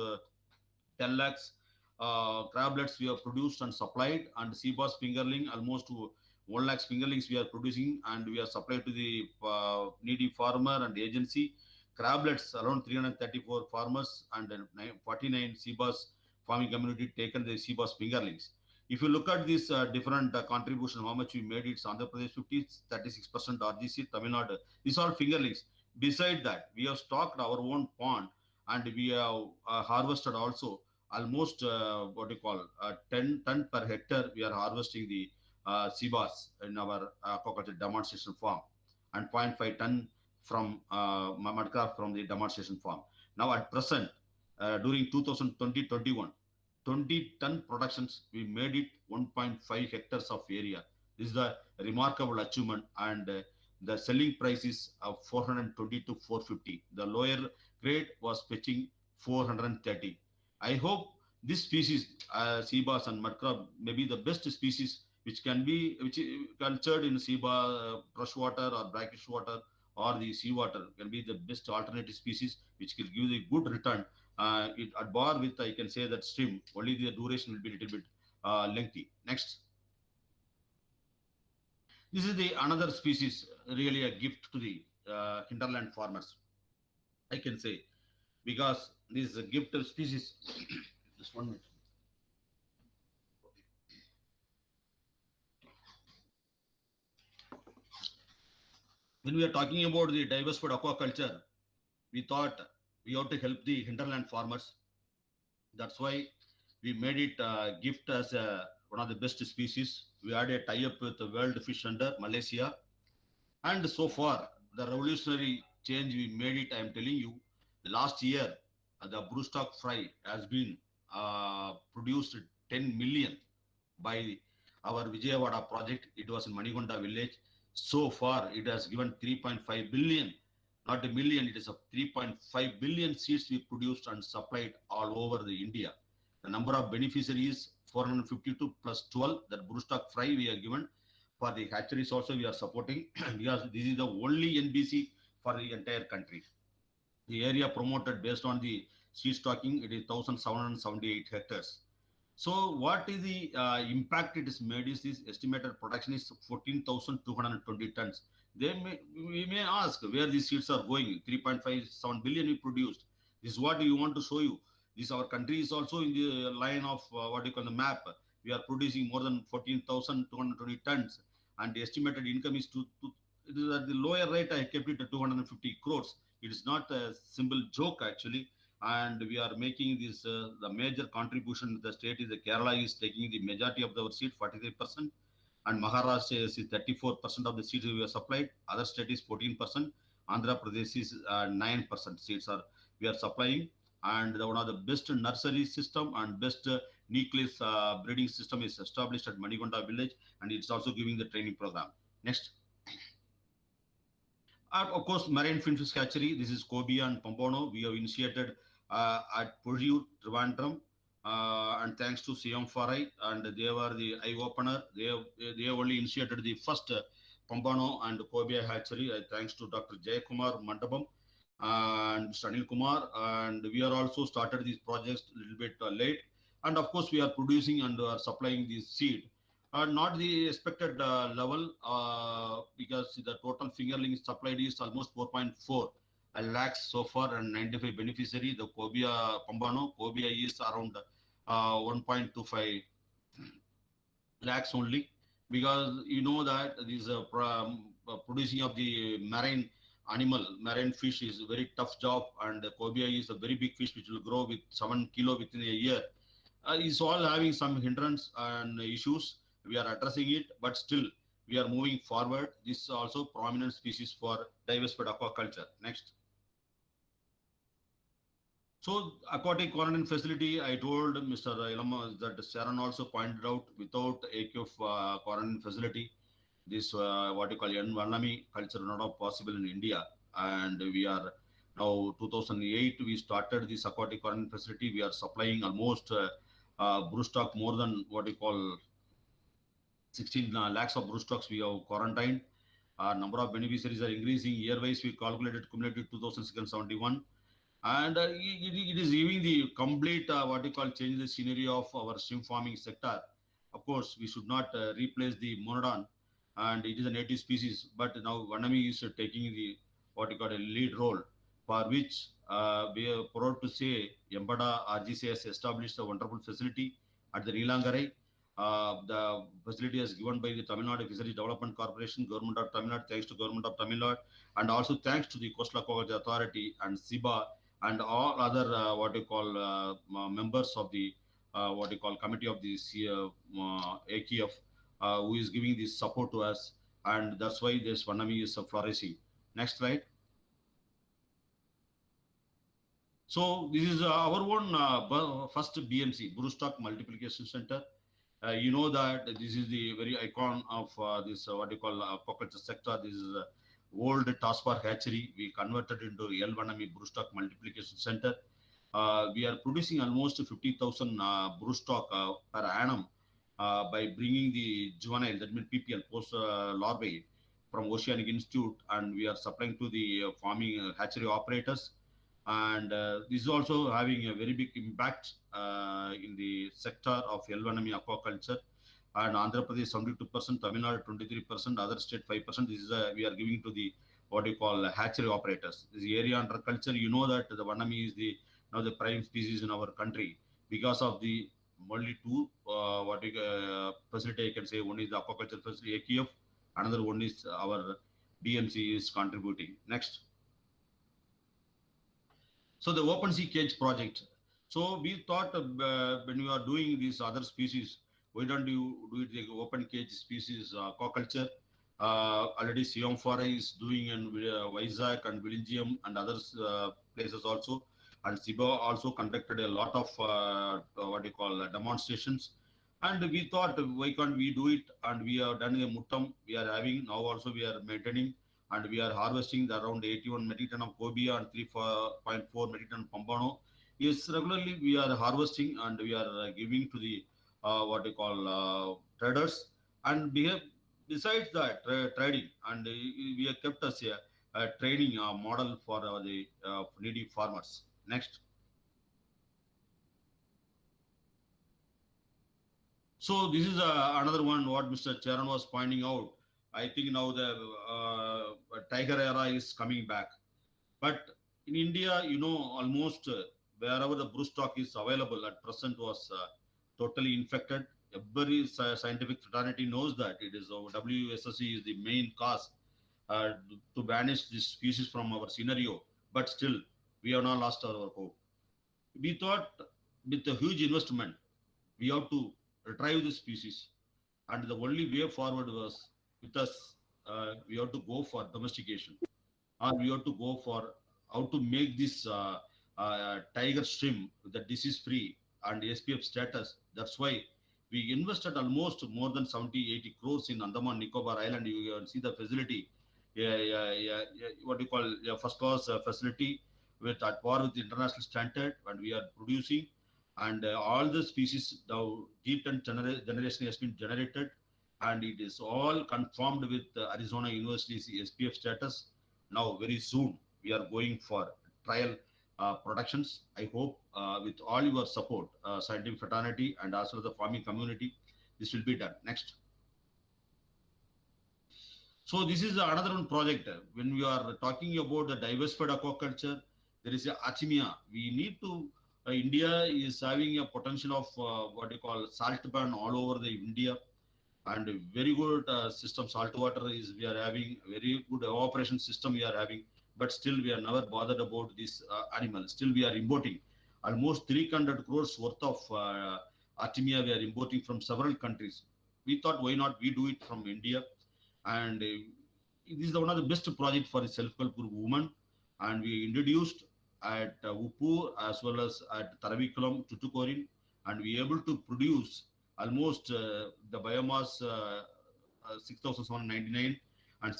10 lakhs crablets we have produced and supplied, and sea bass fingerling almost to 1 lakhs fingerlings we are producing and we are supplied to the needy farmer and agency. Crablets around 334 farmers and 49 sea bass farming community taken the sea bass fingerlings. If you look at this different contribution, how much we made, it's Andhra Pradesh 50, 36% RGC, Tamil Nadu, these are fingerlings. Beside that, we have stocked our own pond and we have harvested also almost 10 ton per hectare. We are harvesting the sea bass in our aquaculture demonstration farm and 0.5 ton from Mudcraft from the demonstration farm. Now at present, during 2020-21, 20 ton productions, we made it 1.5 hectares of area. This is a remarkable achievement, and the selling price is 420 to 450. The lower grade was fetching 430. I hope this species, sea bass and mudcrab, may be the best species which is cultured in freshwater or brackish water or the seawater, can be the best alternative species which will give the good return. It at bar with, I can say that stream, only the duration will be a little bit lengthy. Next. This is the another species, really a gift to the hinterland farmers, I can say, because this is a gift of species. Just 1 minute. When we are talking about the diversified aquaculture, we thought we ought to help the hinterland farmers. That's why we made it a gift as one of the best species. We had a tie-up with the World Fish Center, Malaysia. And so far, the revolutionary change we made it, I am telling you, last year, the broodstock fry has been produced 10 million by our Vijayawada project. It was in Manigonda village. So far, it has given 3.5 billion, not a million, it is a 3.5 billion seeds we produced and supplied all over the India. The number of beneficiaries, 452 plus 12, that broodstock fry we are given. For the hatcheries also we are supporting because this is the only NBC for the entire country. The area promoted based on the seed stocking, it is 1,778 hectares. So what is the impact it is made is this estimated production is 14,220 tons. We may ask where these seeds are going. 3.57 billion we produced. This is what we want to show you. This our country is also in the line of what you call the map. We are producing more than 14,220 tons, and the estimated income is it is at the lower rate. I kept it at 250 crores. It is not a simple joke actually. And we are making this the major contribution. The state is Kerala is taking the majority of our seed, 43%, and Maharashtra is 34% of the seeds we are supplied. Other state is 14%. Andhra Pradesh is 9% seeds we are supplying. And one of the best nursery system and best nucleus breeding system is established at Manigonda village, and it's also giving the training program. Next. Of course, marine finfish hatchery. This is Cobia and Pompono. We have initiated at Puryu, Trivandrum, and thanks to CM Farai, and they were the eye opener. They have only initiated the first Pompano and Cobia hatchery. Thanks to Dr. Jayakumar Mandapam and Anil Kumar, and we are also started these projects a little bit late. And of course, we are producing and are supplying this seed. Not the expected level because the total fingerling supplied is almost 4.4 lakhs so far and 95 beneficiary. The Cobia Pompano, Cobia is around 1.25 lakhs only, because you know that this producing of the marine fish is a very tough job, and Cobia is a very big fish which will grow with 7 kilo within a year. It's all having some hindrance and issues. We are addressing it, but still we are moving forward. This is also prominent species for diversified aquaculture. Next. So aquatic quarantine facility, I told Mr. Ilama that Sharon also pointed out, without AQF quarantine facility, this what you call Vanami culture not possible in India, and we are Now, 2008, we started this aquatic quarantine facility. We are supplying almost broodstock more than what you call 16 lakhs of broodstocks we have quarantined. Number of beneficiaries are increasing year-wise. We calculated cumulative 2,671. And it is giving the complete what you call change the scenery of our shrimp farming sector. Of course, we should not replace the monodon, and it is a native species. But now Vanami is taking the what you call a lead role, for which we are proud to say Yambada RGC has established a wonderful facility at the Nilangarai. The facility is given by the Tamil Nadu Fisheries Development Corporation, Government of Tamil Nadu, thanks to Government of Tamil Nadu, and also thanks to the Coastal Aquaculture Authority and SIBA and all other what you call members of the what you call committee of the AKF who is giving this support to us, and that's why this Vanami is flourishing. Next slide. So this is our own first BMC, Broodstock Multiplication Center. You know that this is the very icon of this what you call aquaculture sector. This is old Taskbar hatchery. We converted into L. Vanami Broodstock Multiplication Center. We are producing almost 50,000 broodstock per annum by bringing the juvenile, that means PPL, post larvae, from Oceanic Institute, and we are supplying to the farming hatchery operators. And this is also having a very big impact in the sector of L1M aquaculture. And Andhra Pradesh 72%, Tamil Nadu 23%, other state 5%. This is we are giving to the what you call hatchery operators. This area under culture, you know that the Vanami is the now the prime species in our country because of the only two what you facility I can say. One is the aquaculture facility AKF, another one is our BMC is contributing. Next. So the Opencv cage project. So we thought when you are doing these other species, why don't you do it the open cage species aquaculture? Already Siomphora is doing in Vizag and Villingam and other places also. And SIBA also conducted a lot of what you call demonstrations. And we thought, why can't we do it? And we have done a Muttam. We are having now also we are maintaining, and we are harvesting around 81 metric ton of cobia and 3.4 metric ton pombano. Yes, regularly we are harvesting and we are giving to the what you call traders. And we have, besides that trading, and we have kept us a training model for the needy farmers. Next. So this is another one what Mr. Charan was pointing out. I think now the tiger era is coming back. But in India, you know, almost wherever the broodstock is available at present was totally infected. Every scientific fraternity knows that it is WSSC is the main cause to banish this species from our scenario. But still, we have not lost our hope. We thought with a huge investment, we have to retrieve the species. And the only way forward was with us, we have to go for domestication, or we have to go for how to make this tiger shrimp with the disease free and SPF status. That's why we invested almost more than 70-80 crores in Andaman Nicobar Island. You can see the facility, what you call a first class facility with at par with international standard, and we are producing. And all the species now G10 generation has been generated, and it is all confirmed with Arizona University's SPF status. Now very soon we are going for trial productions. I hope with all your support, scientific fraternity and also the farming community, this will be done. Next. So this is another one project. When we are talking about the diversified aquaculture, there is a Achimia. We need to India is having a potential of what you call salt ban all over the India, and a very good system. Salt water is we are having very good operation system we are having, but still we are never bothered about this animal. Still we are importing almost 300 crores worth of Artemia we are importing from several countries. We thought why not we do it from India, and this is one of the best project for the self-help group women, and we introduced at Uppur as well as at Taravikulam, Tutukorin, and we are able to produce almost the biomass 6,799 and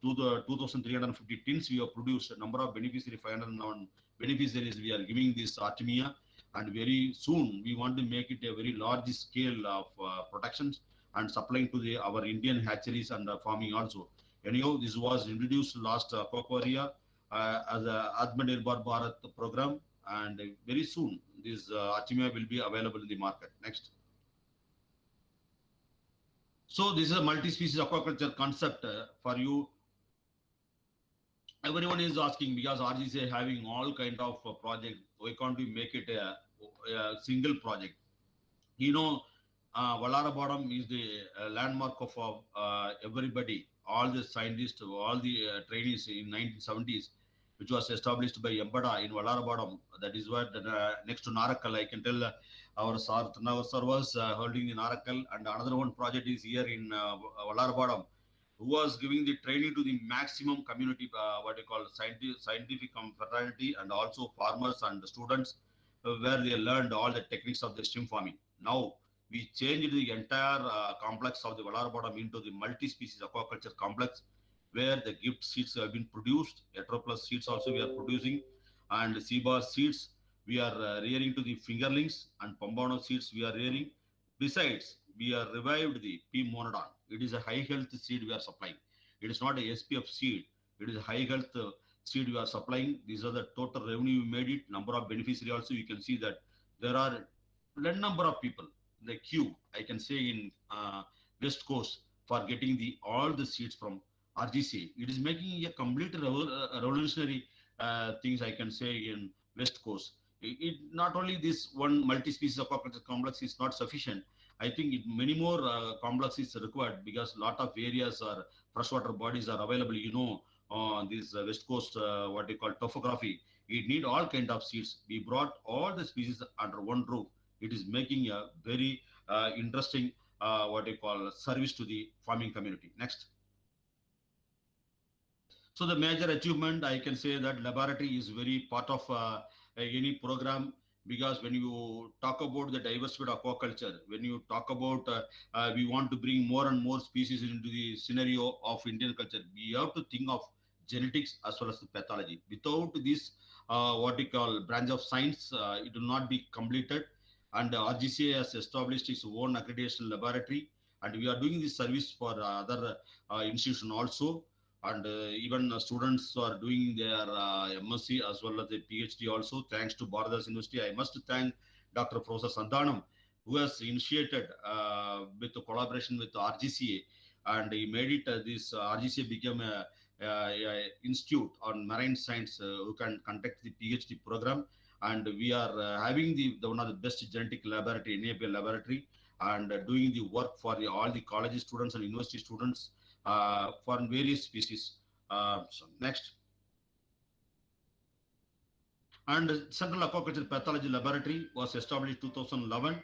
2,350 tins we have produced. Number of beneficiary 501 beneficiaries we are giving this Artemia, and very soon we want to make it a very large scale of protections and supplying to our Indian hatcheries and farming also. Anyhow, this was introduced last Aquaria as a Atmanirbhar Bharat program, and very soon this Artemia will be available in the market. Next. So this is a multi-species aquaculture concept for you. Everyone is asking, because RGC is having all kind of project, why can't we make it a single project? You know, Vallara Bottom is the landmark of everybody, all the scientists, all the trainees in 1970s, which was established by Embada in Vallara Bottom. That is what next to Narakal, I can tell our sir was holding the Narakal, and another one project is here in Vallara Bottom, who was giving the training to the maximum community, what you call scientific fraternity, and also farmers and students, where they learned all the techniques of the shrimp farming. Now, we changed the entire complex of the Vallara Bottom into the multi-species aquaculture complex, where the gift seeds have been produced, Heteroplus seeds also we are producing, and Seabar seeds we are rearing to the fingerlings, and Pombano seeds we are rearing. Besides, we are revived the P. monodon. It is a high health seed we are supplying. It is not a SPF seed. It is a high health seed we are supplying. These are the total revenue we made it. Number of beneficiary also, you can see that there are a number of people in the queue, I can say, in West Coast for getting all the seeds from RGC. It is making a complete revolutionary things, I can say, in West Coast. It not only this one multi-species aquaculture complex is not sufficient. I think many more complexes are required, because a lot of areas or freshwater bodies are available. You know, this West Coast, what you call topography, it need all kind of seeds. We brought all the species under one roof. It is making a very interesting, what you call, service to the farming community. Next. So the major achievement, I can say that laboratory is very part of any program, because when you talk about the diversified aquaculture, when you talk about we want to bring more and more species into the scenario of Indian culture, we have to think of genetics as well as the pathology. Without this, what we call branch of science, it will not be completed. And RGCA has established its own accreditation laboratory, and we are doing this service for other institutions also. And even students are doing their MSc as well as the PhD also, thanks to Bharadas University. I must thank Dr. Professor Santhanam, who has initiated with the collaboration with RGCA, and he made it this RGCA became a institute on marine science who can conduct the PhD program. And we are having one of the best genetic laboratory, NAPL laboratory, and doing the work for all the college students and university students for various species. So next. And Central Aquaculture Pathology Laboratory was established 2011,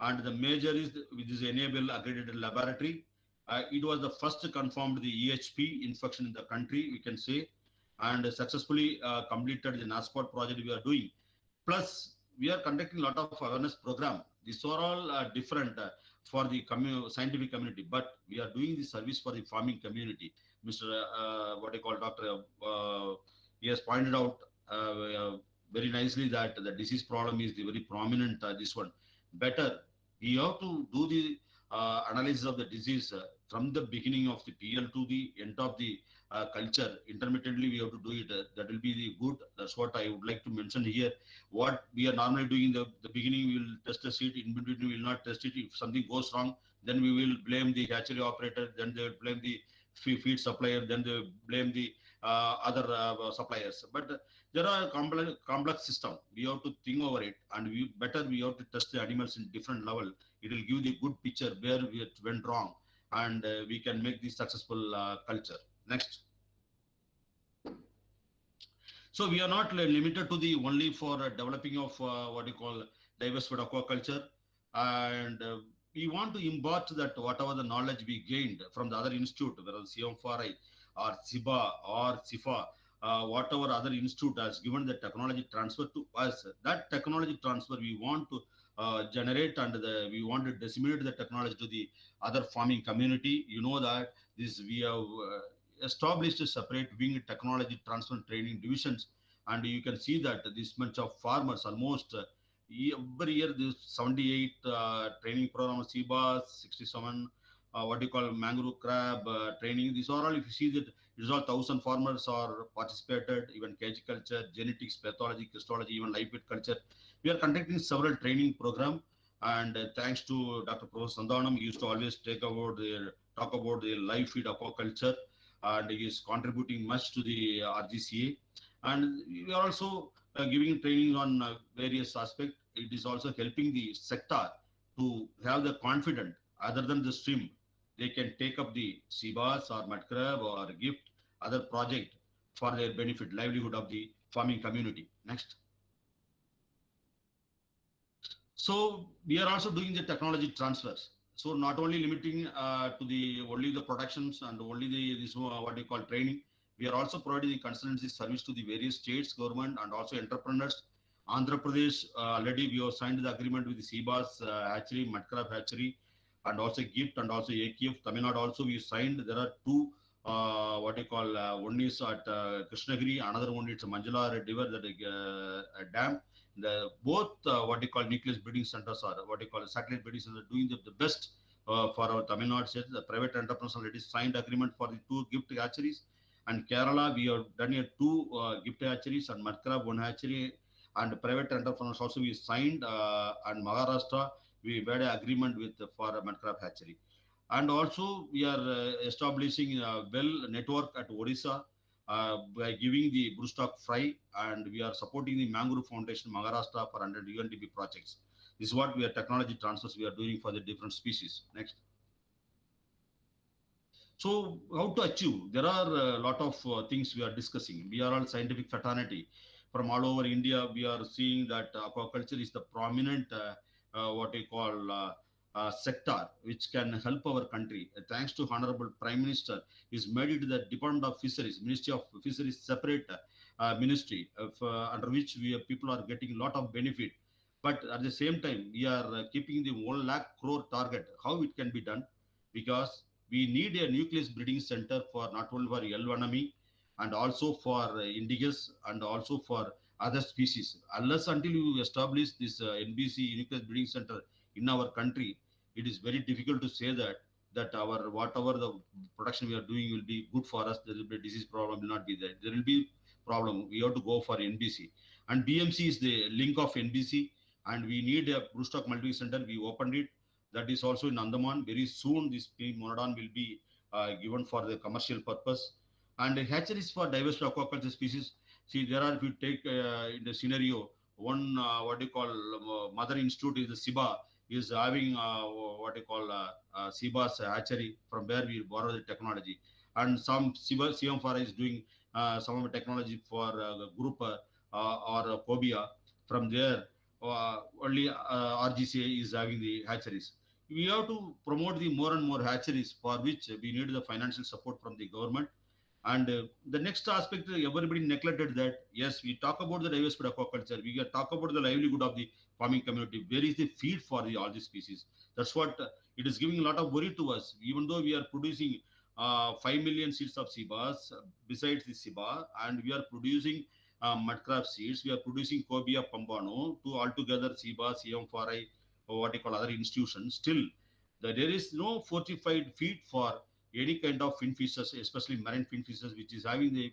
and the major is with this enable accredited laboratory. It was the first to confirm the EHP infection in the country, we can say, and successfully completed the NASPOT project we are doing. Plus, we are conducting a lot of awareness program. These are all different for the scientific community, but we are doing the service for the farming community. Mr. What I call Dr. He has pointed out very nicely that the disease problem is the very prominent this one. Better, we have to do the analysis of the disease from the beginning of the PL to the end of the culture. Intermittently, we have to do it. That will be the good. That's what I would like to mention here. What we are normally doing in the beginning, we will test the seed. In between, we will not test it. If something goes wrong, then we will blame the hatchery operator. Then they will blame the feed supplier. Then they will blame the other suppliers. But there are complex system. We have to think over it, and we have to test the animals in different level. It will give the good picture where we went wrong, and we can make the successful culture. Next. So we are not limited to the only for developing of what you call diversified aquaculture, and we want to impart that whatever the knowledge we gained from the other institute, whether CMFRI or SIBA or SIFA, whatever other institute has given the technology transfer to us, that technology transfer we want to generate, and we want to disseminate the technology to the other farming community. You know that this we have established a separate wing technology transfer and training divisions, and you can see that this much of farmers almost every year this 78 training program, CBAS 67, what do you call mangrove crab training. These are all, if you see that it is all 1,000 farmers are participated, even cage culture, genetics, pathology, crystology, even live pet culture. We are conducting several training program, and thanks to Dr. Professor Sandanam, he used to always talk about the live feed aquaculture, and he is contributing much to the RGCA. And we are also giving training on various aspects. It is also helping the sector to have the confidence, other than the stream, they can take up the CBAS or mud crab or gift, other project for their benefit, livelihood of the farming community. Next. So we are also doing the technology transfers. So not only limiting to the only the productions and only the this what you call training, we are also providing the consultancy service to the various states, government, and also entrepreneurs. Andhra Pradesh, already we have signed the agreement with the CBAS hatchery, mud crab hatchery, and also GIFT and also AKF. Tamil Nadu also we signed. There are two what you call one is at Krishnagiri, another one is Manjula River, that dam. The both what you call nucleus breeding centers or what you call satellite breeding centers doing the best for our Tamil Nadu state. The private entrepreneurs already signed agreement for the 2 gift hatcheries, and Kerala we have done here 2 gift hatcheries and mud crab 1 hatchery, and private entrepreneurs also we signed, and Maharashtra we made an agreement with for a mud crab hatchery. And also we are establishing a well network at Odisha by giving the broodstock fry, and we are supporting the Mangrove Foundation Maharashtra for 100 UNDP projects. This is what we are technology transfers we are doing for the different species. Next. So how to achieve? There are a lot of things we are discussing. We are all scientific fraternity from all over India. We are seeing that aquaculture is the prominent what we call sector which can help our country. Thanks to Honorable Prime Minister, is made it the Department of Fisheries, Ministry of Fisheries, separate ministry under which people are getting a lot of benefit. But at the same time, we are keeping the 1 lakh crore target. How it can be done? Because we need a nucleus breeding center for not only for L1ME and also for indigenous and also for other species. Unless until you establish this NBC nucleus breeding center in our country, it is very difficult to say that our whatever the production we are doing will be good for us. There will be a disease problem will not be there. There will be problem. We have to go for NBC, and BMC is the link of NBC, and we need a broodstock multi center. We opened it. That is also in Andaman. Very soon, this monodon will be given for the commercial purpose. And hatcheries for diverse aquaculture species. See, there are, if you take in the scenario, one what you call mother institute is the SIBA, is having what you call SIBA's hatchery, from where we borrow the technology. And some SIBA, CMFR is doing some of the technology for group or Cobia. From there, only RGCA is having the hatcheries. We have to promote the more and more hatcheries, for which we need the financial support from the government. And the next aspect, everybody neglected that. Yes, we talk about the diversified aquaculture. We talk about the livelihood of the farming community. Where is the feed for all these species? That's what it is giving a lot of worry to us. Even though we are producing 5 million seeds of SIBAs besides the SIBA, and we are producing mud crab seeds, we are producing Cobia pambano, to altogether SIBA, CM4I, or what you call other institutions. Still, there is no fortified feed for any kind of fin fishes, especially marine fin fishes, which is having the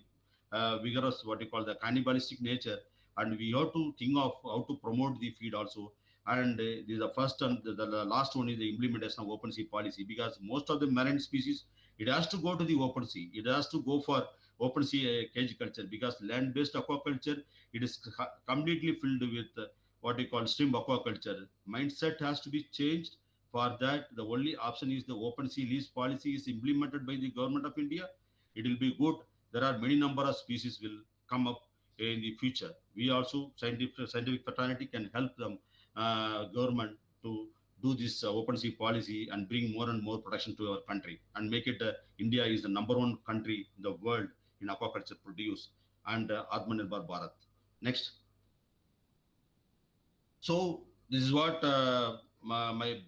vigorous, what you call the cannibalistic nature. And we have to think of how to promote the feed also. And the first and the last one is the implementation of Opencv policy, because most of the marine species, it has to go to the open sea. It has to go for open sea cage culture, because land-based aquaculture, it is completely filled with what we call stream aquaculture. Mindset has to be changed. For that, the only option is the open sea lease policy is implemented by the government of India. It will be good. There are many number of species will come up in the future. We also, scientific fraternity, can help them, government, to do this open sea policy and bring more and more production to our country and make it India is the #1 country in the world in aquaculture produce, and Atmanirbhar Bharat. Next. So this is what my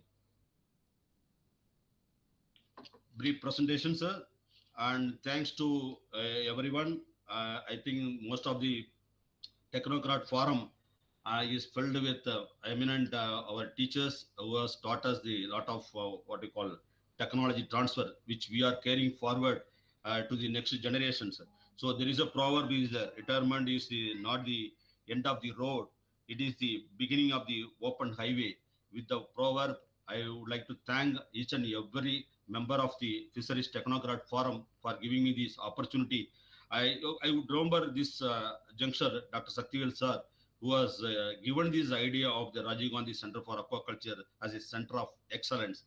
brief presentation, sir. and thanks to everyone. I think most of the Technocrat forum is filled with eminent our teachers who has taught us the lot of what we call technology transfer, which we are carrying forward to the next generations. So there is a proverb: is retirement is not the end of the road; it is the beginning of the open highway. With the proverb, I would like to thank each and every member of the Fisheries Technocrat Forum for giving me this opportunity. I would remember this juncture, Dr. Saktivel sir, who was given this idea of the Rajiv Gandhi Center for Aquaculture as a center of excellence,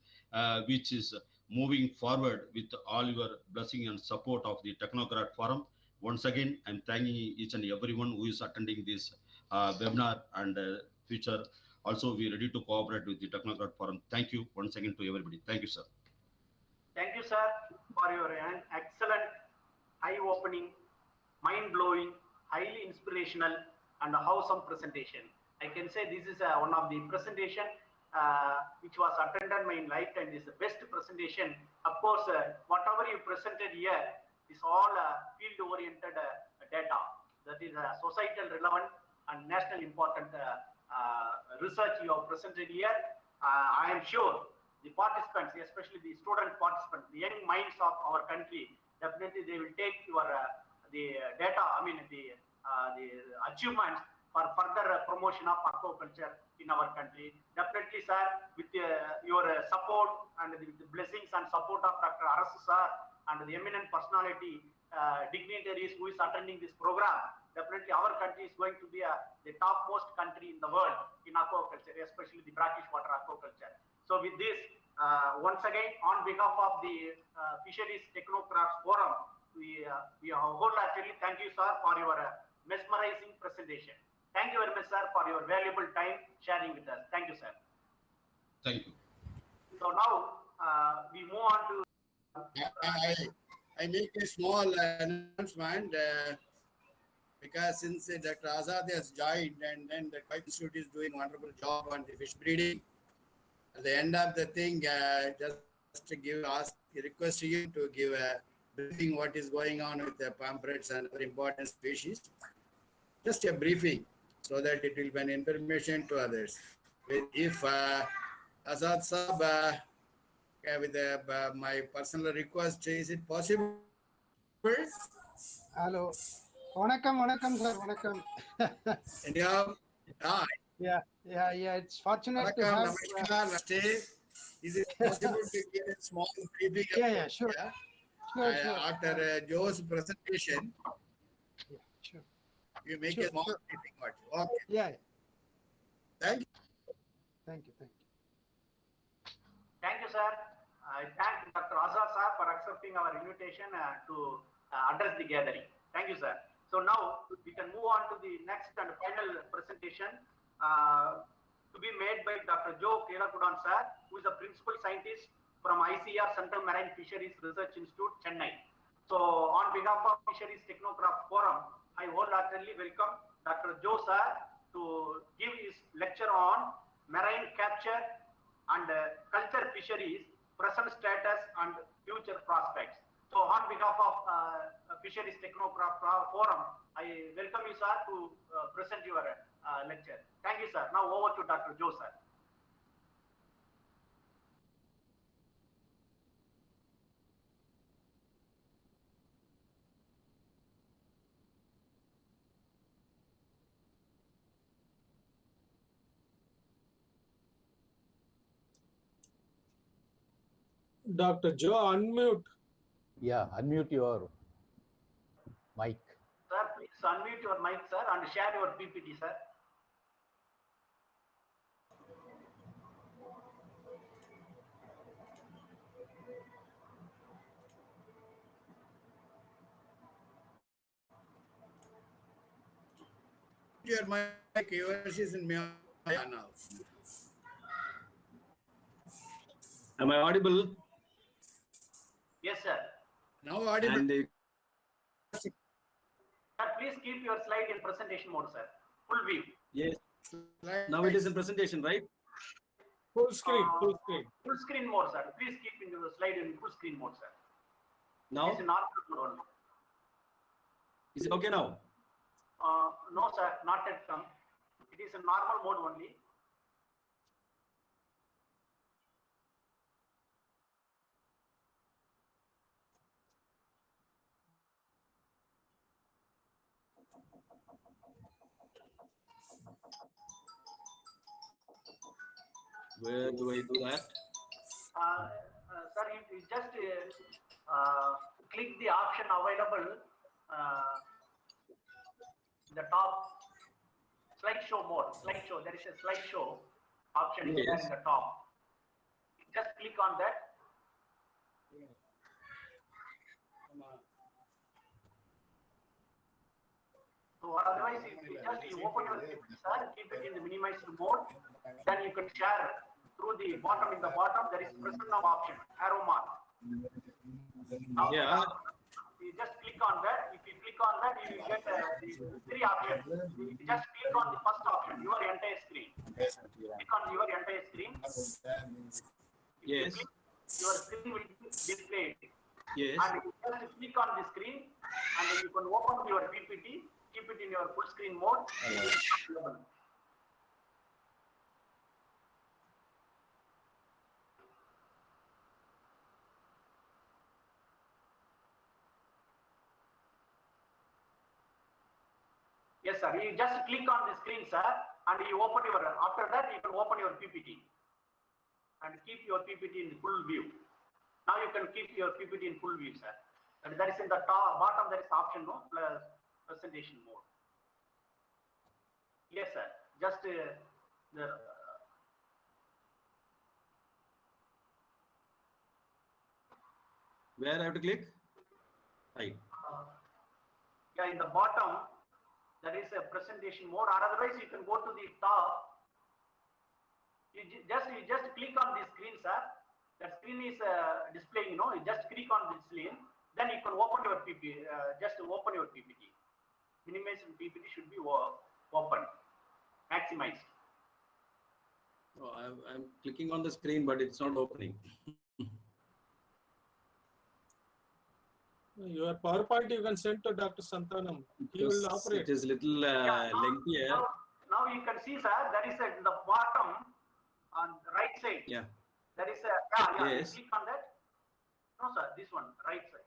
which is moving forward with all your blessing and support of the Technocrat Forum. Once again, I'm thanking each and everyone who is attending this webinar, and future also we are ready to cooperate with the Technocrat Forum. Thank you once again to everybody. Thank you, sir. Thank you, sir, for your excellent, eye-opening, mind-blowing, highly inspirational, and wholesome presentation. I can say this is one of the presentation which was attended my lifetime. This is the best presentation. Of course, whatever you presented here is all field-oriented data. That is societal relevant and national important research you have presented here. I am sure the participants, especially the student participants, the young minds of our country, definitely they will take your the data, the achievements for further promotion of aquaculture in our country. Definitely, sir, with your support and with the blessings and support of Dr. Arasu sir and the eminent personality dignitaries who is attending this program, definitely our country is going to be the topmost country in the world in aquaculture, especially the brackish water aquaculture. So with this, once again, on behalf of the Fisheries Technocrats Forum, we wholeheartedly thank you, sir, for your mesmerizing presentation. Thank you very much, sir, for your valuable time sharing with us. Thank you, sir. Thank you. So now we move on to. I make a small announcement because since Dr. Azad has joined, and then the Kite Institute is doing a wonderful job on the fish breeding. At the end of the thing, just to request you to give a briefing what is going on with the pamphlets and other important species. Just a briefing so that it will be an information to others. If Azad Sahab, with my personal request, is it possible? Hello. Vanakkam, sir. Vanakkam. Yeah. It's fortunate to have. Is it possible to give a small briefing? Yeah, sure. Sure. After Joe's presentation, Yeah, sure. you make a small briefing. Okay. Yeah. Thank you. Thank you. Thank you, sir. I thank Dr. Azad sir for accepting our invitation to address the gathering. Thank you, sir. So now we can move on to the next and final presentation to be made by Dr. Joe Kelakudan sir, who is a principal scientist from ICR Central Marine Fisheries Research Institute, Chennai. So on behalf of Fisheries Technocrat Forum, I wholeheartedly welcome Dr. Joe sir to give his lecture on marine capture and culture fisheries, present status and future prospects. So on behalf of Fisheries Technocrat Forum, I welcome you, sir, to present your lecture. Thank you, sir. Now over to Dr. Joe, sir. Dr. Joe, unmute. Yeah, unmute your mic. Sir, please unmute your mic, sir, and share your PPT, sir. Your mic, yours is in now. Am I audible? Yes, sir. Now audible. And Sir, please keep your slide in presentation mode, sir. Full view. yes, now it is in presentation, right? Full screen. Full screen mode, sir. Please keep in the slide in full screen mode, sir. Now? It is in normal mode only. Is it okay now? No, sir, not yet come. It is in normal mode only. Where do I do that? Sir, you just click the option available in the top slideshow mode. Slideshow, there is a slideshow option there in the top. Just click on that. So otherwise, if you open your sir, keep it in the minimized mode, then you can share through the bottom. In the bottom, there is present now option, arrow mark. Yeah. You just click on that. If you click on that, you will get the three options. You just click on the first option, your entire screen. Click on your entire screen. Yes. Your screen will be displayed. Yes. And you just click on the screen, and then you can open your PPT. Keep it in your full screen mode. Yes, sir. You just click on the screen, sir, and you open your. After that, you can open your PPT and keep your PPT in full view. Now you can keep your PPT in full view, sir. And that is in the top bottom. There is option no plus presentation mode. Yes, sir. Just Where I have to click? Right. Yeah, in the bottom there is a presentation mode, or otherwise you can go to the top. You just click on the screen, sir. That screen is displaying. You just click on the screen. Then you can open your PPT. Just open your PPT. Minimized PPT should be open, maximized. Oh, I'm clicking on the screen, but it's not opening. Your PowerPoint you can send to Dr. Santanam. He will operate. It is little lengthy here. Now you can see, sir, there is in the bottom on the right side. Yeah. There is Yes. You click on that. No, sir, this one, right side.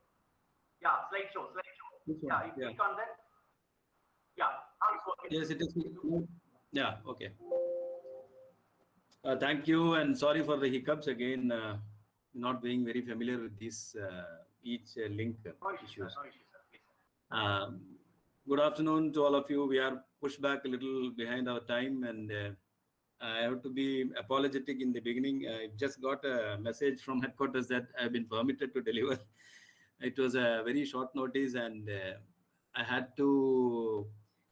Yeah, slideshow. This one, Yeah, you click on that. Yeah, now it's working. Yes, it is. Yeah, okay. Thank you, and sorry for the hiccups again. Not being very familiar with these each link issues. No issue, sir. Please. Good afternoon to all of you. We are pushed back a little behind our time, and I have to be apologetic in the beginning. I just got a message from headquarters that I've been permitted to deliver. It was a very short notice, and I had to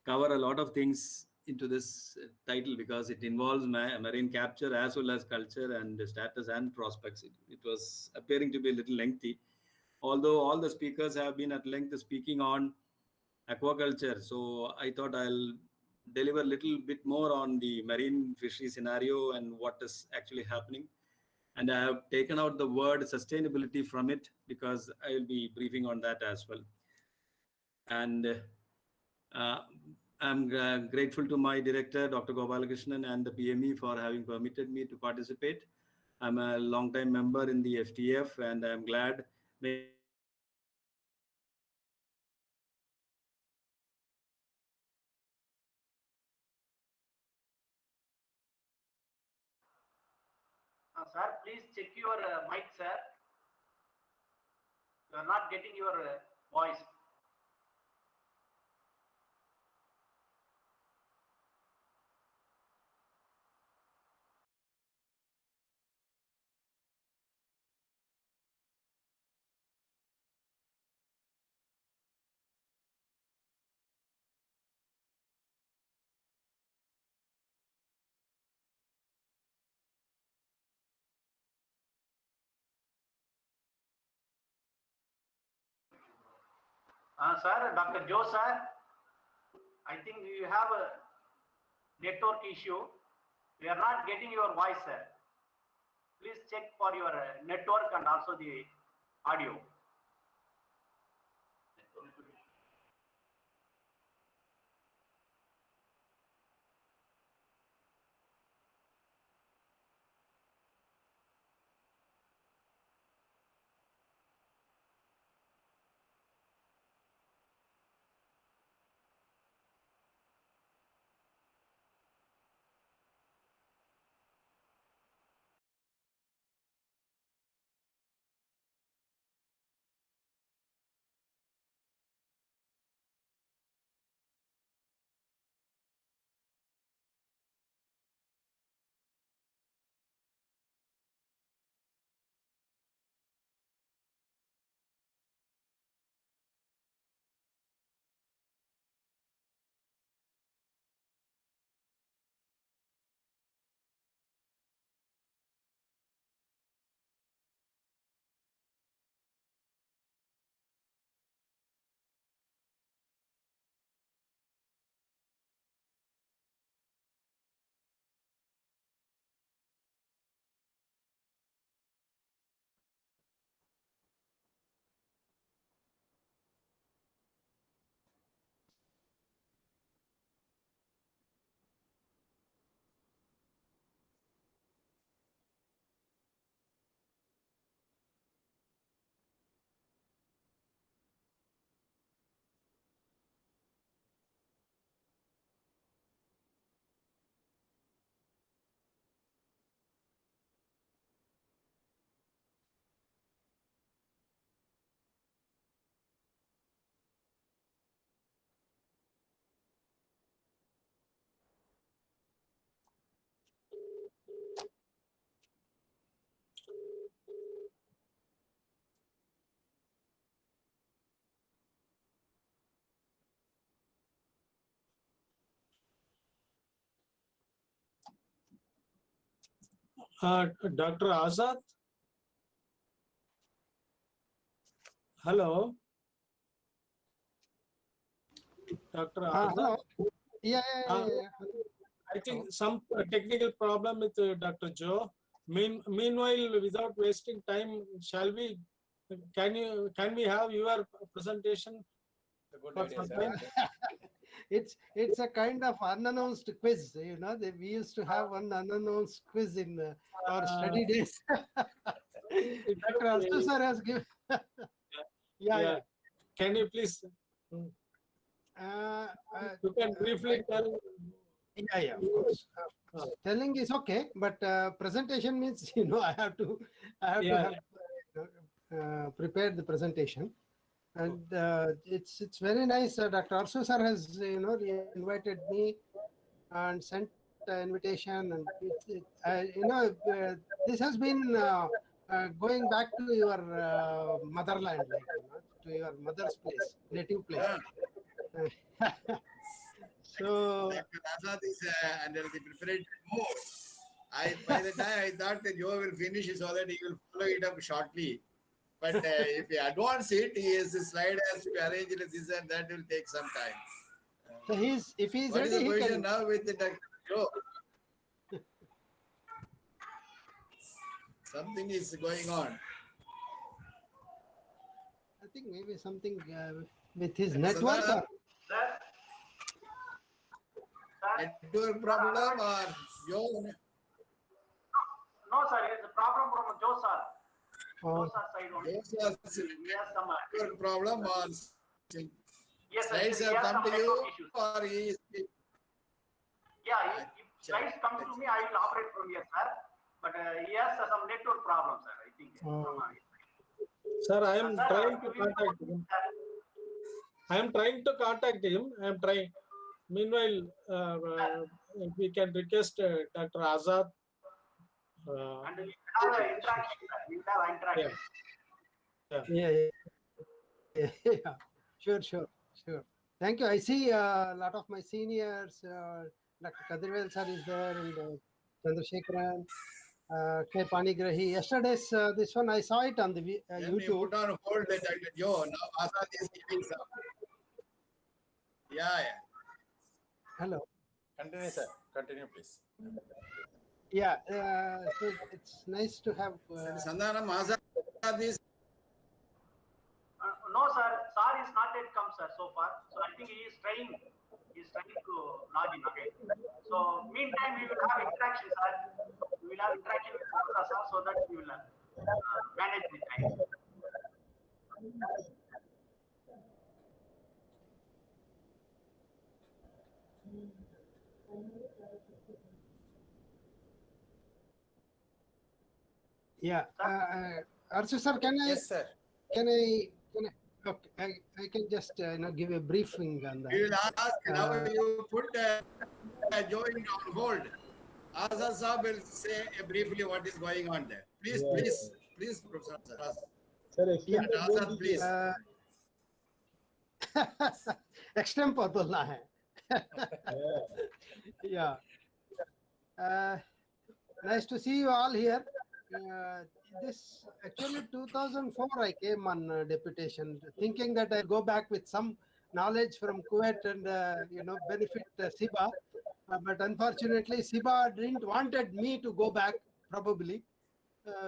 cover a lot of things into this title because it involves marine capture as well as culture and status and prospects. It was appearing to be a little lengthy, although all the speakers have been at length speaking on aquaculture. So I thought I'll deliver a little bit more on the marine fishery scenario and what is actually happening. And I have taken out the word sustainability from it because I will be briefing on that as well. And I'm grateful to my director, Dr. Gopalakrishnan, and the PME for having permitted me to participate. I'm a long-time member in the FTF, and I'm glad. Sir, please check your mic, sir. You are not getting your voice. Sir, Dr. Joe, sir, I think you have a network issue. We are not getting your voice, sir. Please check for your network and also the audio. Dr. Azad? Hello? Dr. Azad? Hello. Yeah. I think some technical problem with Dr. Joe. Meanwhile, without wasting time, shall we? Can we have your presentation? Good for idea, some sir. time? It's a kind of unannounced quiz. You know, we used to have one unannounced quiz in our study days. Dr. Arsu sir has given. Yeah. Can you please? You can briefly tell. Yeah, of course. Telling is okay, but presentation means I have to have prepared the presentation, and it's very nice. Dr. Arsu sir has invited me and sent the invitation, and this has been going back to your motherland, to your mother's place, native place. So Dr. Azad is under the preparatory mode. By the time I thought that Joe will finish so that he will follow it up shortly. But if he advance it, his slide has to be arranged this and that will take some time. So if he's what ready, is the he position can. now with the Dr. Joe? Something is going on. I think maybe something with his network. Network problem or Joe? No, sir, it's a problem from Joe sir. Oh. Joe sir side only. Joe sir, Yes, some network problem or yes, slides sir, have he has come some to you network issues. or he is. Yeah, if slides come to me, I will operate from here, sir. But he has some network problems, sir, I think. Sir, I am trying to contact him. I am trying to contact him. I am trying. Meanwhile, if we can request Dr. Azad. And we have an interaction, sir. We have interaction. Yeah. Sure. Thank you. I see a lot of my seniors. Dr. Kadirvel sir is there, and Chandrasekharan, K. Panigrahi. Yesterday's this one, I saw it on the YouTube. You put on hold the Dr. Joe. Now Azad is giving some. Yeah. Hello. Continue, sir. Continue, please. Yeah. So it's nice to have. Sandhanam Azad is. No, sir. Sir is not yet come, sir, so far. So I think he is trying. He is trying to log in again. So meantime, we will have interaction, sir. We will have interaction with Dr. sir so that we will manage the time. Yeah. Arsu sir, can I? Yes, sir. Can I? Okay, I can just give a briefing on that. We will ask now. You put Joe on hold. Azad Saab will say briefly what is going on there. Please, Professor Azad. Yeah. Azad, please. Extempore बोलना है. Yeah. Nice to see you all here. This actually 2004 I came on deputation, thinking that I'll go back with some knowledge from Kuwait and benefit SIBA, but unfortunately SIBA didn't wanted me to go back probably,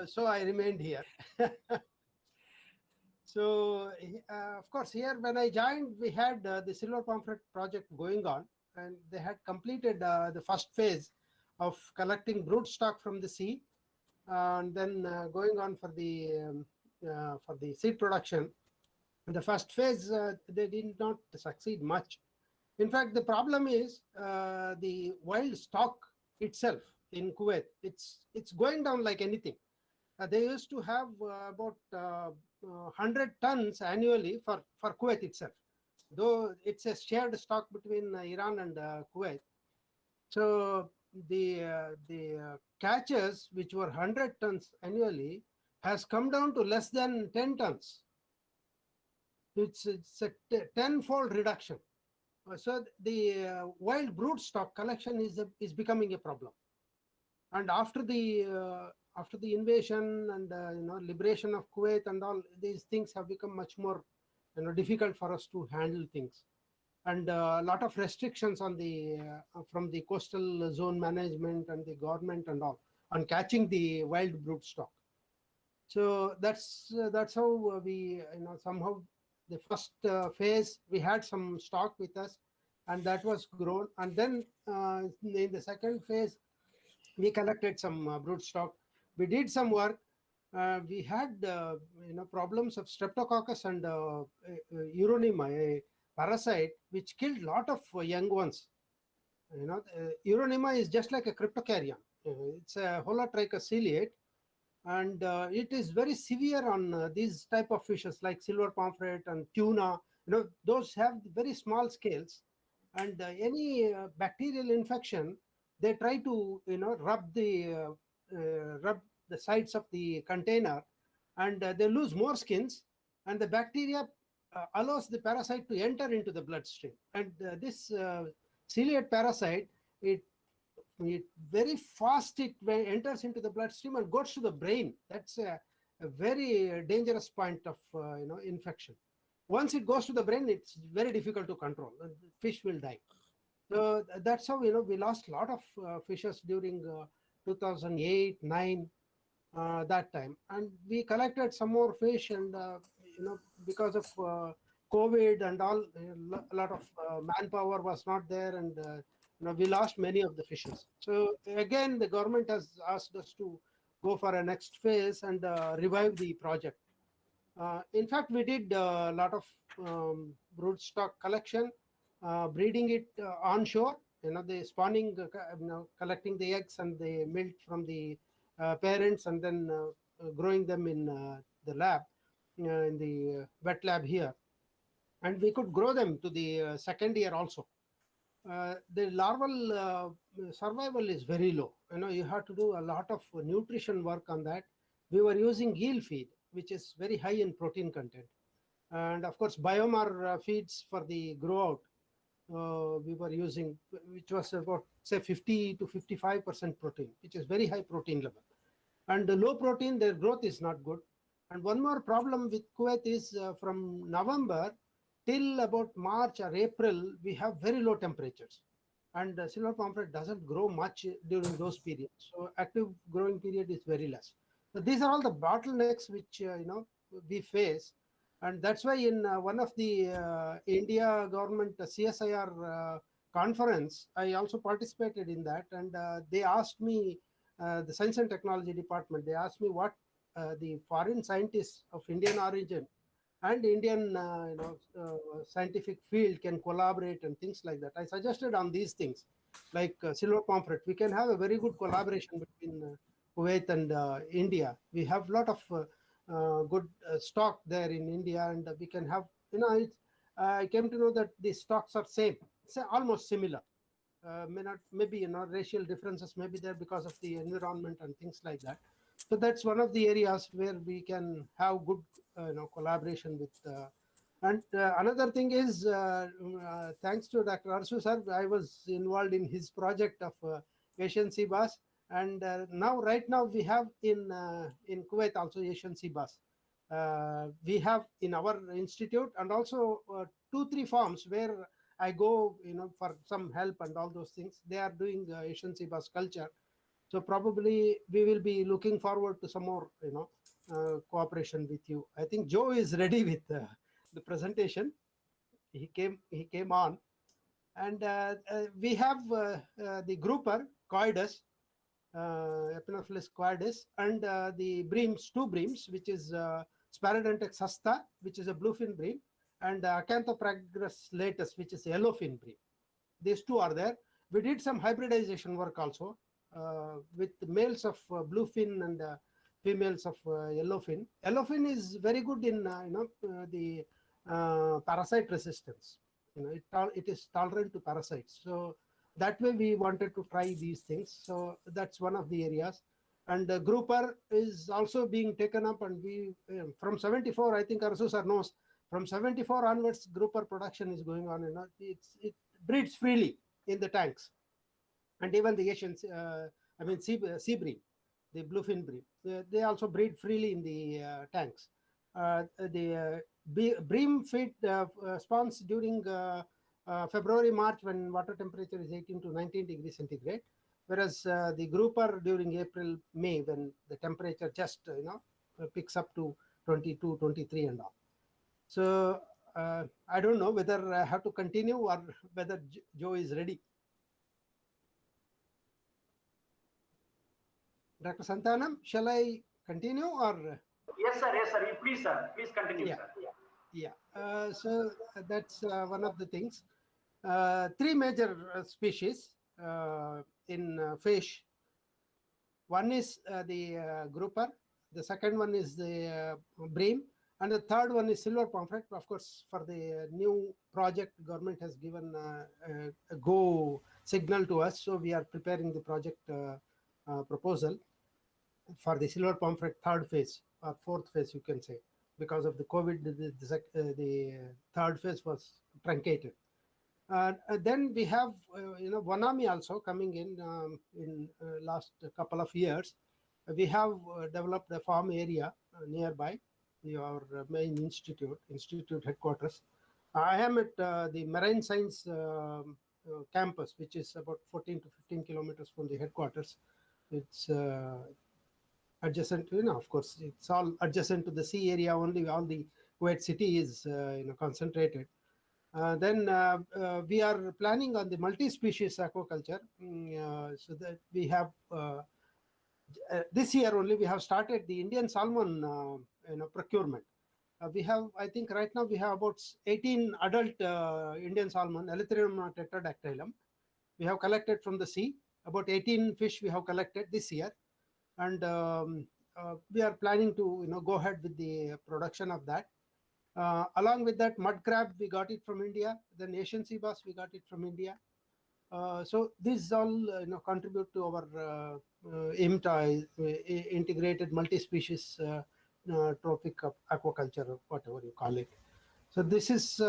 so I remained here. So of course here when I joined we had the silver pomfret project going on, and they had completed the first phase of collecting brood stock from the sea, and then going on for the seed production. In the first phase, they did not succeed much. In fact, the problem is the wild stock itself in Kuwait. It's going down like anything. They used to have about 100 tons annually for Kuwait itself, though it's a shared stock between Iran and Kuwait. So the catches, which were 100 tons annually, has come down to less than 10 tons. It's a tenfold reduction. So the wild brood stock collection is becoming a problem. And after the invasion and liberation of Kuwait and all, these things have become much more difficult for us to handle things, and a lot of restrictions on the from the coastal zone management and the government and all on catching the wild brood stock. So that's how we somehow the first phase we had some stock with us, and that was grown. And then in the second phase we collected some brood stock. We did some work. We had problems of streptococcus and Uronema, a parasite which killed a lot of young ones. Uronema is just like a cryptocaryon. It's a holotrichous ciliate, and it is very severe on these type of fishes like silver pomfret and tuna. Those have very small scales, and any bacterial infection, they try to rub the sides of the container, and they lose more skins, and the bacteria allows the parasite to enter into the bloodstream. And this ciliate parasite, it very fast it enters into the bloodstream and goes to the brain. That's a very dangerous point of infection. Once it goes to the brain, it's very difficult to control. The fish will die. So that's how we lost a lot of fishes during 2008-9 that time, and we collected some more fish, and because of COVID and all, a lot of manpower was not there, and we lost many of the fishes. So again, the government has asked us to go for a next phase and revive the project. In fact, we did a lot of broodstock collection, breeding it onshore, the spawning, collecting the eggs and the milk from the parents, and then growing them in the lab, in the wet lab here. And we could grow them to the second year also. The larval survival is very low. You have to do a lot of nutrition work on that. We were using eel feed, which is very high in protein content. And of course, biomar feeds for the grow out. We were using, which was about say 50 to 55% protein, which is very high protein level. And the low protein, their growth is not good. And one more problem with Kuwait is from November till about March or April, we have very low temperatures. And silver pomfret doesn't grow much during those periods. So active growing period is very less. So these are all the bottlenecks which we face. And that's why in one of the India government CSIR conference, I also participated in that. And they asked me, the Science and Technology Department, they asked me what the foreign scientists of Indian origin and Indian scientific field can collaborate and things like that. I suggested on these things, like silver pomfret. We can have a very good collaboration between Kuwait and India. We have a lot of good stock there in India, and we can have, I came to know that the stocks are same, almost similar. Maybe racial differences may be there because of the environment and things like that. So that's one of the areas where we can have good collaboration with. And another thing is, thanks to Dr. Arsu sir, I was involved in his project of Asian sea bass. And right now we have in Kuwait also Asian sea bass. We have in our institute, and also 2-3 farms where I go, for some help and all those things. They are doing Asian sea bass culture. So probably we will be looking forward to some more, cooperation with you. I think Joe is ready with the presentation. He came on, and we have the grouper Coides, Epinophilus coides, and the breams, 2 breams, which is Sparodontex hasta, which is a bluefin bream, and Acanthopragrus latus, which is a yellowfin bream. These 2 are there. We did some hybridization work also with males of bluefin and females of yellowfin. Yellowfin is very good in the parasite resistance. It is tolerant to parasites. So that way we wanted to try these things. So that's one of the areas. And the grouper is also being taken up, and we from 74, I think Arsu sir knows, from 74 onwards, grouper production is going on. It breeds freely in the tanks. And even the Asian I mean sea bream, the bluefin bream. They also breed freely in the tanks. The bream feed spawns during February, March, when water temperature is 18 to 19 degrees centigrade, whereas the grouper during April, May, when the temperature just picks up to 22, 23 and all. So I don't know whether I have to continue or whether Joe is ready. Dr. Santanam, shall I continue or? Yes, sir. Yes, sir. Please, sir. Please continue, Yeah. sir. Yeah. So that's one of the things. Three major species in fish. One is the grouper. The second one is the bream. And the third one is silver pomfret. Of course, for the new project, government has given a go signal to us. So we are preparing the project proposal for the silver pomfret third phase or fourth phase, you can say. Because of the COVID, the third phase was truncated. Then we have, Wanami also coming in last couple of years. We have developed a farm area nearby our main institute headquarters. I am at the Marine Science campus, which is about 14 to 15 kilometers from the headquarters. It's adjacent, of course, it's all adjacent to the sea area only. All the Kuwait city is, concentrated. Then we are planning on the multi-species aquaculture. So that we have, this year only, we have started the Indian salmon procurement. We have, I think right now we have about 18 adult Indian salmon, Elythrium tetradactylum. We have collected from the sea. About 18 fish we have collected this year. And we are planning to go ahead with the production of that. Along with that, mud crab, we got it from India. Then Asian sea bass, we got it from India. So these all contribute to our IMTA, integrated multi-species trophic aquaculture, or whatever you call it. So this is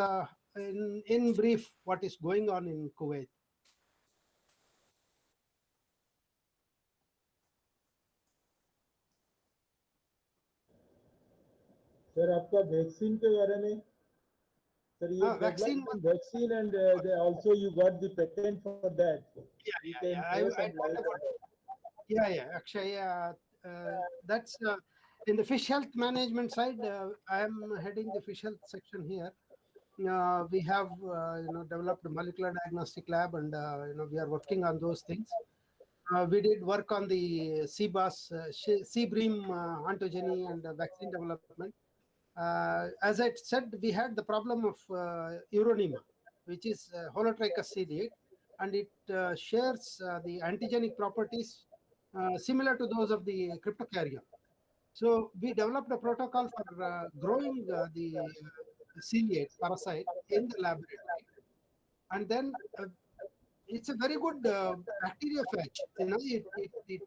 in brief what is going on in Kuwait. Sir आपका vaccine के बारे में sir ये vaccine and they also you got the patent for that. Yeah. Actually, that's in the fish health management side. I am heading the fish health section here. We have developed a molecular diagnostic lab, and we are working on those things. We did work on the sea bass, sea bream ontogeny and vaccine development. As I said, we had the problem of Uronema, which is holotrichus ciliate, and it shares the antigenic properties similar to those of the cryptocarrion. So we developed a protocol for growing the ciliate parasite in the laboratory, and then it's a very good bacteriophage. It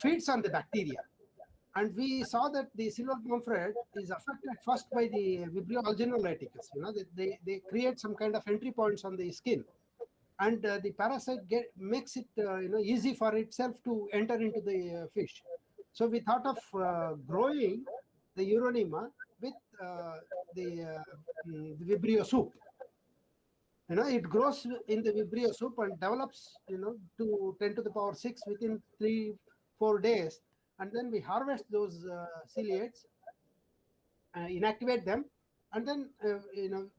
feeds on the bacteria. And we saw that the silver pomfret is affected first by the Vibrio alginolaticus. They create some kind of entry points on the skin, and the parasite makes it easy for itself to enter into the fish. So we thought of growing the Uronema with the Vibrio soup. It grows in the Vibrio soup and develops to 10 to the power 6 within 3-4 days. And then we harvest those ciliates, inactivate them, and then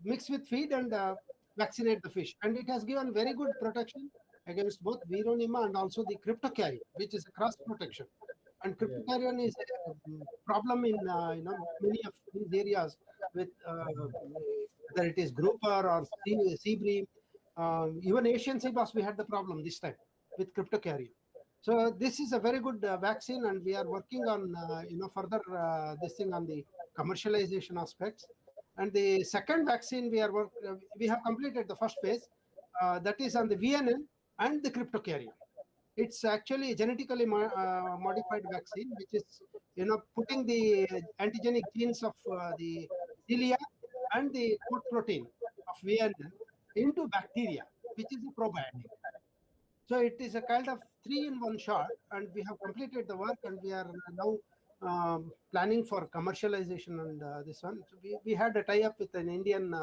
mix with feed and vaccinate the fish. And it has given very good protection against both Uronema and also the cryptocarrion, which is a cross protection. And cryptocarrion is a problem in many of these areas with whether it is grouper or sea bream. Even Asian sea bass, we had the problem this time with cryptocarrion. So this is a very good vaccine, and we are working on further this thing on the commercialization aspects. And the second vaccine we have completed the first phase, that is on the VNN and the cryptocarrion. It's actually a genetically modified vaccine, which is putting the antigenic genes of the cilia and the coat protein of VNN into bacteria, which is a probiotic. So it is a kind of 3-in-1 shot, and we have completed the work, and we are now planning for commercialization and this one. So we had a tie-up with an Indian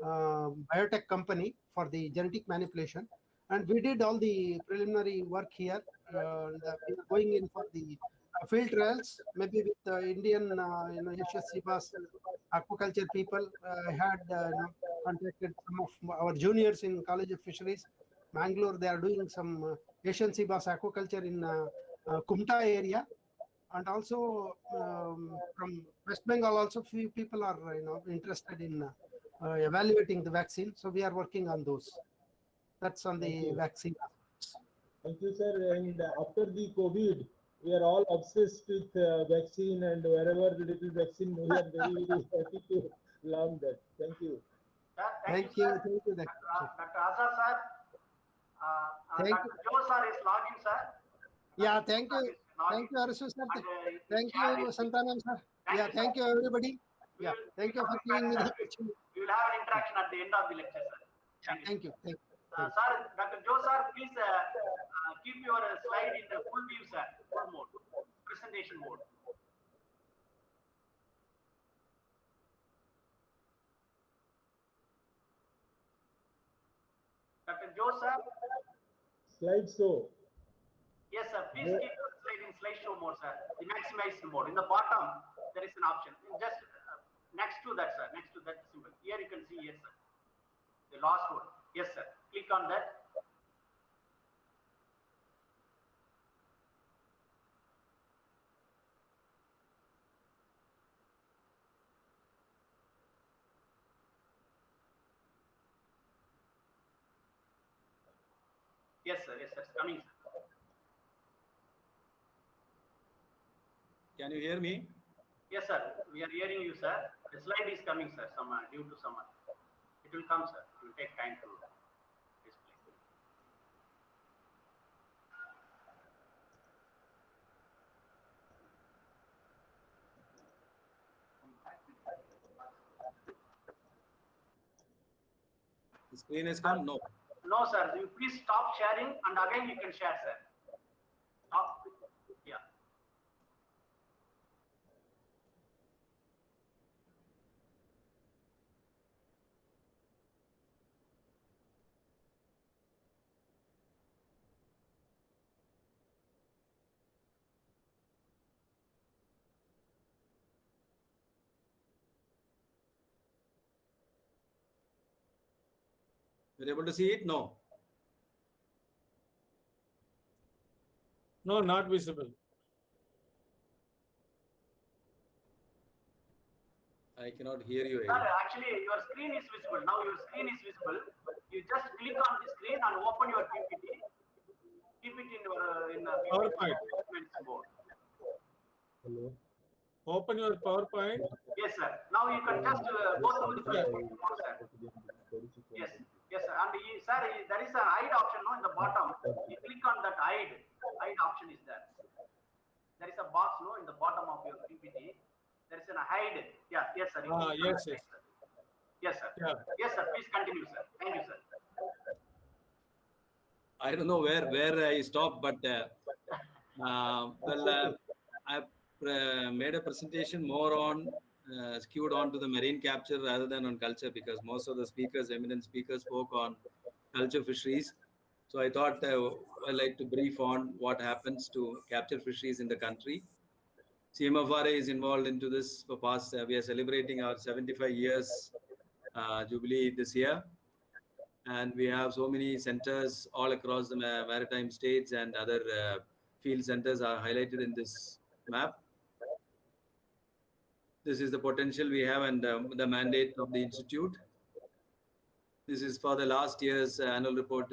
biotech company for the genetic manipulation, and we did all the preliminary work here. We are going in for the field trials, maybe with the Indian, HSCBAS aquaculture people. I had contacted some of our juniors in College of Fisheries, Mangalore. They are doing some Asian sea bass aquaculture in Kumta area, and also from West Bengal. Also, few people are interested in evaluating the vaccine. So we are working on those. That's on the vaccine. Thank you, sir. And after the COVID, we are all obsessed with vaccine, and wherever the little vaccine, we are very, very happy to learn that. Thank you. Thank you. Thank you, Dr. Azhar sir. Dr. Joe sir is logging, sir. Yeah, thank you. Thank you, Arasu sir. Thank you, Santanam sir. Yeah, thank you, everybody. Yeah, thank you for giving me the opportunity. We will have an interaction at the end of the lecture, sir. Thank you. Thank you. Sir, Dr. Joe sir, please keep your slide in the full view, sir, full mode, presentation mode. Dr. Joe sir. Slideshow. Yes, sir. Please keep your slide in slideshow mode, sir. The maximized mode. In the bottom, there is an option. Just next to that, sir. Next to that symbol. Here you can see, yes, sir. The last one. Yes, sir. Click on that. Yes, sir. Yes, sir. It's coming, sir. Can you hear me? Yes, sir. We are hearing you, sir. The slide is coming, sir. Due to some. It will come, sir. It will take time to display. The screen is come? No. No, sir. You please stop sharing, and again you can share, sir. Stop. Yeah. You're able to see it? No. No, not visible. I cannot hear you. Sir, actually, your screen is visible. Now your screen is visible. You just click on the screen and open your PPT. Keep it in your PowerPoint mode. Hello. Open your PowerPoint. Yes, sir. Now you can just go through the presentation, sir. Yes, yes, sir. And sir, there is a hide option no, in the bottom. You click on that hide. Hide option is there. There is a box no in the bottom of your PPT. There is a hide. Yeah, yes, sir. Yes, yes. Yes, sir. Yeah. Yes, sir. Please continue, sir. Thank you, sir. I don't know where I stopped, but I've made a presentation more on skewed on to the marine capture rather than on culture, because most of the speakers, eminent speakers, spoke on culture fisheries. So I thought I'd like to brief on what happens to capture fisheries in the country. CMFRA is involved into this for past, we are celebrating our 75 years jubilee this year. And we have so many centers all across the maritime states, and other field centers are highlighted in this map. This is the potential we have and the mandate of the institute. This is for the last year's annual report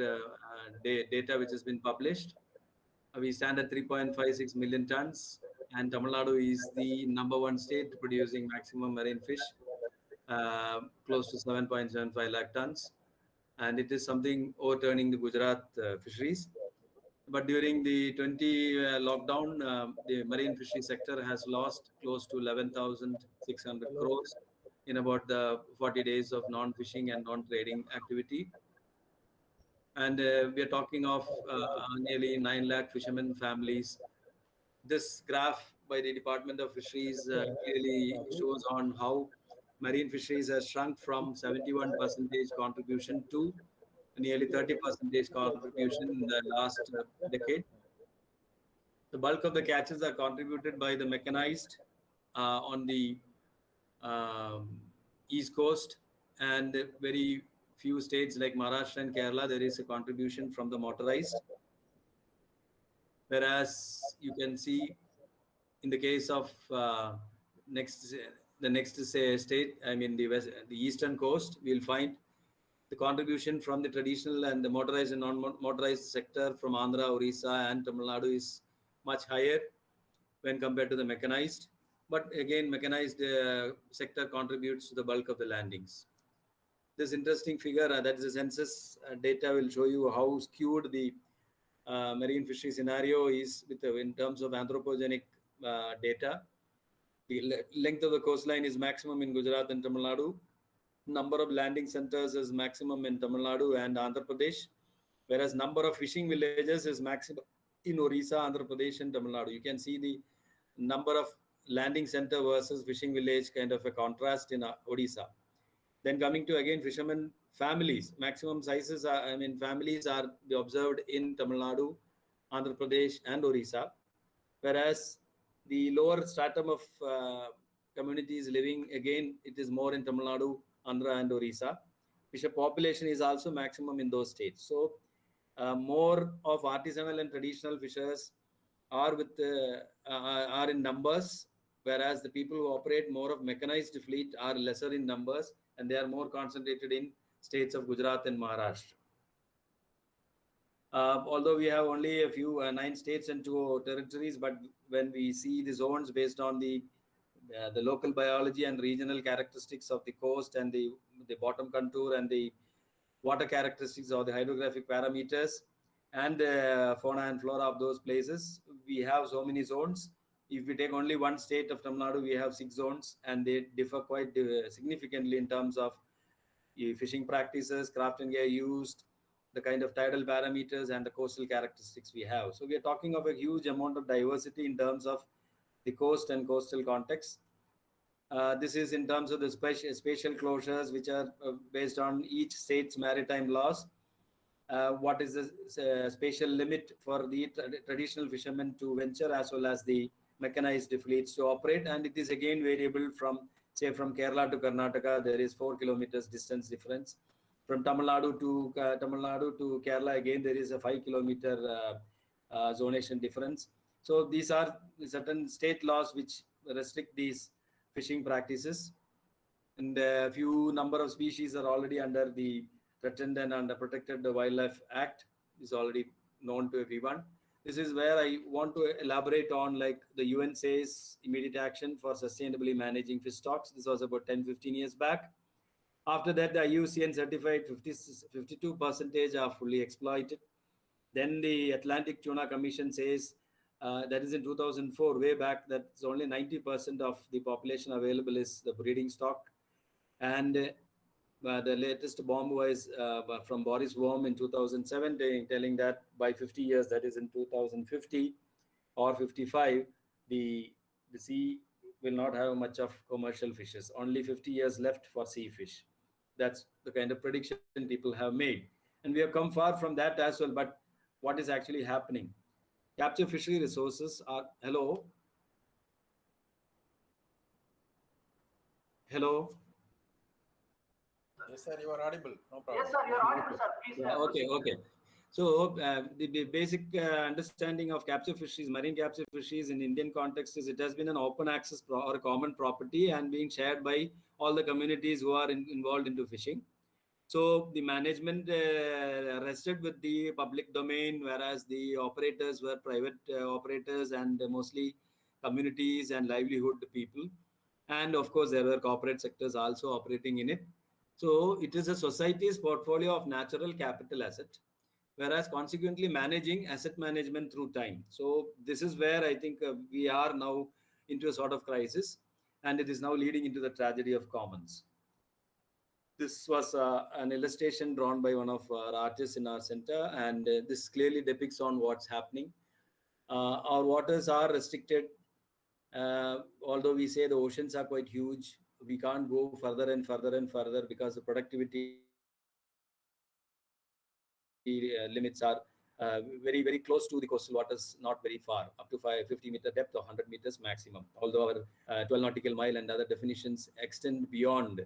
data which has been published. We stand at 3.56 million tons, and Tamil Nadu is the #1 state producing maximum marine fish, close to 7.75 lakh tons. And it is something overturning the Gujarat fisheries. But during the 20 lockdown, the marine fishery sector has lost close to 11,600 crores in about the 40 days of non-fishing and non-trading activity. And we are talking of nearly 9 lakh fishermen families. This graph by the Department of Fisheries clearly shows on how marine fisheries has shrunk from 71% contribution to nearly 30% contribution in the last decade. The bulk of the catches are contributed by the mechanized on the East Coast, and very few states like Maharashtra and Kerala, there is a contribution from the motorized. Whereas you can see in the case of the next state, I mean the eastern coast, we'll find the contribution from the traditional and the motorized and non-motorized sector from Andhra, Orissa, and Tamil Nadu is much higher when compared to the mechanized. But again, mechanized sector contributes to the bulk of the landings. This interesting figure, that is the census data, will show you how skewed the marine fishery scenario is with in terms of anthropogenic data. The length of the coastline is maximum in Gujarat and Tamil Nadu. Number of landing centers is maximum in Tamil Nadu and Andhra Pradesh, whereas number of fishing villages is maximum in Orissa, Andhra Pradesh, and Tamil Nadu. You can see the number of landing center versus fishing village kind of a contrast in Odisha. Then coming to again fishermen families, maximum sizes are, families are observed in Tamil Nadu, Andhra Pradesh, and Orissa, whereas the lower stratum of communities living, again, it is more in Tamil Nadu, Andhra, and Orissa. Fisher population is also maximum in those states. So more of artisanal and traditional fishers are are in numbers, whereas the people who operate more of mechanized fleet are lesser in numbers, and they are more concentrated in states of Gujarat and Maharashtra. Although we have only a few 9 states and 2 territories, but when we see the zones based on the local biology and regional characteristics of the coast and the bottom contour and the water characteristics or the hydrographic parameters and the fauna and flora of those places, we have so many zones. If we take only one state of Tamil Nadu, we have 6 zones, and they differ quite significantly in terms of fishing practices, craft and gear used, the kind of tidal parameters, and the coastal characteristics we have. So we are talking of a huge amount of diversity in terms of the coast and coastal context. This is in terms of the spatial closures, which are based on each state's maritime laws. What is the spatial limit for the traditional fishermen to venture, as well as the mechanized fleets to operate? And it is again variable from, say, from Kerala to Karnataka, there is 4 kilometers distance difference. From Tamil Nadu to Kerala, again, there is a 5 kilometer zonation difference. So these are certain state laws which restrict these fishing practices. And a few number of species are already under the Threatened and under Protected Wildlife Act, is already known to everyone. This is where I want to elaborate on, like the UN says, immediate action for sustainably managing fish stocks. This was about 10-15 years back. After that, the IUCN certified 52% are fully exploited. Then the Atlantic Tuna Commission says, that is in 2004, way back, that only 90% of the population available is the breeding stock. And the latest bomb was from Boris Worm in 2007, telling that by 50 years, that is in 2050 or 55, the sea will not have much of commercial fishes. Only 50 years left for sea fish. That's the kind of prediction people have made. And we have come far from that as well. But what is actually happening? Capture fishery resources are... Hello? Hello? Yes, sir, you are audible. No problem. Yes, sir, you are audible, sir. Please. Yeah, okay. So the basic understanding of capture fisheries, marine capture fisheries in Indian context, is it has been an open access or a common property and being shared by all the communities who are involved into fishing. So the management rested with the public domain, whereas the operators were private operators and mostly communities and livelihood people. And of course, there were corporate sectors also operating in it. So it is a society's portfolio of natural capital asset, whereas consequently managing asset management through time. So this is where I think we are now into a sort of crisis, and it is now leading into the tragedy of commons. This was an illustration drawn by one of our artists in our center, and this clearly depicts on what's happening. Our waters are restricted. Although we say the oceans are quite huge, we can't go further and further and further because the productivity limits are very, very close to the coastal waters, not very far, up to 50-meter depth or 100 meters maximum. Although our 12 nautical mile and other definitions extend beyond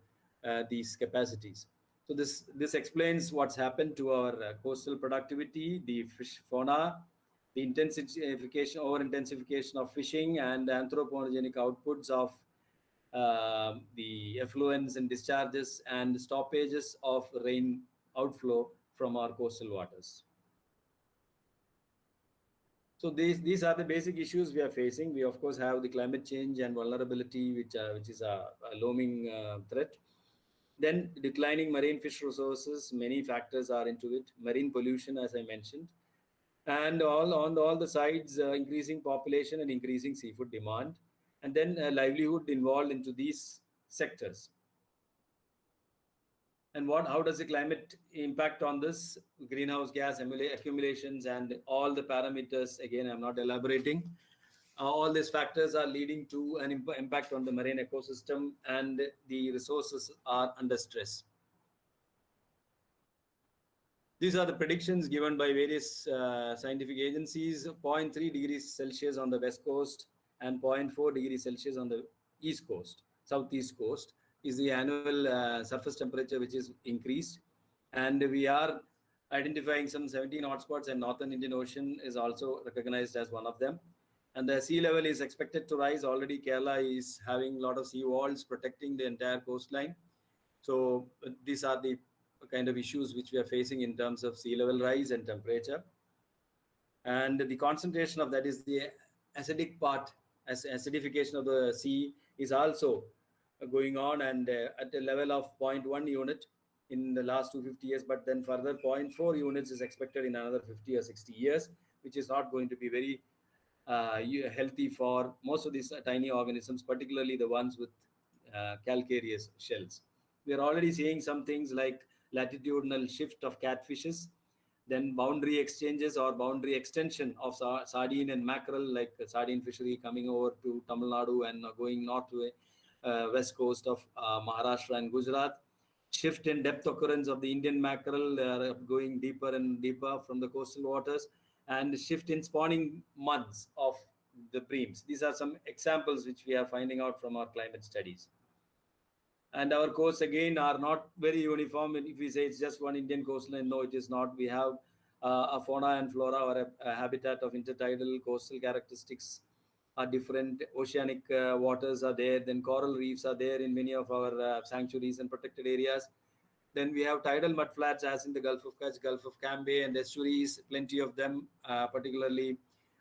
these capacities. So this explains what's happened to our coastal productivity, the fish fauna, the intensification, over-intensification of fishing, and anthropogenic outputs of the effluents and discharges and stoppages of rain outflow from our coastal waters. So these are the basic issues we are facing. We of course have the climate change and vulnerability, which is a looming threat. Then declining marine fish resources, many factors are into it. Marine pollution, as I mentioned, and on all the sides, increasing population and increasing seafood demand, and then livelihood involved into these sectors. And how does the climate impact on this? Greenhouse gas accumulations and all the parameters, again, I'm not elaborating. All these factors are leading to an impact on the marine ecosystem, and the resources are under stress. These are the predictions given by various scientific agencies. 0.3 degrees Celsius on the west coast and 0.4 degrees Celsius on the east coast, southeast coast, is the annual surface temperature which is increased. And we are identifying some 17 hotspots, and Northern Indian Ocean is also recognized as one of them. And the sea level is expected to rise. Already Kerala is having a lot of sea walls protecting the entire coastline. So these are the kind of issues which we are facing in terms of sea level rise and temperature. And the concentration of that is the acidic part, as acidification of the sea is also going on, and at a level of 0.1 unit in the last 250 years, but then further 0.4 units is expected in another 50 or 60 years, which is not going to be very healthy for most of these tiny organisms, particularly the ones with calcareous shells. We are already seeing some things like latitudinal shift of catfishes, then boundary exchanges or boundary extension of sardine and mackerel, like sardine fishery coming over to Tamil Nadu and going north to west coast of Maharashtra and Gujarat. Shift in depth occurrence of the Indian mackerel going deeper and deeper from the coastal waters, and shift in spawning months of the breams. These are some examples which we are finding out from our climate studies. And our coasts again are not very uniform. If we say it's just one Indian coastline, no, it is not. We have a fauna and flora, or a habitat of intertidal coastal characteristics are different. Oceanic waters are there. Then coral reefs are there in many of our sanctuaries and protected areas. Then we have tidal mudflats, as in the Gulf of Kutch, Gulf of Cambay, and estuaries, plenty of them, particularly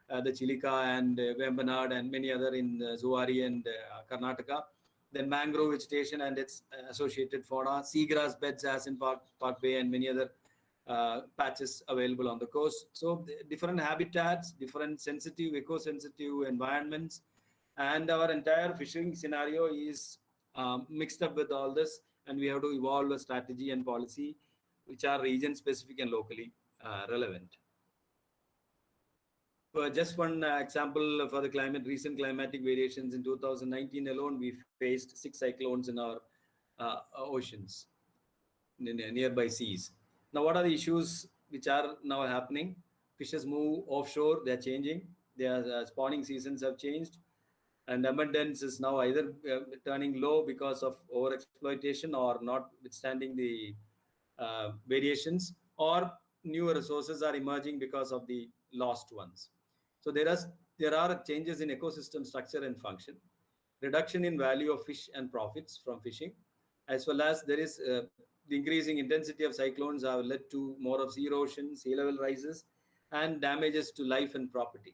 the Chilika and Vembanad and many other in Zuari and Karnataka. Then mangrove vegetation and its associated fauna, seagrass beds, as in Park Bay, and many other patches available on the coast. So different habitats, different sensitive, eco-sensitive environments, and our entire fishing scenario is mixed up with all this, and we have to evolve a strategy and policy which are region specific and locally relevant. Just one example for the recent climatic variations. In 2019 alone, we faced 6 cyclones in our oceans, in nearby seas. Now, what are the issues which are now happening? Fishes move offshore, they're changing. Their spawning seasons have changed, and abundance is now either turning low because of overexploitation or not withstanding the variations, or newer resources are emerging because of the lost ones. So there are changes in ecosystem structure and function, reduction in value of fish and profits from fishing, as well as there is the increasing intensity of cyclones have led to more of sea erosion, sea level rises, and damages to life and property.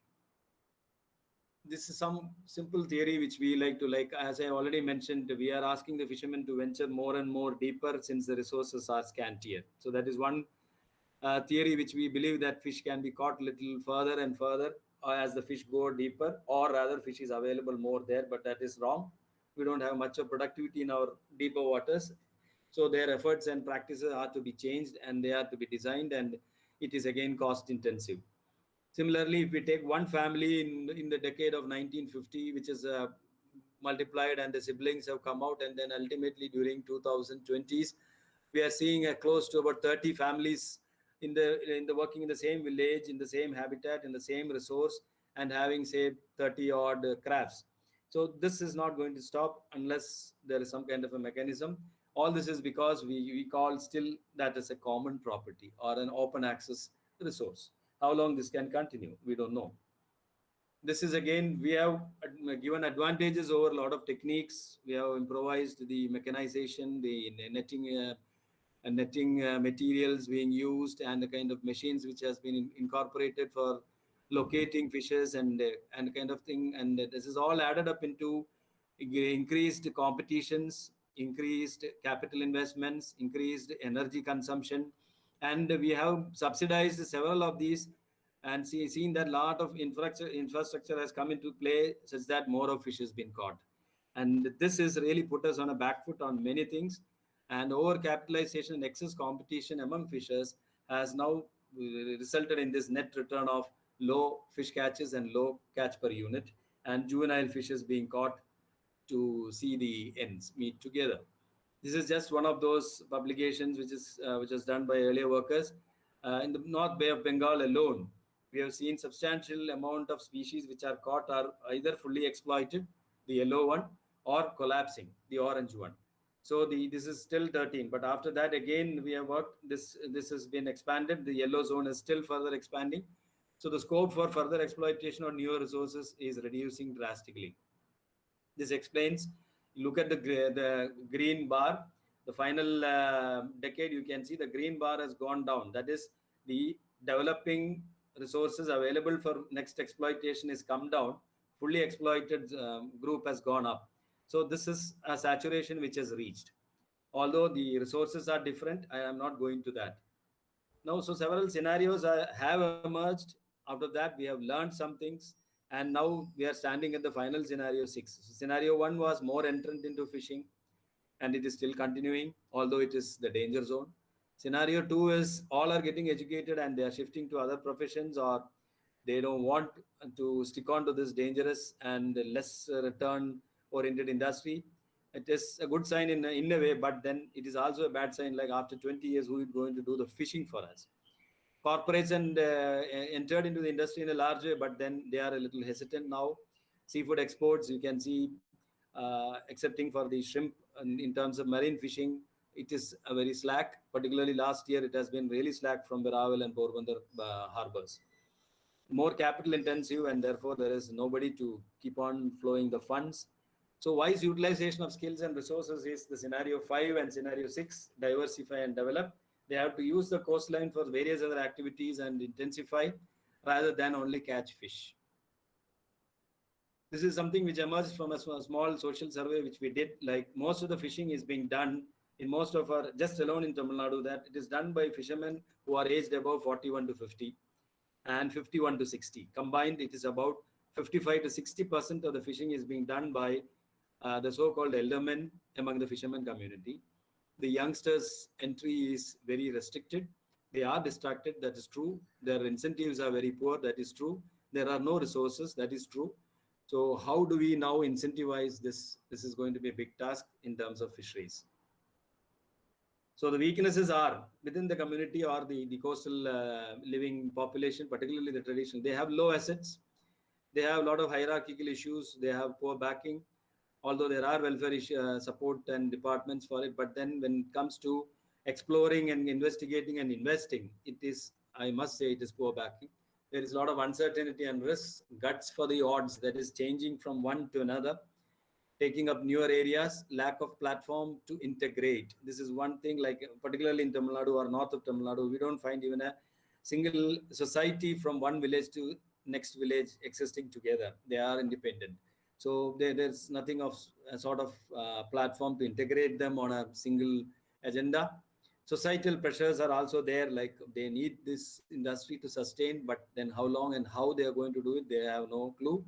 This is some simple theory which we like to, as I already mentioned, we are asking the fishermen to venture more and more deeper since the resources are scantier. So that is one theory which we believe that fish can be caught little further and further as the fish go deeper, or rather fish is available more there, but that is wrong. We don't have much of productivity in our deeper waters. So their efforts and practices are to be changed, and they are to be designed, and it is again cost intensive. Similarly, if we take one family in the decade of 1950, which is multiplied and the siblings have come out, and then ultimately during 2020s, we are seeing a close to about 30 families in the working in the same village, in the same habitat, in the same resource, and having say 30 odd crafts. So this is not going to stop unless there is some kind of a mechanism. All this is because we call still that as a common property or an open access resource. How long this can continue, we don't know. This is again, we have given advantages over a lot of techniques. We have improvised the mechanization, the netting materials being used, and the kind of machines which has been incorporated for locating fishes and kind of thing. And this is all added up into increased competitions, increased capital investments, increased energy consumption. And we have subsidized several of these, and seen that a lot of infrastructure has come into play such that more of fish has been caught. And this has really put us on a back foot on many things. And over-capitalization and excess competition among fishers has now resulted in this net return of low fish catches and low catch per unit, and juvenile fishes being caught to see the ends meet together. This is just one of those publications which is done by earlier workers. In the North Bay of Bengal alone, we have seen substantial amount of species which are caught are either fully exploited, the yellow one, or collapsing, the orange one. So this is still 13, but after that again we have worked, this has been expanded. The yellow zone is still further expanding. So the scope for further exploitation of newer resources is reducing drastically. This explains, look at the green bar, the final decade, you can see the green bar has gone down. That is, the developing resources available for next exploitation is come down. Fully exploited group has gone up. So this is a saturation which has reached. Although the resources are different, I am not going to that. Now, so several scenarios have emerged. Out of that, we have learned some things. And now we are standing at the final scenario 6. So scenario 1 was more entrant into fishing, and it is still continuing, although it is the danger zone. Scenario 2 is all are getting educated and they are shifting to other professions, or they don't want to stick on to this dangerous and less return-oriented industry. It is a good sign in a way, but then it is also a bad sign, like after 20 years, who is going to do the fishing for us? Corporates entered into the industry in a large way, but then they are a little hesitant now. Seafood exports, you can see, excepting for the shrimp in terms of marine fishing, it is a very slack. Particularly last year, it has been really slack from Veeraval and Porbandar harbors. More capital intensive, and therefore there is nobody to keep on flowing the funds. So wise utilization of skills and resources is the scenario 5 and scenario 6, diversify and develop. They have to use the coastline for various other activities and intensify rather than only catch fish. This is something which emerged from a small social survey which we did. Like, most of the fishing is being done in most of our, just alone in Tamil Nadu, that it is done by fishermen who are aged above 41 to 50 and 51 to 60. Combined, it is about 55 to 60% of the fishing is being done by the so-called eldermen among the fishermen community. The youngsters' entry is very restricted. They are distracted, that is true. Their incentives are very poor, that is true. There are no resources, that is true. So how do we now incentivize this? This is going to be a big task in terms of fisheries. So the weaknesses are within the community or the coastal living population, particularly the traditional. They have low assets. They have a lot of hierarchical issues. They have poor backing. Although there are welfare support and departments for it, but then when it comes to exploring and investigating and investing, it is, I must say, it is poor backing. There is a lot of uncertainty and risks, guts for the odds, that is changing from one to another, taking up newer areas, lack of platform to integrate. This is one thing, like particularly in Tamil Nadu or north of Tamil Nadu, we don't find even a single society from one village to next village existing together. They are independent. So there's nothing of a sort of platform to integrate them on a single agenda. Societal pressures are also there, like they need this industry to sustain, but then how long and how they are going to do it, they have no clue.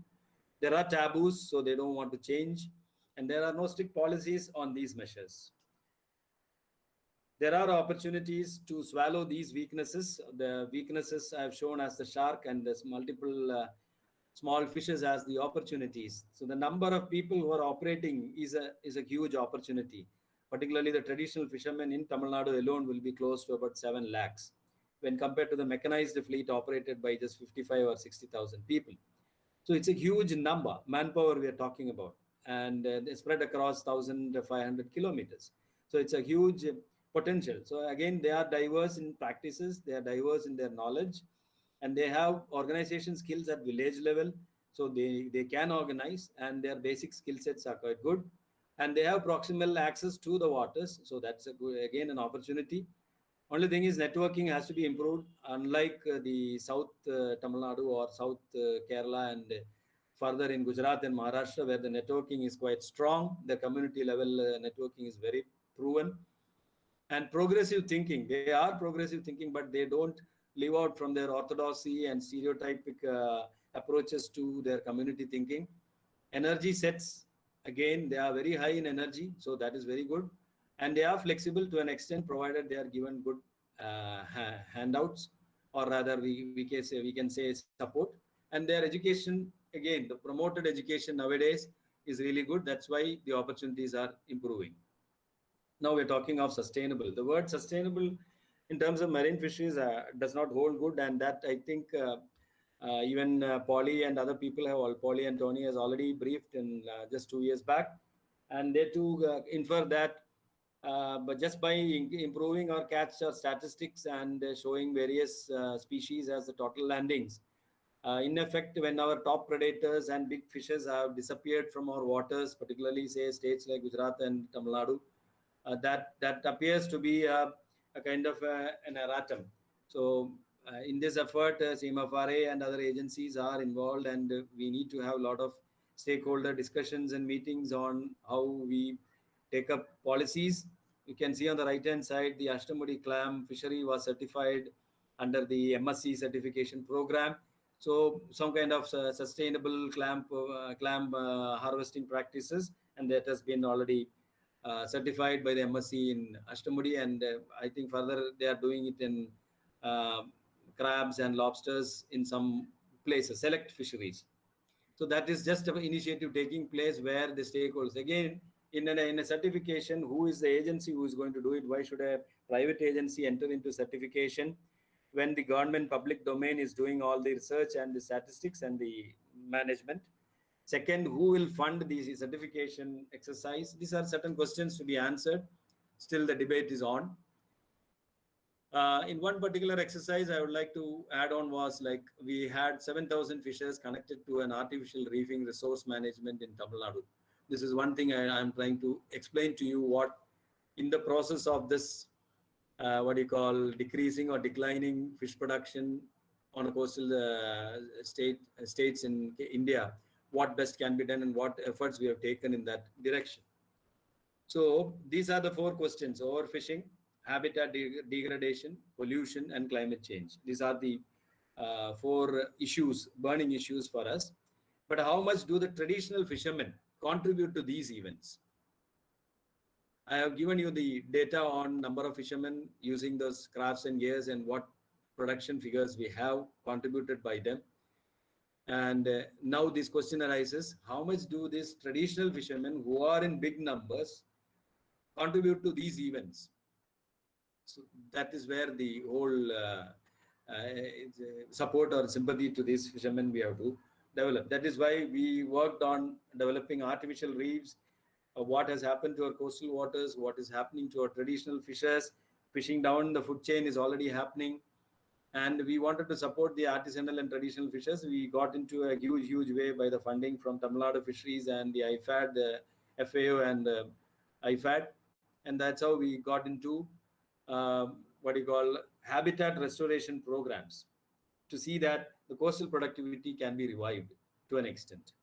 There are taboos, so they don't want to change. And there are no strict policies on these measures. there are opportunities to swallow these weaknesses. The weaknesses I have shown as the shark, and there's multiple small fishes as the opportunities. So the number of people who are operating is a huge opportunity. Particularly the traditional fishermen in Tamil Nadu alone will be close to about 7 lakhs when compared to the mechanized fleet operated by just 55 or 60,000 people. So it's a huge number, manpower we are talking about, and they spread across 1,500 kilometers. So it's a huge potential. So again, they are diverse in practices, they are diverse in their knowledge, and they have organization skills at village level. So they can organize, and their basic skill sets are quite good. And they have proximal access to the waters. So that's again an opportunity. Only thing is networking has to be improved. Unlike the South Tamil Nadu or South Kerala and further in Gujarat and Maharashtra, where the networking is quite strong, the community level networking is very proven. And progressive thinking, they are progressive thinking, but they don't live out from their orthodoxy and stereotypic approaches to their community thinking. Energy sets, again, they are very high in energy, so that is very good. And they are flexible to an extent, provided they are given good handouts, or rather we can say support. And their education, again, the promoted education nowadays is really good. That's why the opportunities are improving. Now we're talking of sustainable. The word sustainable in terms of marine fisheries does not hold good, and that I think even Polly and other people have, Polly and Tony has already briefed in just 2 years back, and they too infer that but just by improving our catch statistics and showing various species as the total landings, in effect, when our top predators and big fishes have disappeared from our waters, particularly say states like Gujarat and Tamil Nadu, that appears to be a kind of an erratum. So in this effort, CMFRA and other agencies are involved, and we need to have a lot of stakeholder discussions and meetings on how we take up policies. You can see on the right hand side, the Ashtamudi clam fishery was certified under the MSc certification program. So some kind of sustainable clam harvesting practices, and that has been already certified by the MSc in Ashtamudi, and I think further they are doing it in crabs and lobsters in some places, select fisheries. So that is just an initiative taking place where the stakeholders, again, in a certification, who is the agency who is going to do it? Why should a private agency enter into certification when the government public domain is doing all the research and the statistics and the management? Second, who will fund the certification exercise? These are certain questions to be answered. Still, the debate is on. In one particular exercise, I would like to add on was like we had 7,000 fishers connected to an artificial reefing resource management in Tamil Nadu. This is one thing I am trying to explain to you, what in the process of this, decreasing or declining fish production on a coastal states in India, what best can be done and what efforts we have taken in that direction. So these are the 4 questions: overfishing, habitat degradation, pollution, and climate change. These are the 4 issues, burning issues for us. But how much do the traditional fishermen contribute to these events? I have given you the data on number of fishermen using those crafts and gears and what production figures we have contributed by them. And now this question arises: how much do these traditional fishermen who are in big numbers contribute to these events? So that is where the whole support or sympathy to these fishermen we have to develop. That is why we worked on developing artificial reefs, what has happened to our coastal waters, what is happening to our traditional fishers. Fishing down the food chain is already happening. And we wanted to support the artisanal and traditional fishers. We got into a huge way by the funding from Tamil Nadu Fisheries and the IFAD, the FAO and IFAD. And that's how we got into habitat restoration programs, to see that the coastal productivity can be revived to an extent.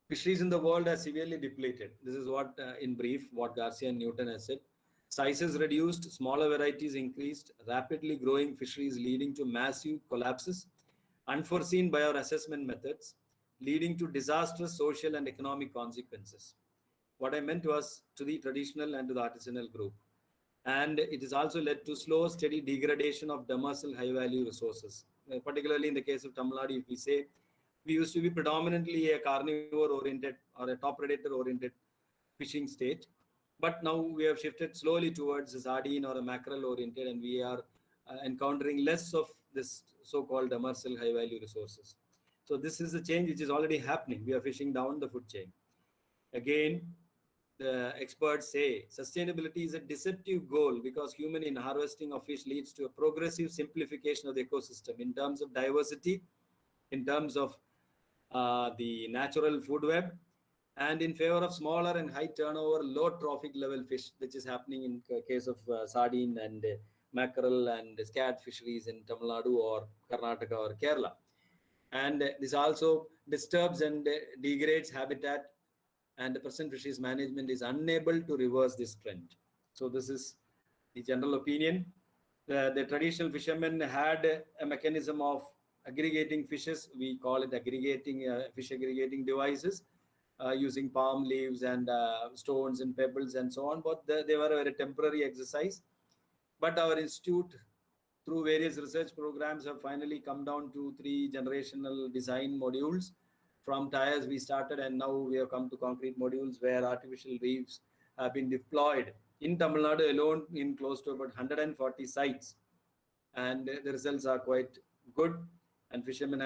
Fisheries in the world are severely depleted. This is what, in brief, what Garcia and Newton has said. Sizes reduced, smaller varieties increased, rapidly growing fisheries leading to massive collapses, unforeseen by our assessment methods, leading to disastrous social and economic consequences. What I meant was to the traditional and to the artisanal group. And it has also led to slow, steady degradation of demersal high-value resources. Particularly in the case of Tamil Nadu, if we say, we used to be predominantly a carnivore-oriented or a top predator-oriented fishing state. But now we have shifted slowly towards a sardine or a mackerel-oriented, and we are encountering less of this so-called demersal high-value resources. So this is a change which is already happening. We are fishing down the food chain. Again, the experts say sustainability is a deceptive goal because human in harvesting of fish leads to a progressive simplification of the ecosystem in terms of diversity, in terms of the natural food web, and in favor of smaller and high turnover, low trophic level fish, which is happening in case of sardine and mackerel and scat fisheries in Tamil Nadu or Karnataka or Kerala. And this also disturbs and degrades habitat, and the present fisheries management is unable to reverse this trend. So this is the general opinion. The traditional fishermen had a mechanism of aggregating fishes. We call it aggregating fish aggregating devices using palm leaves and stones and pebbles and so on. But they were a very temporary exercise. But our institute, through various research programs, have finally come down to 3 generational design modules. From tires we started, and now we have come to concrete modules where artificial reefs have been deployed in Tamil Nadu alone in close to about 140 sites. And the results are quite good. And fishermen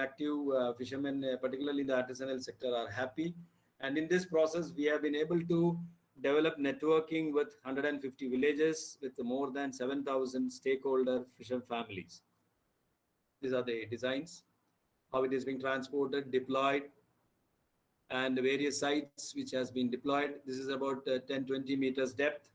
particularly in the artisanal sector, are happy. And in this process, we have been able to develop networking with 150 villages with more than 7,000 stakeholder fisher families. These are the designs, how it is being transported, deployed, and the various sites which has been deployed. This is about 10-20 meters depth.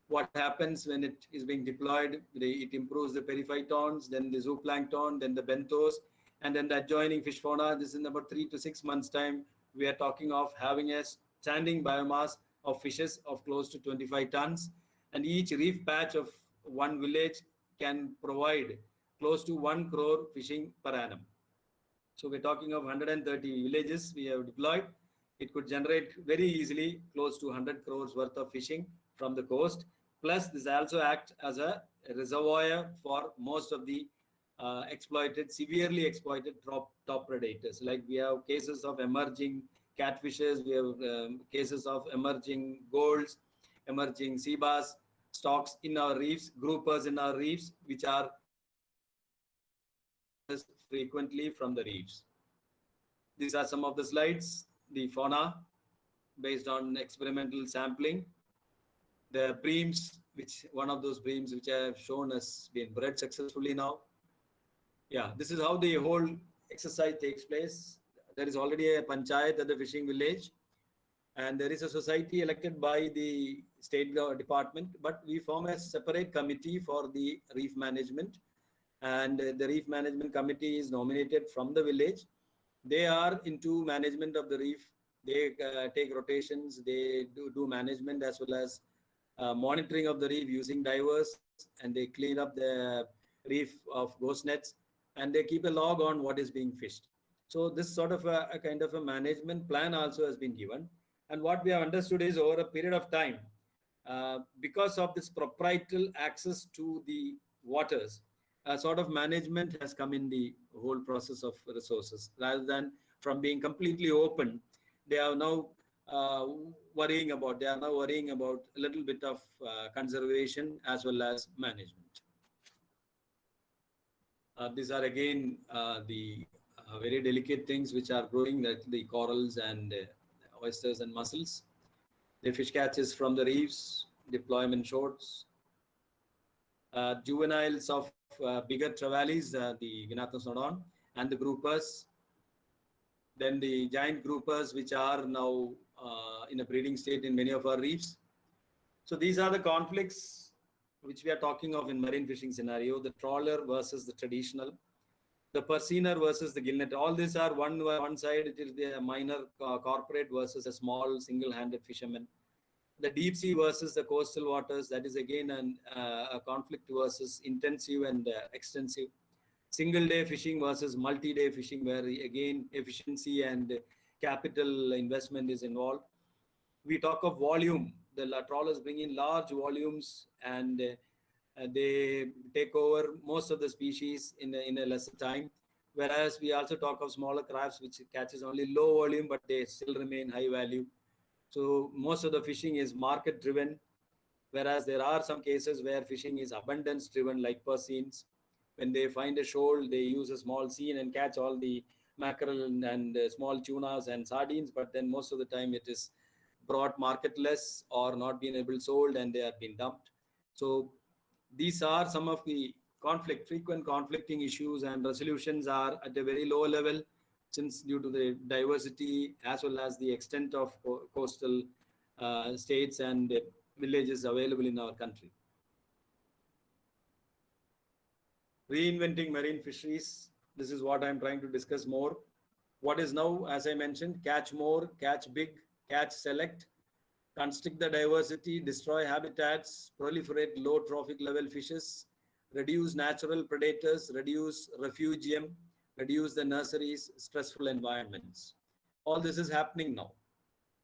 What happens when it is being deployed? It improves the periphytons, then the zooplankton, then the benthos, and then the adjoining fish fauna. This is in about 3 to 6 months' time. We are talking of having a standing biomass of fishes of close to 25 tons, and each reef patch of one village can provide close to 1 crore fishing per annum. So we're talking of 130 villages we have deployed. It could generate very easily close to 100 crores worth of fishing from the coast. Plus, this also acts as a reservoir for most of the severely exploited top predators. Like we have cases of emerging catfishes, we have cases of emerging golds, emerging sea bass stocks in our reefs, groupers in our reefs, which are frequently from the reefs. These are some of the slides, the fauna based on experimental sampling. The breams, one of those breams which I have shown has been bred successfully now. Yeah, this is how the whole exercise takes place. There is already a panchayat at the fishing village, and there is a society elected by the state department, but we form a separate committee for the reef management, and the reef management committee is nominated from the village. They are into management of the reef. They take rotations, they do management as well as monitoring of the reef using divers, and they clean up the reef of ghost nets, and they keep a log on what is being fished. So this sort of a kind of a management plan also has been given. And what we have understood is over a period of time, because of this proprietary access to the waters, a sort of management has come in the whole process of resources. Rather than from being completely open, they are now worrying about a little bit of conservation as well as management. These are again the very delicate things which are growing, like the corals and oysters and mussels. The fish catches from the reefs, deployment shorts. Juveniles of bigger trevallies, the Gnatosodon, and the groupers. Then the giant groupers, which are now in a breeding state in many of our reefs. So these are the conflicts which we are talking of in marine fishing scenario: the trawler versus the traditional, the perciner versus the gillnet. All these are one side, it is the minor corporate versus a small single-handed fisherman. The deep sea versus the coastal waters, that is again a conflict versus intensive and extensive. Single day fishing versus multi-day fishing, where again efficiency and capital investment is involved. We talk of volume the trawlers bring in large volumes and they take over most of the species in a lesser time. Whereas we also talk of smaller crabs which catches only low volume, but they still remain high value. So most of the fishing is market driven, whereas there are some cases where fishing is abundance driven, like persines. When they find a shoal, they use a small seine and catch all the mackerel and small tunas and sardines, but then most of the time it is brought marketless or not being able sold and they are being dumped. So these are some of the frequent conflicting issues, and resolutions are at a very low level, since due to the diversity as well as the extent of coastal states and villages available in our country. Reinventing marine fisheries. This is what I'm trying to discuss more. What is now, as I mentioned, catch more, catch big, catch select, constrict the diversity, destroy habitats, proliferate low trophic level fishes, reduce natural predators, reduce refugium, reduce the nurseries, stressful environments. All this is happening now.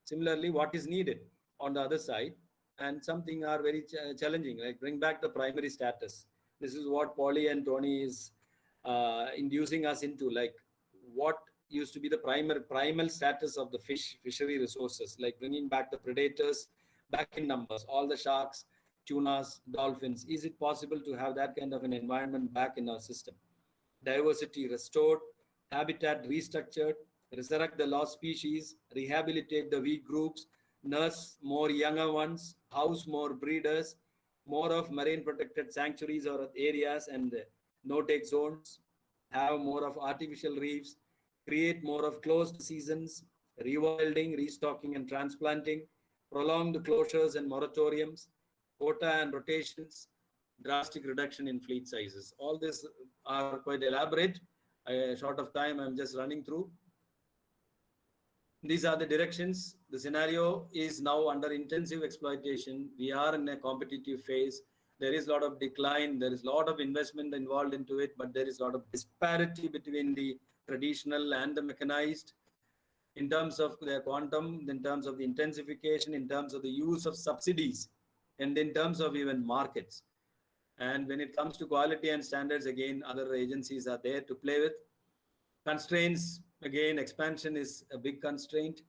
Similarly, what is needed on the other side, and something are very challenging, like bring back the primary status. This is what Polly and Tony is inducing us into, like what used to be the primal status of the fishery resources, like bringing back the predators back in numbers, all the sharks, tunas, dolphins. Is it possible to have that kind of an environment back in our system? Diversity restored, habitat restructured, resurrect the lost species, rehabilitate the weak groups, nurse more younger ones, house more breeders, more of marine protected sanctuaries or areas and no-take zones, have more of artificial reefs, create more of closed seasons, rewilding, restocking and transplanting, prolonged closures and moratoriums, quota and rotations, drastic reduction in fleet sizes. All this are quite elaborate. Short of time, I'm just running through. These are the directions. The scenario is now under intensive exploitation. We are in a competitive phase. There is a lot of decline. There is a lot of investment involved into it, but there is a lot of disparity between the traditional and the mechanized in terms of their quantum, in terms of the intensification, in terms of the use of subsidies, and in terms of even markets. And when it comes to quality and standards, again, other agencies are there to play with. Constraints, again, expansion is a big constraint.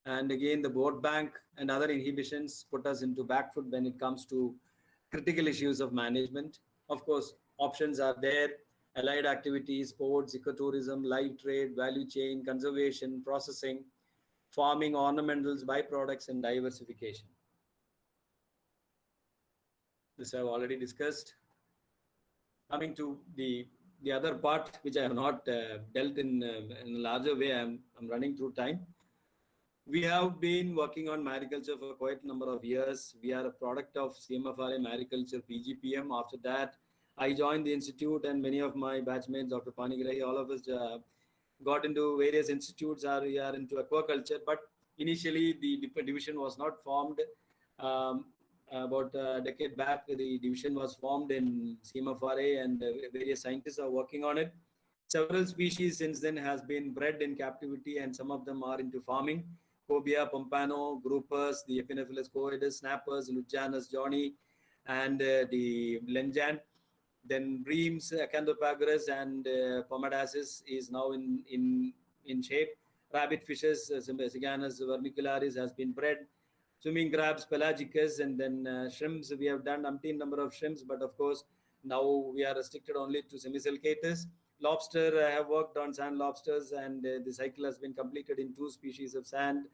And again, the board bank and other inhibitions put us into back foot when it comes to critical issues of management. Of course, options are there: allied activities, sports, ecotourism, live trade, value chain, conservation, processing, farming, ornamentals, byproducts, and diversification. This I've already discussed. Coming to the other part, which I have not dealt in a larger way, I'm running through time. We have been working on mariculture for quite a number of years. We are a product of CMFRA Mariculture PGPM. After that, I joined the institute, and many of my batchmates, Dr. Panigrahi, all of us got into various institutes. We are into aquaculture, but initially the division was not formed. About a decade back, the division was formed in CMFRA, and various scientists are working on it. Several species since then has been bred in captivity, and some of them are into farming. Cobia, pompano, groupers, the Epinophilus coides, snappers, lujanus, johnny, and the lenjan. Then breams, acanthopagus, and pomadasis is now in shape. Rabbit fishes, Siganus vermicularis has been bred. Swimming crabs, pelagicus, and then shrimps. We have done umpteen number of shrimps, but of course, now we are restricted only to semisulcatus. Lobster, I have worked on sand lobsters, and the cycle has been completed in 2 species of sand,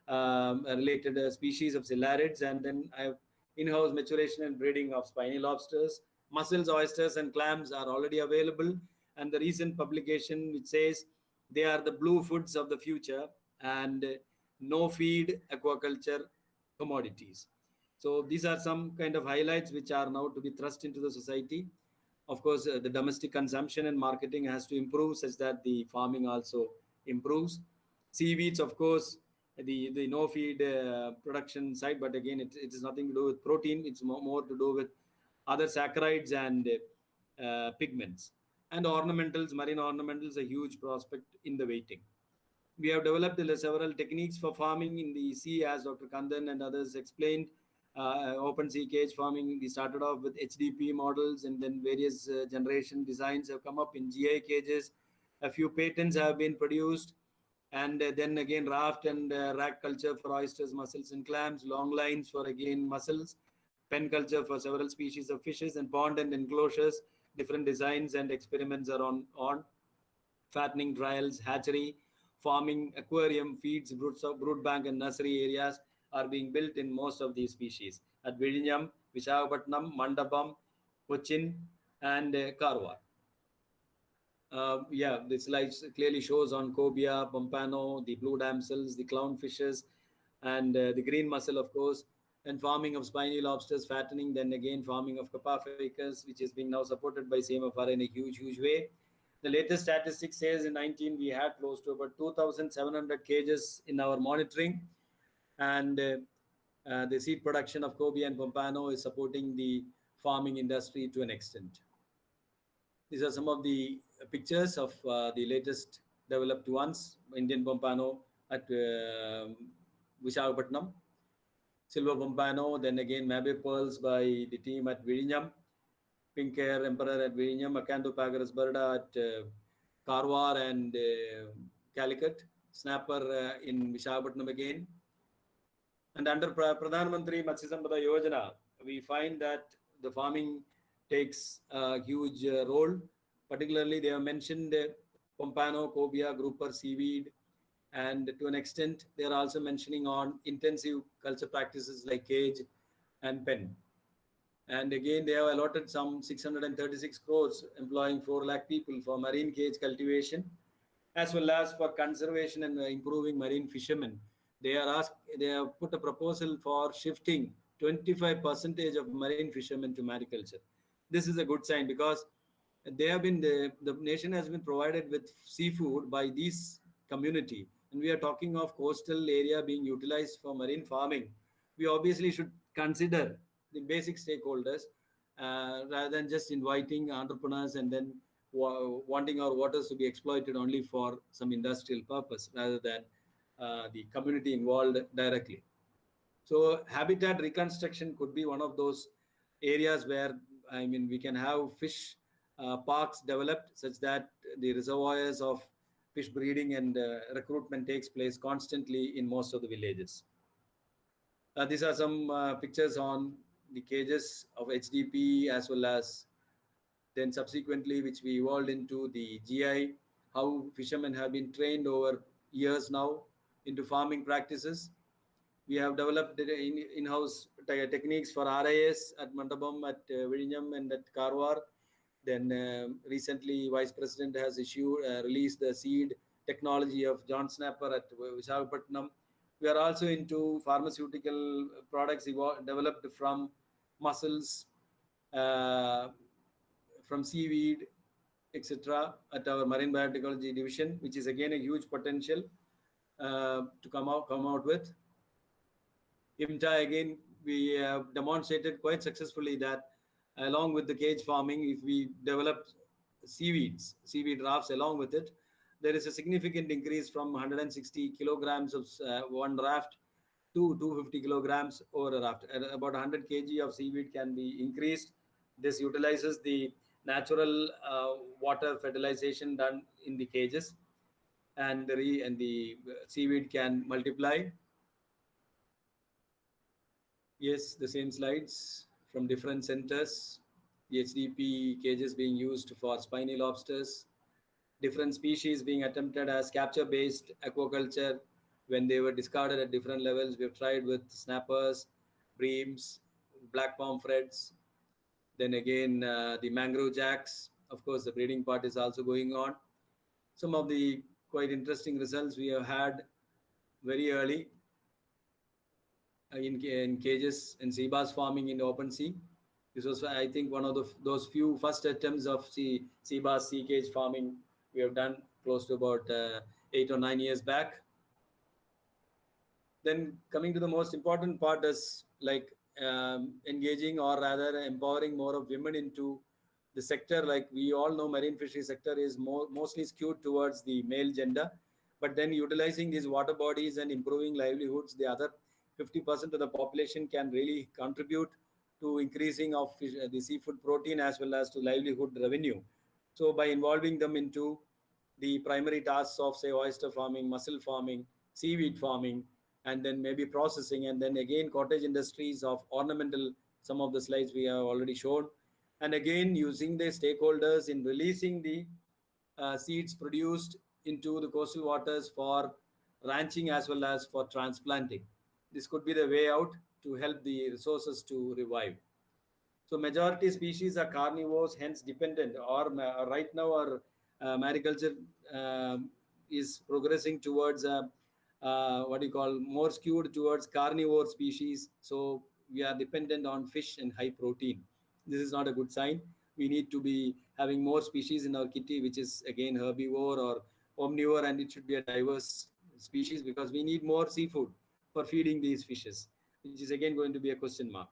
related species of cellarids, and then I have in-house maturation and breeding of spiny lobsters. Mussels, oysters, and clams are already available, and the recent publication which says they are the blue foods of the future and no feed aquaculture commodities. So these are some kind of highlights which are now to be thrust into the society. Of course, the domestic consumption and marketing has to improve such that the farming also improves. Seaweeds, of course, the no feed production side, but again, it is nothing to do with protein. It's more to do with other saccharides and pigments. And ornamentals, marine ornamentals, a huge prospect in the waiting. We have developed several techniques for farming in the sea, as Dr. Kandan and others explained. open sea cage farming. We started off with HDP models, and then various generation designs have come up in GI cages. A few patents have been produced, and then again raft and rack culture for oysters, mussels, and clams, long lines for again mussels, pen culture for several species of fishes, and pond and enclosures. Different designs and experiments are on fattening trials, hatchery, farming, aquarium, feeds, brood bank, and nursery areas are being built in most of these species at Vizhinjam, Visakhapatnam, Mandapam, Cochin, and Karwar. Yeah, this slide clearly shows on cobia, pompano, the blue damsels, the clownfishes, and the green mussel, of course, and farming of spiny lobsters, fattening, then again farming of Kappa ficus, which is being now supported by CMFR in a huge, huge way. The latest statistics says in 19 we had close to about 2,700 cages in our monitoring, and the seed production of cobia and pompano is supporting the farming industry to an extent. These are some of the pictures of the latest developed ones. Indian pompano at Visakhapatnam, silver pompano, then again Mabe pearls by the team at Vizhinjam, pink hair emperor at Vizhinjam, Acanthopagus birda at Karwar and Calicut, snapper in Visakhapatnam again. And under Pradhan Mantri Matsya Sampada Yojana, we find that the farming takes a huge role. Particularly, they have mentioned pompano, cobia, grouper, seaweed, and to an extent, they are also mentioning on intensive culture practices like cage and pen. And again, they have allotted some 636 crores, employing 4 lakh people for marine cage cultivation, as well as for conservation and improving marine fishermen. They have put a proposal for shifting 25% of marine fishermen to mariculture. This is a good sign because they have been the nation has been provided with seafood by this community, and we are talking of coastal area being utilized for marine farming. We obviously should consider the basic stakeholders rather than just inviting entrepreneurs and then wanting our waters to be exploited only for some industrial purpose rather than the community involved directly. So habitat reconstruction could be one of those areas where we can have fish parks developed such that the reservoirs of fish breeding and recruitment takes place constantly in most of the villages. These are some pictures on the cages of HDP as well as then subsequently which we evolved into the GI, how fishermen have been trained over years now into farming practices. We have developed in-house techniques for RIS at Mandapam, at Vizhinjam, and at Karwar. Then recently, Vice President has released the seed technology of John Snapper at Visakhapatnam. We are also into pharmaceutical products developed from mussels, from seaweed, etc. at our marine biotechnology division, which is again a huge potential to come out with. IMTA, again, we have demonstrated quite successfully that along with the cage farming, if we develop seaweed rafts along with it, there is a significant increase from 160 kilograms of one raft to 250 kilograms over a raft. About 100 kg of seaweed can be increased. This utilizes the natural water fertilization done in the cages, and the seaweed can multiply. Yes, the same slides from different centers. The HDP cages being used for spiny lobsters. Different species being attempted as capture-based aquaculture when they were discarded at different levels. We have tried with snappers, breams, black pomfrets. Then again, the mangrove jacks. Of course, the breeding part is also going on. Some of the quite interesting results we have had very early in cages and sea bass farming in the open sea. This was, I think, one of those few first attempts of sea bass sea cage farming we have done close to about 8 or 9 years back. Then coming to the most important part is like engaging or rather empowering more of women into the sector. Like we all know, marine fishery sector is mostly skewed towards the male gender, but then utilizing these water bodies and improving livelihoods, the other 50% of the population can really contribute to increasing of the seafood protein as well as to livelihood revenue. So by involving them into the primary tasks of, say, oyster farming, mussel farming, seaweed farming, and then maybe processing, and then again cottage industries of ornamental, some of the slides we have already shown, and again using the stakeholders in releasing the seeds produced into the coastal waters for ranching as well as for transplanting. This could be the way out to help the resources to revive. So majority species are carnivores, hence dependent, or right now our mariculture is progressing towards what you call more skewed towards carnivore species. So we are dependent on fish and high protein. This is not a good sign. We need to be having more species in our kitty, which is again herbivore or omnivore, and it should be a diverse species because we need more seafood for feeding these fishes, which is again going to be a question mark.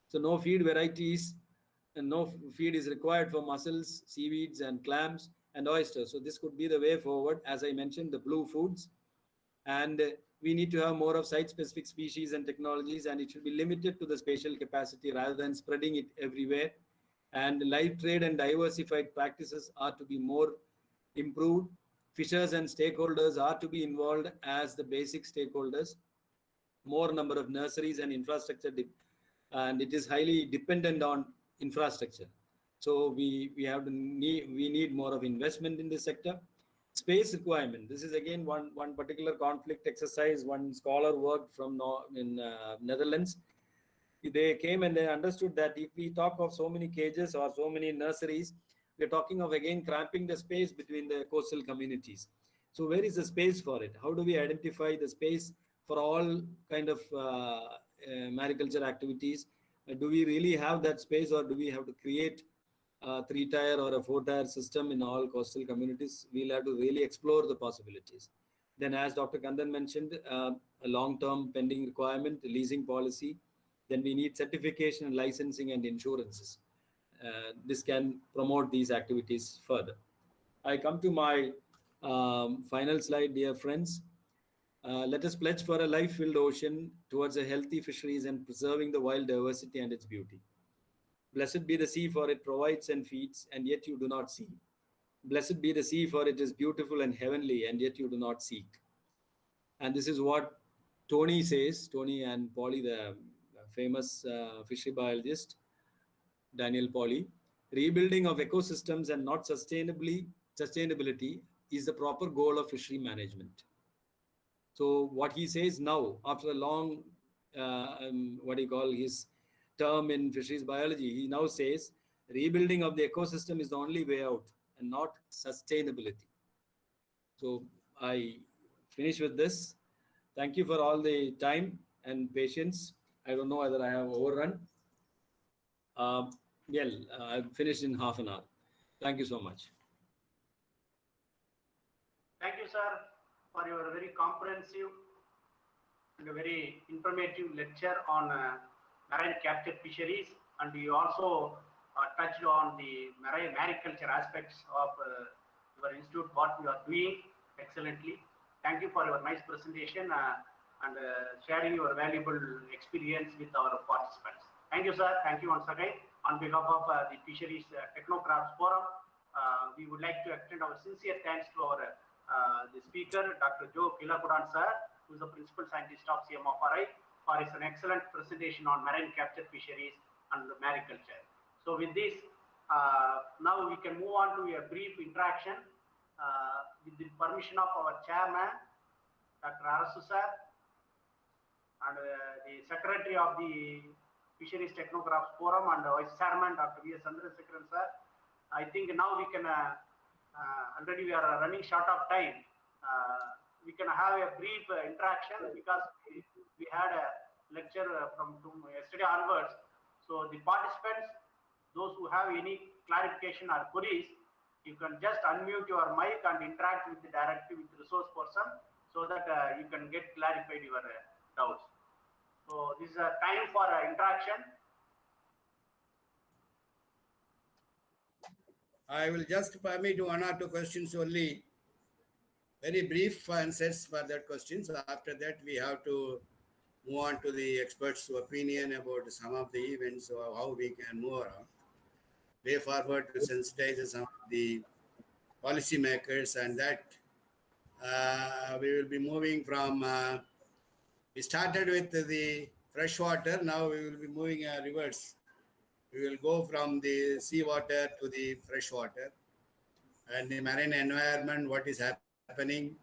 So no feed varieties and no feed is required for mussels, seaweeds and clams and oysters. So this could be the way forward. As I mentioned, the blue foods, and we need to have more of site-specific species and technologies, and it should be limited to the spatial capacity rather than spreading it everywhere. And live trade and diversified practices are to be more improved. Fishers and stakeholders are to be involved as the basic stakeholders. More number of nurseries and infrastructure, and it is highly dependent on infrastructure. So we need more of investment in this sector. Space requirement. This is again one particular conflict exercise. One scholar worked from in Netherlands. They came and they understood that if we talk of so many cages or so many nurseries, we're talking of again cramping the space between the coastal communities. So where is the space for it? How do we identify the space for all kind of mariculture activities? Do we really have that space, or do we have to create a 3-tier or a 4-tier system in all coastal communities? We'll have to really explore the possibilities. Then, as Dr. Kandan mentioned, a long-term pending requirement, leasing policy. Then we need certification, licensing, and insurances. This can promote these activities further. I come to my final slide, dear friends. Let us pledge for a life-filled ocean towards a healthy fisheries and preserving the wild diversity and its beauty. Blessed be the sea, for it provides and feeds, and yet you do not see. Blessed be the sea, for it is beautiful and heavenly, and yet you do not seek. And this is what Tony says, Tony and Polly, the famous fishery biologist, Daniel Polly. Rebuilding of ecosystems and not sustainability is the proper goal of fishery management. So what he says now, after a long, his term in fisheries biology, he now says rebuilding of the ecosystem is the only way out and not sustainability. So I finish with this. Thank you for all the time and patience. I don't know whether I have overrun. I've finished in half an hour. Thank you so much. Thank you, sir, for your very comprehensive and a very informative lecture on marine capture fisheries, and you also touched on the marine mariculture aspects of your institute, what you are doing excellently. Thank you for your nice presentation and sharing your valuable experience with our participants. Thank you, sir. Thank you once again. On behalf of the Fisheries Technocrats Forum, we would like to extend our sincere thanks to our the speaker, Dr. Joe Kilakudan, sir, who is the Principal Scientist of CMFRI, for his an excellent presentation on marine capture fisheries and mariculture. So with this, now we can move on to a brief interaction with the permission of our chairman, Dr. Arasu, sir, and the secretary of the Fisheries Technocrats Forum and Vice Chairman, Dr. V.S. Chandrasekharan, sir. I think now we can, already we are running short of time. We can have a brief interaction because we had a lecture from yesterday onwards. So the participants, those who have any clarification or queries, you can just unmute your mic and interact with directly with the resource person so that you can get clarified your doubts. So this is a time for interaction. I will just permit 1 or 2 questions only. Very brief answers for that questions. After that, we have to move on to the experts' opinion about some of the events or how we can move around. Way forward to sensitize some of the policymakers, and that we will be moving from. We started with the fresh water. Now we will be moving reverse. We will go from the seawater to the fresh water, and the marine environment. What is happening?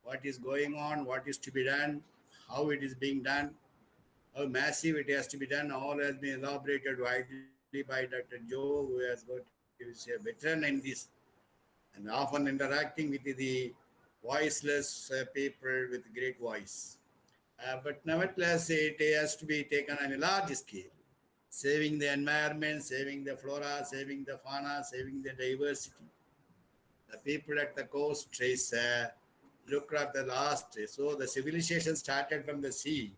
What is going on? What is to be done? How it is being done? How massive it has to be done? All has been elaborated widely by Dr. Joe, who has got is a veteran in this, and often interacting with the voiceless people with great voice. But nevertheless, it has to be taken on a large scale, saving the environment, saving the flora, saving the fauna, saving the diversity. The people at the coast is look at the last. So the civilization started from the sea.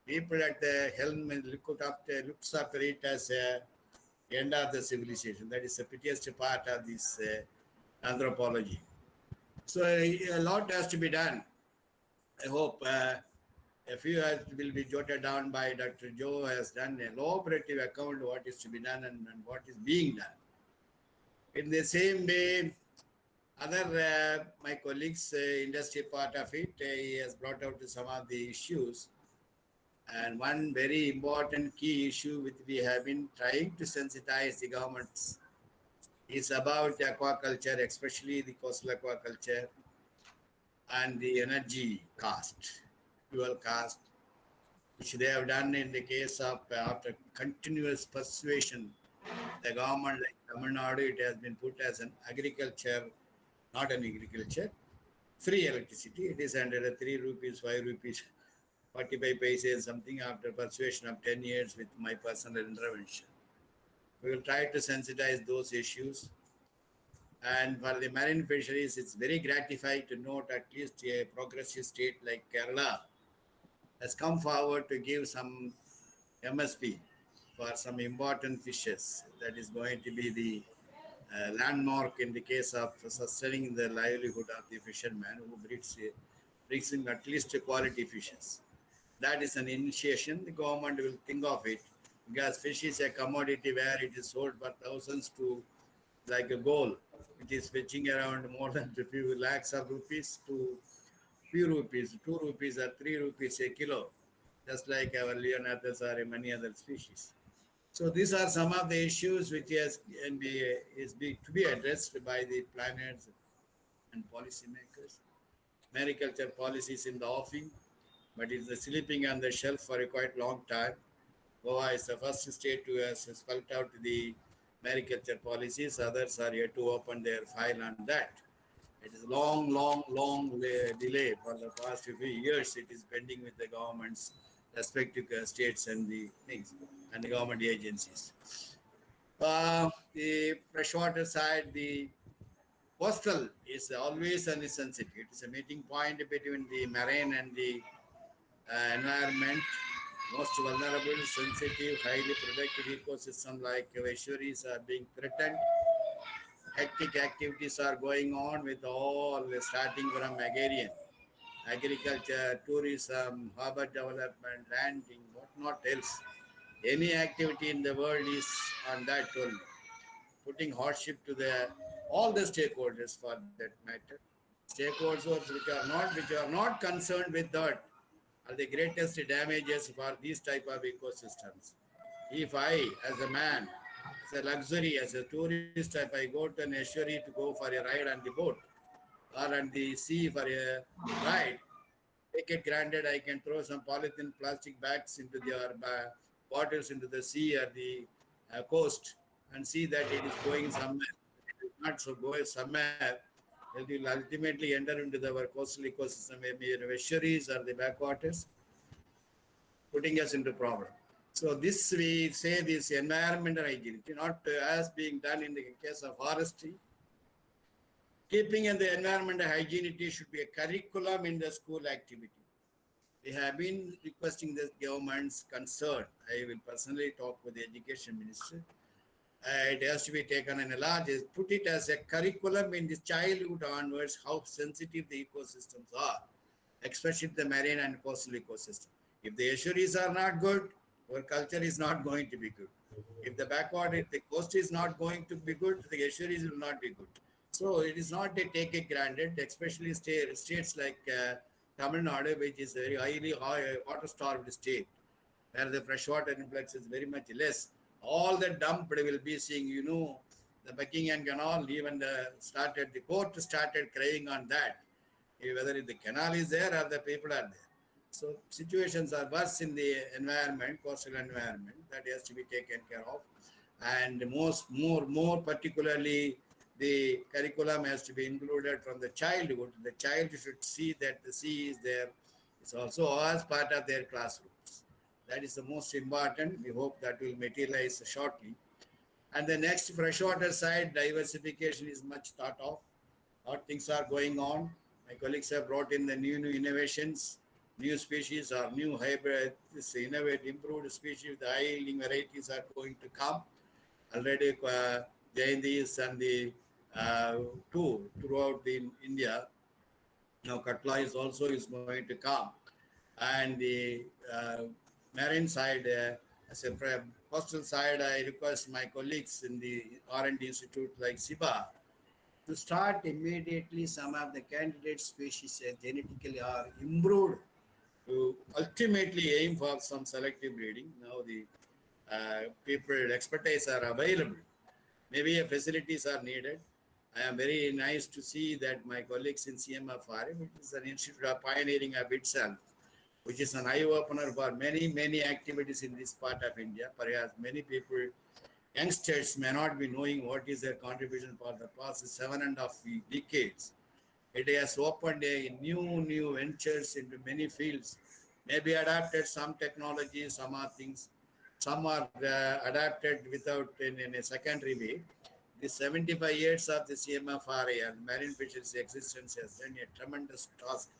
People at the helm looks after it as end of the civilization. That is the prettiest part of this anthropology. So a lot has to be done. I hope a few will be jotted down by Dr. Joe has done an elaborative account of what is to be done and what is being done. In the same way, other my colleagues, industry part of it, he has brought out some of the issues. And one very important key issue which we have been trying to sensitize the governments is about aquaculture, especially the coastal aquaculture, and the energy cost, fuel cost, which they have done in the case of after continuous persuasion. The government, like Tamil Nadu, it has been put as an agriculture, not an agriculture, free electricity. It is under 3 rupees, 5 rupees, 45 paise, something after persuasion of 10 years with my personal intervention. We will try to sensitize those issues. And for the marine fisheries, it's very gratifying to note at least a progressive state like Kerala has come forward to give some MSP for some important fishes. That is going to be the landmark in the case of sustaining the livelihood of the fisherman who brings in at least quality fishes. That is an initiation. The government will think of it because fish is a commodity where it is sold for thousands to like a gold. It is fetching around more than a few lakhs of rupees to few rupees, 2 rupees or 3 rupees a kilo, just like our Leonardos or many other species. So these are some of the issues which to be addressed by the planners and policymakers. Mariculture policies in the offing, but it's sleeping on the shelf for a quite long time. Goa is the first state who has spelled out the mariculture policies. Others are yet to open their file on that. It is long delay for the past few years. It is pending with the government's respective states and the things and the government agencies. The freshwater side, the coastal is always sensitive. It is a meeting point between the marine and the environment. Most vulnerable, sensitive, highly protected ecosystem like fisheries are being threatened. Hectic activities are going on with all starting from agrarian, agriculture, tourism, harbor development, landing, whatnot else. Any activity in the world is on that only, putting hardship to all the stakeholders for that matter. Stakeholders which are not concerned with that are the greatest damages for these type of ecosystems. If I, as a man, as a luxury, as a tourist, if I go to an estuary to go for a ride on the boat or on the sea for a ride, take it granted I can throw some polythene plastic bags into their bottles into the sea or the coast and see that it is going somewhere. It is not so going somewhere. It will ultimately enter into our coastal ecosystem, maybe the fisheries or the backwaters, putting us into problem. So this we say this environmental hygiene, not as being done in the case of forestry. Keeping in the environmental hygiene, it should be a curriculum in the school activity. We have been requesting the government's concern. I will personally talk with the education minister. It has to be taken in a large, put it as a curriculum in the childhood onwards, how sensitive the ecosystems are, especially the marine and coastal ecosystem. If the estuaries are not good, our culture is not going to be good. If the backwater, if the coast is not going to be good, the estuaries will not be good. So it is not a take it granted, especially states like Tamil Nadu, which is a very highly water-starved state, where the freshwater influx is very much less. All the dump will be seeing, the Buckingham Canal, even the court started crying on that, whether the canal is there or the people are there. So situations are worse in the environment, coastal environment, that has to be taken care of. And more particularly, the curriculum has to be included from the childhood. The child should see that the sea is there. It's also as part of their classrooms. That is the most important. We hope that will materialize shortly. And the next freshwater side, diversification is much thought of. What things are going on. My colleagues have brought in the new innovations, new species or new hybrid, improved species, the high-yielding varieties are going to come. Already Jaindis and the throughout India. Now Katla is also going to come. And the marine side, as a coastal side, I request my colleagues in the R&D Institute like SIBA to start immediately some of the candidate species genetically are improved to ultimately aim for some selective breeding. Now the people expertise are available. Maybe facilities are needed. I am very nice to see that my colleagues in CMFR, which is an institute of pioneering of itself, which is an eye-opener for many activities in this part of India. Perhaps many people, youngsters may not be knowing what is their contribution for the past 7.5 decades. It has opened a new ventures into many fields. Maybe adapted some technologies, some are things, some are adapted without in a secondary way. The 75 years of the CMFRA and marine fisheries existence has done a tremendous task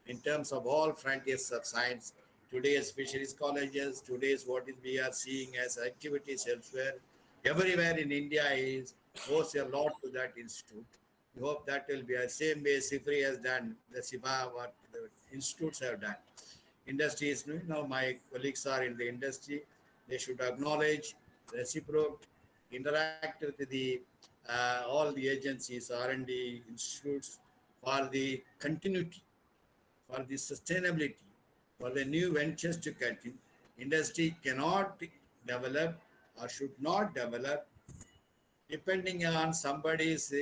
in terms of all frontiers of science. Today's fisheries colleges, today's what is we are seeing as activities elsewhere, everywhere in India owes a lot to that institute. We hope that will be the same way SIFRI has done, the SIBA, what the institutes have done. Industry is now my colleagues are in the industry. They should acknowledge, reciprocate, interact with the all the agencies, R&D institutes for the continuity, for the sustainability, for the new ventures to continue. Industry cannot develop or should not develop depending on somebody's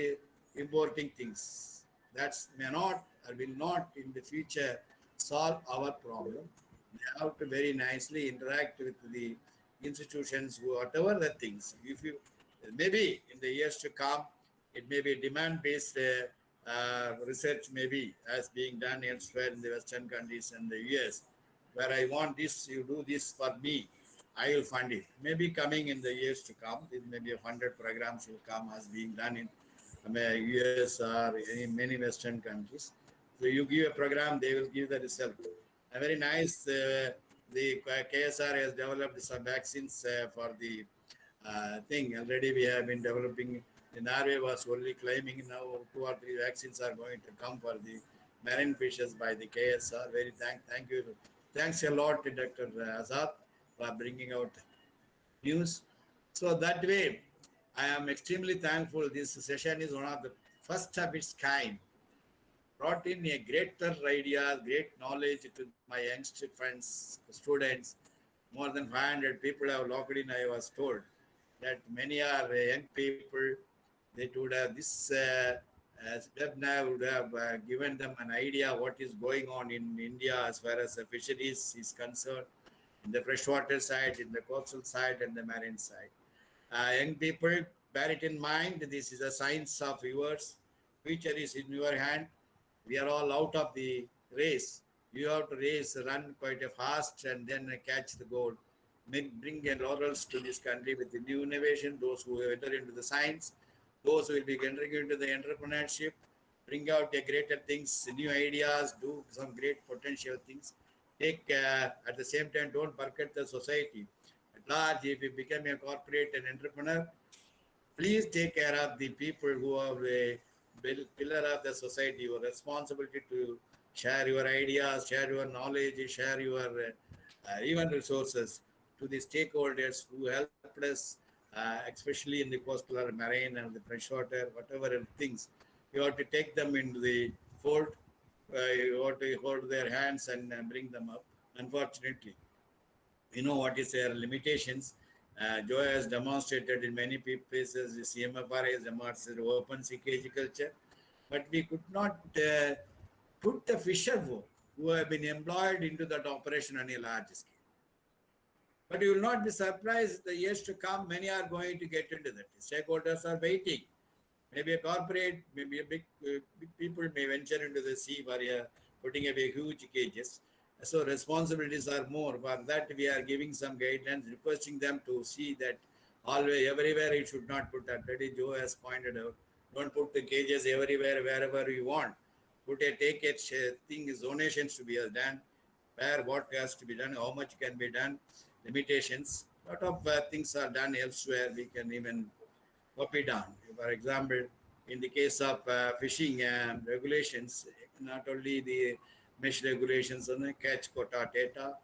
importing things. That may not or will not in the future solve our problem. We have to very nicely interact with the institutions, whatever the things. If you maybe in the years to come, it may be demand-based research, maybe as being done elsewhere in the Western countries and the US, where I want this, you do this for me, I will fund it. Maybe coming in the years to come, there may be 100 programs will come as being done in US or in many Western countries. So you give a program, they will give the result. A very nice, the KSR has developed some vaccines for the thing. Already we have been developing. The Norway was only claiming now 2 or 3 vaccines are going to come for the marine fishes by the KSR. Very thank you. Thanks a lot to Dr. Azad for bringing out news. So that way, I am extremely thankful. This session is one of the first of its kind. Brought in a greater idea, great knowledge to my youngster friends, students. More than 500 people have logged in, I was told. That many are young people. They would have this webinar would have given them an idea what is going on in India as far as the fisheries is concerned, in the freshwater side, in the coastal side, and the marine side. Young people, bear it in mind. This is a science of yours. Future is in your hand. We are all out of the race. You have to run quite a fast and then catch the goal. Bring laurels to this country with the new innovation, those who enter into the science, those who will be entering into the entrepreneurship, bring out the greater things, new ideas, do some great potential things. Take, at the same time, don't forget the society. At large, if you become a corporate and entrepreneur, please take care of the people who are a pillar of the society. Your responsibility to share your ideas, share your knowledge, share your even resources to the stakeholders who helped us, especially in the coastal or marine and the freshwater, whatever things. You have to take them into the fold. You have to hold their hands and bring them up. Unfortunately, we know what is their limitations. Joe has demonstrated in many places, the CMFR has demonstrated open sea culture, but we could not put the fisher folk who have been employed into that operation on a large scale. But you will not be surprised the years to come, many are going to get into that. Stakeholders are waiting. Maybe a corporate, maybe a big people may venture into the sea for putting away huge cages. So responsibilities are more. For that, we are giving some guidance, requesting them to see that always, everywhere, you should not put that. That is, Joe has pointed out. Don't put the cages everywhere, wherever you want. Put a take it thing, donations to be done, where what has to be done, how much can be done, limitations. A lot of things are done elsewhere. We can even copy down. For example, in the case of fishing regulations, not only the mesh regulations on the catch quota data,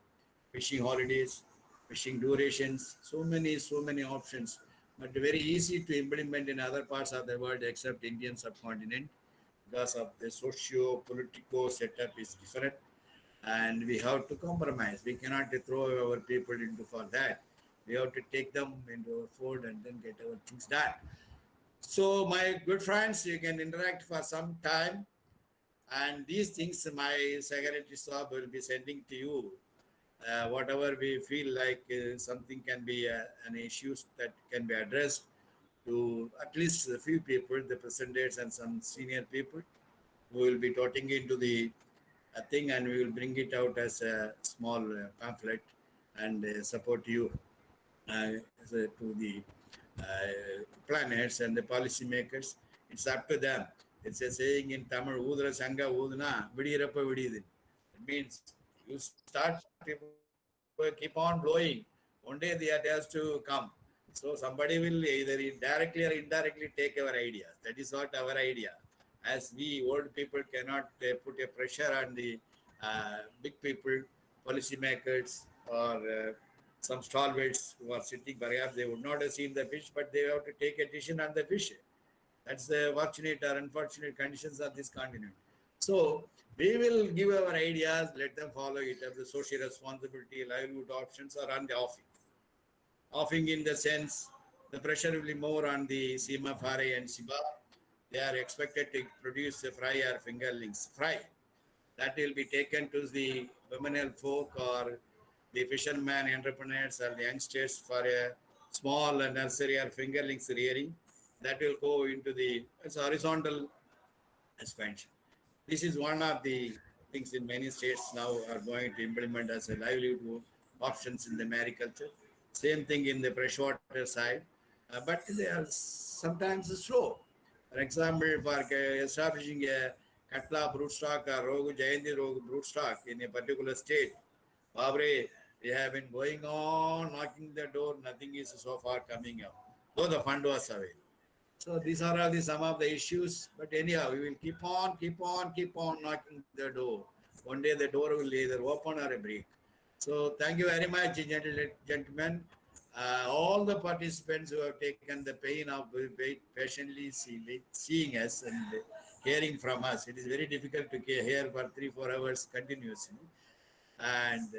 fishing holidays, fishing durations, so many options, but very easy to implement in other parts of the world except Indian subcontinent because of the socio-political setup is different and we have to compromise. We cannot throw our people into for that. We have to take them into our fold and then get our things done. So my good friends, you can interact for some time. And these things my secretary Saab will be sending to you. Whatever we feel like something can be an issue that can be addressed to at least a few people, the presidents and some senior people. We will be talking into the thing and we will bring it out as a small pamphlet and support you to the planners and the policymakers. It's up to them. It's a saying in Tamil, Udra Sanga Udna, Vidirappa Vididin. It means you start, people keep on blowing. One day the has to come. So somebody will either directly or indirectly take our ideas. That is not our idea. As we old people cannot put a pressure on the big people, policymakers, or some stalwarts who are sitting, perhaps they would not have seen the fish, but they have to take a decision on the fish. That's the fortunate or unfortunate conditions of this continent. So we will give our ideas, let them follow it as the social responsibility, livelihood options are on the offing. Offing in the sense, the pressure will be more on the SEMA, FARE and SIBA. They are expected to produce a fry or fingerlings fry. That will be taken to the women folk or the fishermen entrepreneurs or the youngsters for a small nursery or fingerlings rearing. That will go into the horizontal expansion. This is one of the things in many states now are going to implement as a livelihood options in the mariculture. Same thing in the freshwater side, but they are sometimes slow. For example, for establishing a Katla broodstock or Rogu Jayanti Rogu broodstock in a particular state, Babre, we have been going on knocking the door, nothing is so far coming up, though the fund was available. So these are all some of the issues, but anyhow, we will keep on knocking the door. One day the door will either open or a break. So thank you very much, gentlemen. All the participants who have taken the pain of patiently seeing us and hearing from us. It is very difficult to hear for 3-4 hours continuously. And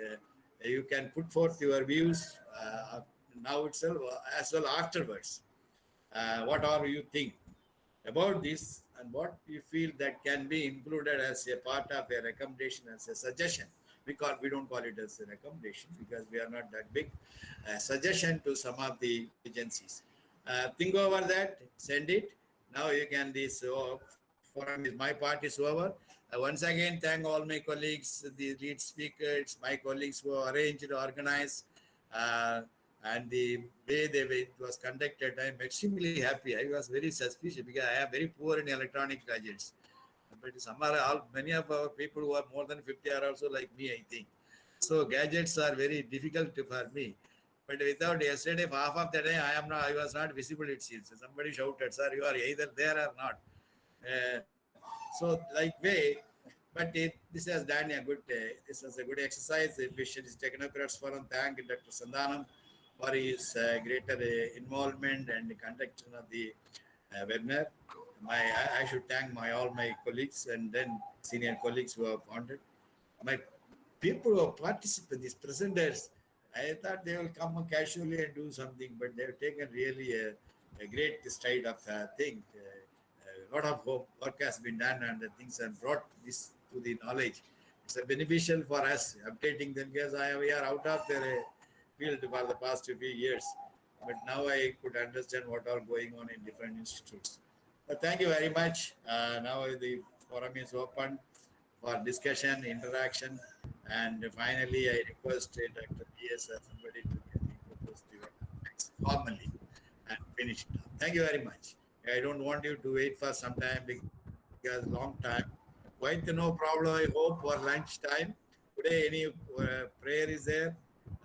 you can put forth your views now itself as well afterwards. What are you think about this and what you feel that can be included as a part of a recommendation, as a suggestion. We don't call it as a recommendation because we are not that big. Suggestion to some of the agencies. Think over that, send it. Now you can, this forum is, my part is over. Once again, thank all my colleagues, the lead speakers, my colleagues who arranged, organized, and the way it was conducted. I'm extremely happy. I was very suspicious because I am very poor in electronic gadgets. But many of our people who are more than 50 are also like me, I think. So gadgets are very difficult for me. But without yesterday, half of the day, I was not visible, it seems. Somebody shouted, sir, you are either there or not. So like way, But this has done a good, this is a good exercise. The Fisheries Technocrats Forum thank Dr. Sandhanam for his greater involvement and conduction of the webinar. I should thank all my colleagues and then senior colleagues who have founded. My people who have participated, these presenters, I thought they will come casually and do something, but they have taken really a great stride of thing. A lot of work has been done and the things have brought this to the knowledge. It's beneficial for us updating them because we are out of the field for the past few years. But now I could understand what are going on in different institutes. But thank you very much. Now the forum is open for discussion, interaction, and finally I request Dr. P.S. somebody to propose the next formally and finish it. Thank you very much. I don't want you to wait for some time because long time. Quite no problem, I hope, for lunch time. Today, any prayer is there.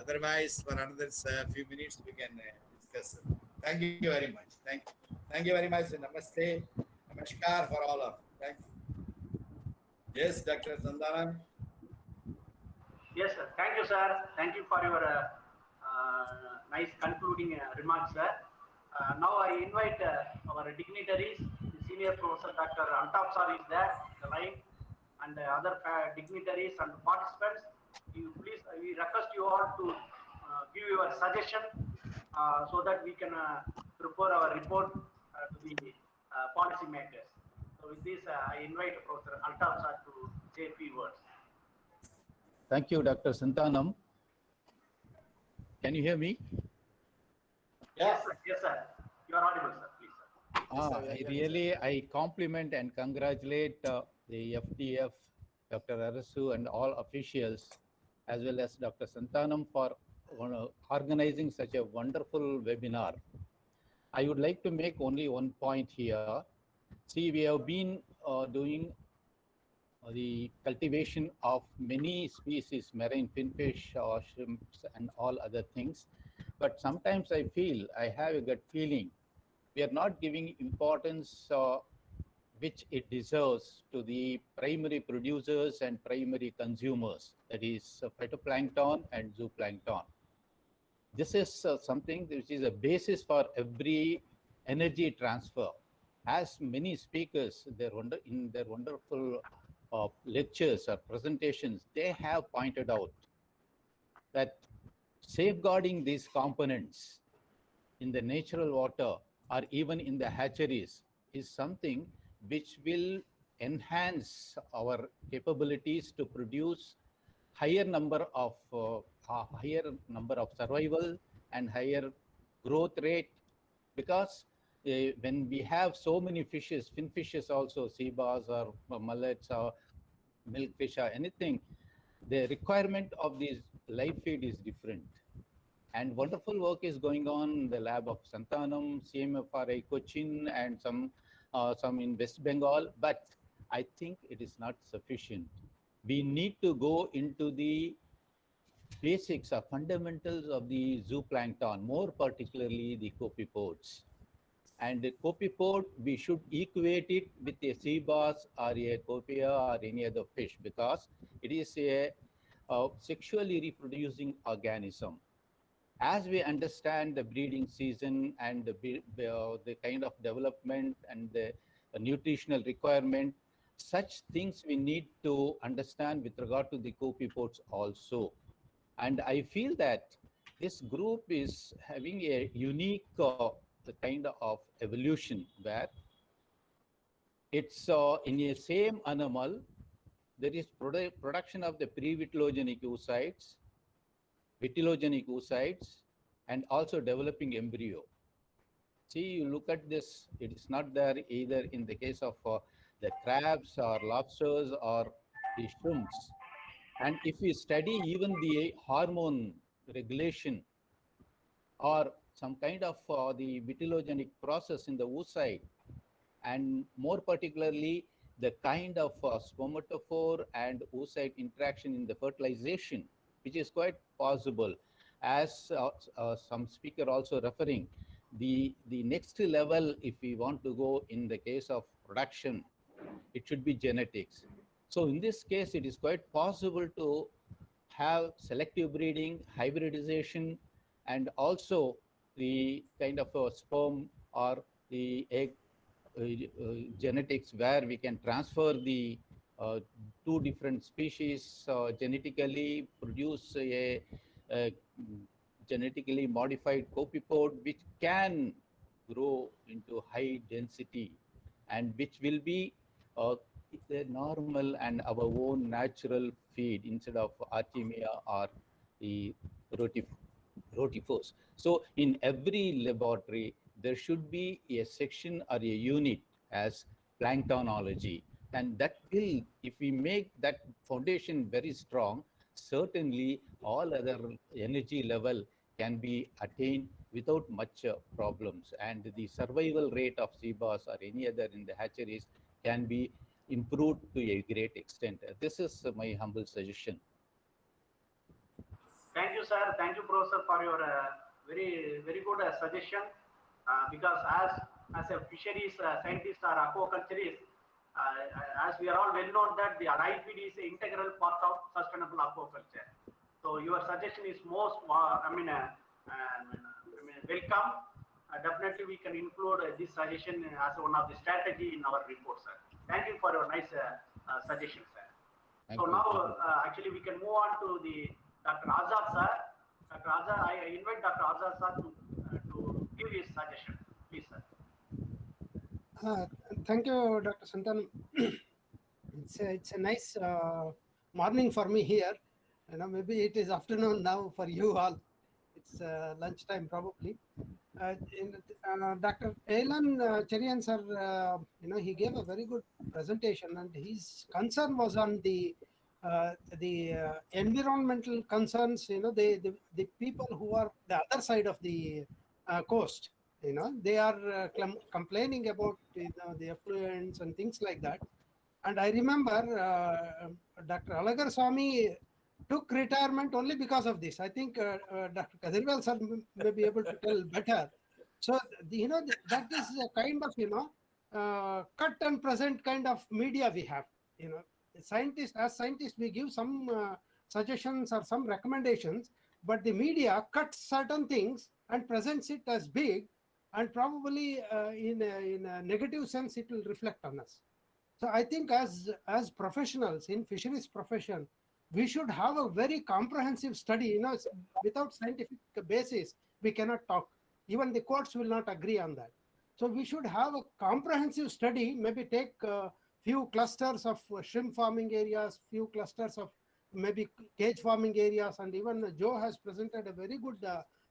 Otherwise, for another few minutes, we can discuss. Thank you very much. Thank you very much. Namaste. Namaskar for all of you. Thank you. Yes, Dr. Sandhanam. Yes, sir. Thank you, sir. Thank you for your nice concluding remarks, sir. Now I invite our dignitaries, the senior professor Dr. Antap sir is there, the line, and other dignitaries and participants. Please, we request you all to give your suggestion so that we can prepare our report to the policy makers. So with this, I invite Professor Antap sir to say a few words. Thank you, Dr. Sandhanam. Can you hear me? Yes, sir. Yes, sir. You are audible, sir. Please, sir. I compliment and congratulate the FDF, Dr. Arasu, and all officials, as well as Dr. Sandhanam for organizing such a wonderful webinar. I would like to make only one point here. See, we have been doing the cultivation of many species, marine finfish, shrimps, and all other things. But sometimes I feel, I have a gut feeling, we are not giving importance which it deserves to the primary producers and primary consumers, that is phytoplankton and zooplankton. This is something which is a basis for every energy transfer. As many speakers, in their wonderful lectures or presentations, they have pointed out that safeguarding these components in the natural water or even in the hatcheries is something which will enhance our capabilities to produce higher number of survival and higher growth rate, because when we have so many fishes, finfishes also, sea bass or mullets or milkfish or anything, the requirement of this live feed is different. And wonderful work is going on in the lab of Sandhanam, CMFRI Cochin, and some in West Bengal, but I think it is not sufficient. We need to go into the basics or fundamentals of the zooplankton, more particularly the copepods. And the copepod, we should equate it with a sea bass or a copia or any other fish, because it is a sexually reproducing organism. As we understand the breeding season and the kind of development and the nutritional requirement, such things we need to understand with regard to the copepods also. And I feel that this group is having a unique kind of evolution where it's in a same animal, there is production of the pre-vitellogenic oocytes, vitellogenic oocytes, and also developing embryo. See, you look at this, it is not there either in the case of the crabs or lobsters or the shrimps. And if we study even the hormone regulation or some kind of the vitellogenic process in the oocyte, and more particularly the kind of spermatophore and oocyte interaction in the fertilization, which is quite possible, as some speaker also referring, the next level, if we want to go in the case of production, it should be genetics. So in this case, it is quite possible to have selective breeding, hybridization, and also the kind of a sperm or the egg genetics where we can transfer the two different species genetically, produce a genetically modified copepod which can grow into high density and which will be the normal and our own natural feed instead of Artemia or the rotifers. So in every laboratory, there should be a section or a unit as planktonology. And that will, if we make that foundation very strong, certainly all other energy level can be attained without much problems. And the survival rate of sea bass or any other in the hatcheries can be improved to a great extent. This is my humble suggestion. Thank you, sir. Thank you, Professor, for your very good suggestion. Because as a fisheries scientist or aquaculturist, as we are all well known that the live feed is an integral part of sustainable aquaculture. So your suggestion is most, welcome. Definitely, we can include this suggestion as one of the strategy in our report, sir. Thank you for your nice suggestion, sir. Thank so you. now, actually, we can move on to the Dr. Azad, sir. Dr. Azad, I invite Dr. Azad, sir, to give his suggestion. Please, sir. Thank you, Dr. Santanam. It's a nice morning for me here. You know, maybe it is afternoon now for you all. It's lunchtime probably. Dr. Alan Cherian sir, he gave a very good presentation, and his concern was on the environmental concerns. The people who are the other side of the coast. They are complaining about the effluents and things like that. And I remember Dr. Alagar Swami took retirement only because of this. I think Dr. Kadirwal sir may be able to tell better. So, that is a kind of, cut and present kind of media we have. As scientists, we give some suggestions or some recommendations, but the media cuts certain things and presents it as big, and probably in a negative sense, it will reflect on us. So I think as professionals in fisheries profession, we should have a very comprehensive study. Without scientific basis, we cannot talk. Even the courts will not agree on that. So we should have a comprehensive study, maybe take a few clusters of shrimp farming areas, few clusters of maybe cage farming areas, and even Joe has presented a very good,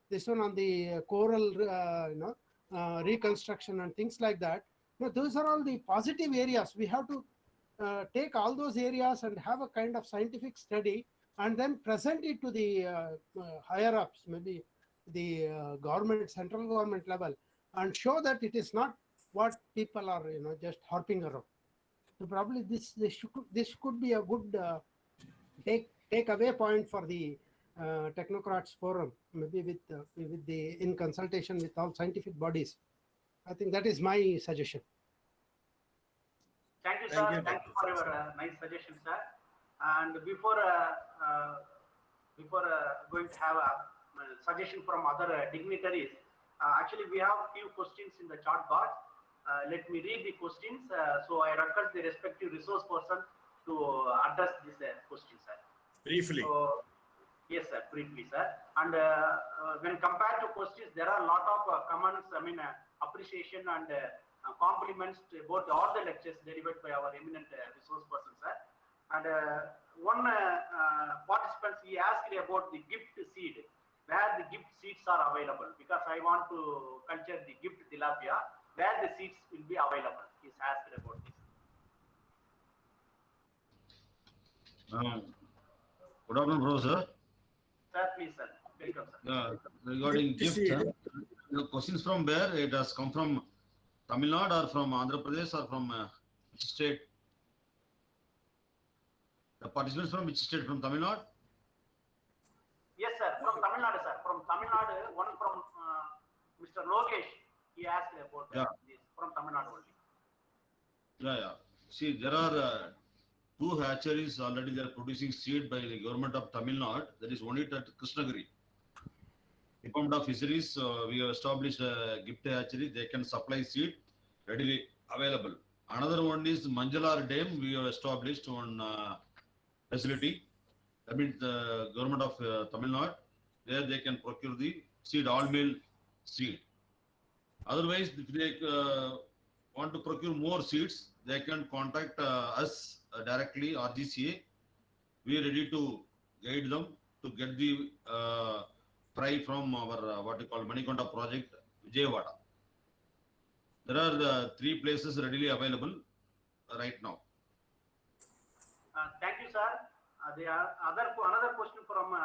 this one on the coral, reconstruction and things like that. Those are all the positive areas. We have to take all those areas and have a kind of scientific study and then present it to the higher ups, maybe the government, central government level, and show that it is not what people are, just harping around. So probably this could be a good take away point for the Technocrats forum, maybe with the in consultation with all scientific bodies. I think that is my suggestion. Thank you, sir. Thank you for your nice suggestion, sir. And before going to have a suggestion from other dignitaries, actually we have few questions in the chat box. Let me read the questions. So I request the respective resource person to address this question, sir. Briefly. So, yes, sir. Briefly, sir. And when compared to questions, there are a lot of comments. Appreciation and compliments about all the lectures delivered by our eminent resource person, sir. And one participant, he asked about the gift seed, where the gift seeds are available, because I want to culture the gift tilapia, where the seeds will be available. He's asked about this. Good afternoon, Professor. Sir, please, sir. Welcome, sir. Regarding gift, the questions from where? It has come from Tamil Nadu or from Andhra Pradesh or from which state? The participants from which state? From Tamil Nadu? Yes, sir. From Tamil Nadu, sir. From Tamil Nadu, one from Mr. Lokesh. He asked about this from Tamil Nadu only. Yeah. See, there are 2 hatcheries already they are producing seed by the government of Tamil Nadu. That is only at Krishnagiri. Department of Fisheries, we have established a gift hatchery. They can supply seed readily available. Another one is Manjalar Dam. We have established one facility. That means the government of Tamil Nadu. There they can procure the seed, all meal seed. Otherwise, if they want to procure more seeds, they can contact us directly, RGCA. We are ready to guide them to get the fry from our what we call Manikonda project, Vijayawada. There are the 3 places readily available right now. Thank you, sir. Another question from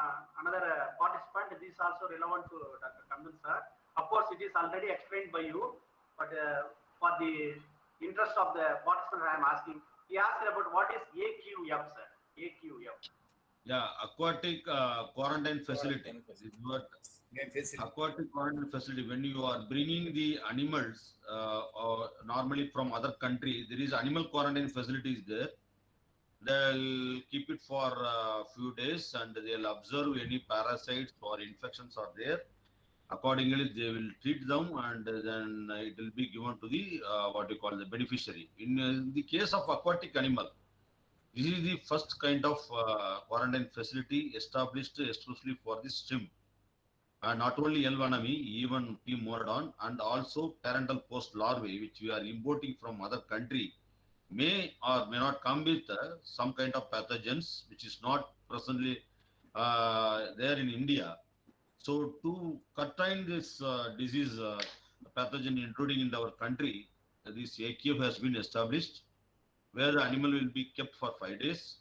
another participant. This is also relevant to Dr. Kandan, sir. Of course, it is already explained by you, but for the interest of the participant, I am asking. He asked about what is AQF, sir. AQF. Yeah, aquatic quarantine facility. Aquatic quarantine facility. When you are bringing the animals normally from other country, there is animal quarantine facilities there. They'll keep it for a few days and they'll observe any parasites or infections are there. Accordingly, they will treat them and then it will be given to the what you call the beneficiary. In the case of aquatic animal, this is the first kind of quarantine facility established exclusively for the shrimp. Not only L. vanami, even P. moradon, and also parental post larvae, which we are importing from other country, may or may not come with some kind of pathogens, which is not presently there in India. So to curtail this disease pathogen intruding in our country, this AQF has been established, where the animal will be kept for 5 days,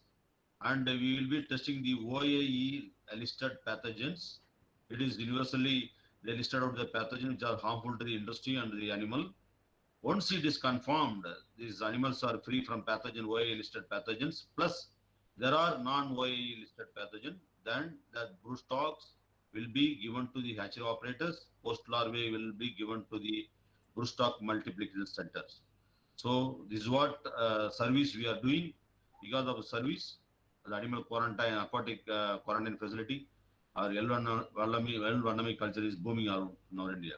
and we will be testing the OAE listed pathogens. It is universally they listed out the pathogens which are harmful to the industry and the animal. Once it is confirmed, these animals are free from pathogen OAE listed pathogens, plus there are non-OAE listed pathogens, then the brood stocks will be given to the hatchery operators. Post larvae will be given to the broodstock multiplication centers. So this is what service we are doing. Because of the service, the animal quarantine, aquatic quarantine facility, our L. vanami culture is booming around in our India.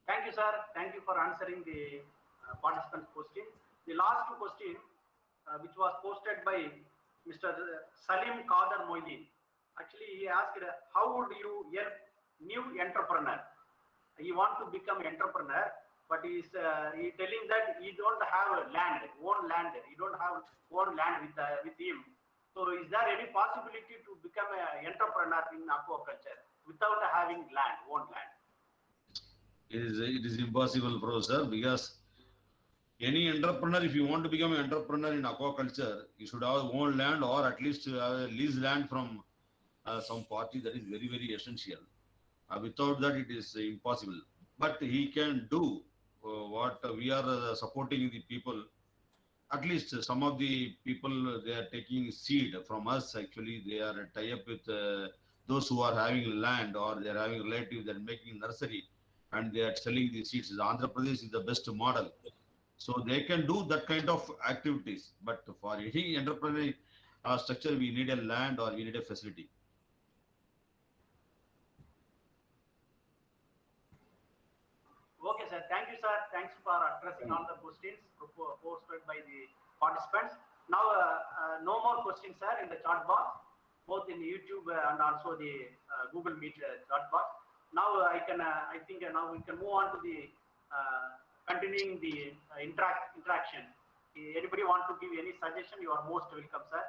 Thank you, sir. Thank you for answering the participant's question. The last question, which was posted by Mr. Salim Kader Moidin. Actually, he asked, how would you help new entrepreneur? He wants to become an entrepreneur, but he's telling that he don't have land, own land. He don't have own land with him. So, is there any possibility to become an entrepreneur in aquaculture without having land, own land? It is impossible, Professor, because any entrepreneur, if you want to become an entrepreneur in aquaculture, you should have own land or at least lease land from some party. That is very, very essential. Without that, it is impossible. But he can do what we are supporting the people. At least some of the people, they are taking seed from us. Actually, they are tie up with those who are having land or they are having relatives that are making nursery and they are selling the seeds. Andhra Pradesh is the best model. So they can do that kind of activities. But for any entrepreneurial structure, we need a land or we need a facility. Okay, sir. Thank you, sir. Thanks for addressing all the questions posted by the participants. Now, no more questions, sir, in the chat box, both in YouTube and also the Google Meet chat box. Now, I think now we can move on to the continuing the interaction. Anybody want to give any suggestion? You are most welcome, sir.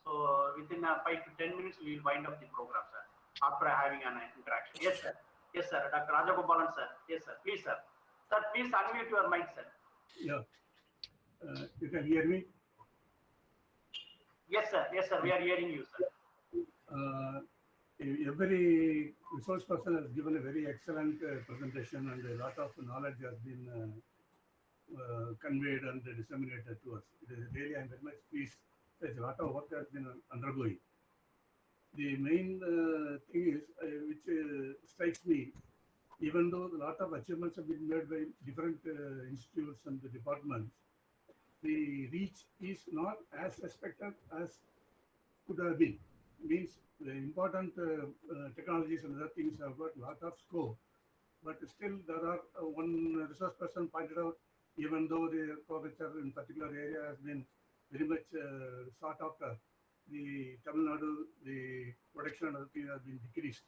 So within 5 to 10 minutes, we will wind up the program, sir, after having an interaction. Yes, sir. Yes, sir. Dr. Rajagopalan, sir. Yes, sir. Please, sir. Sir, please unmute your mic, sir. Yeah. You can hear me? Yes, sir. Yes, sir. We are hearing you, sir. Every resource person has given a very excellent presentation and a lot of knowledge has been conveyed and disseminated to us. Really, I'm very much pleased. There's a lot of work has been undergoing. The main thing is, which strikes me, even though a lot of achievements have been made by different institutes and the departments, the reach is not as expected as could have been. Means the important technologies and other things have got a lot of scope, but still there are one resource person pointed out, even though the aquaculture in particular area has been very much sought after, the Tamil Nadu, the production and other things have been decreased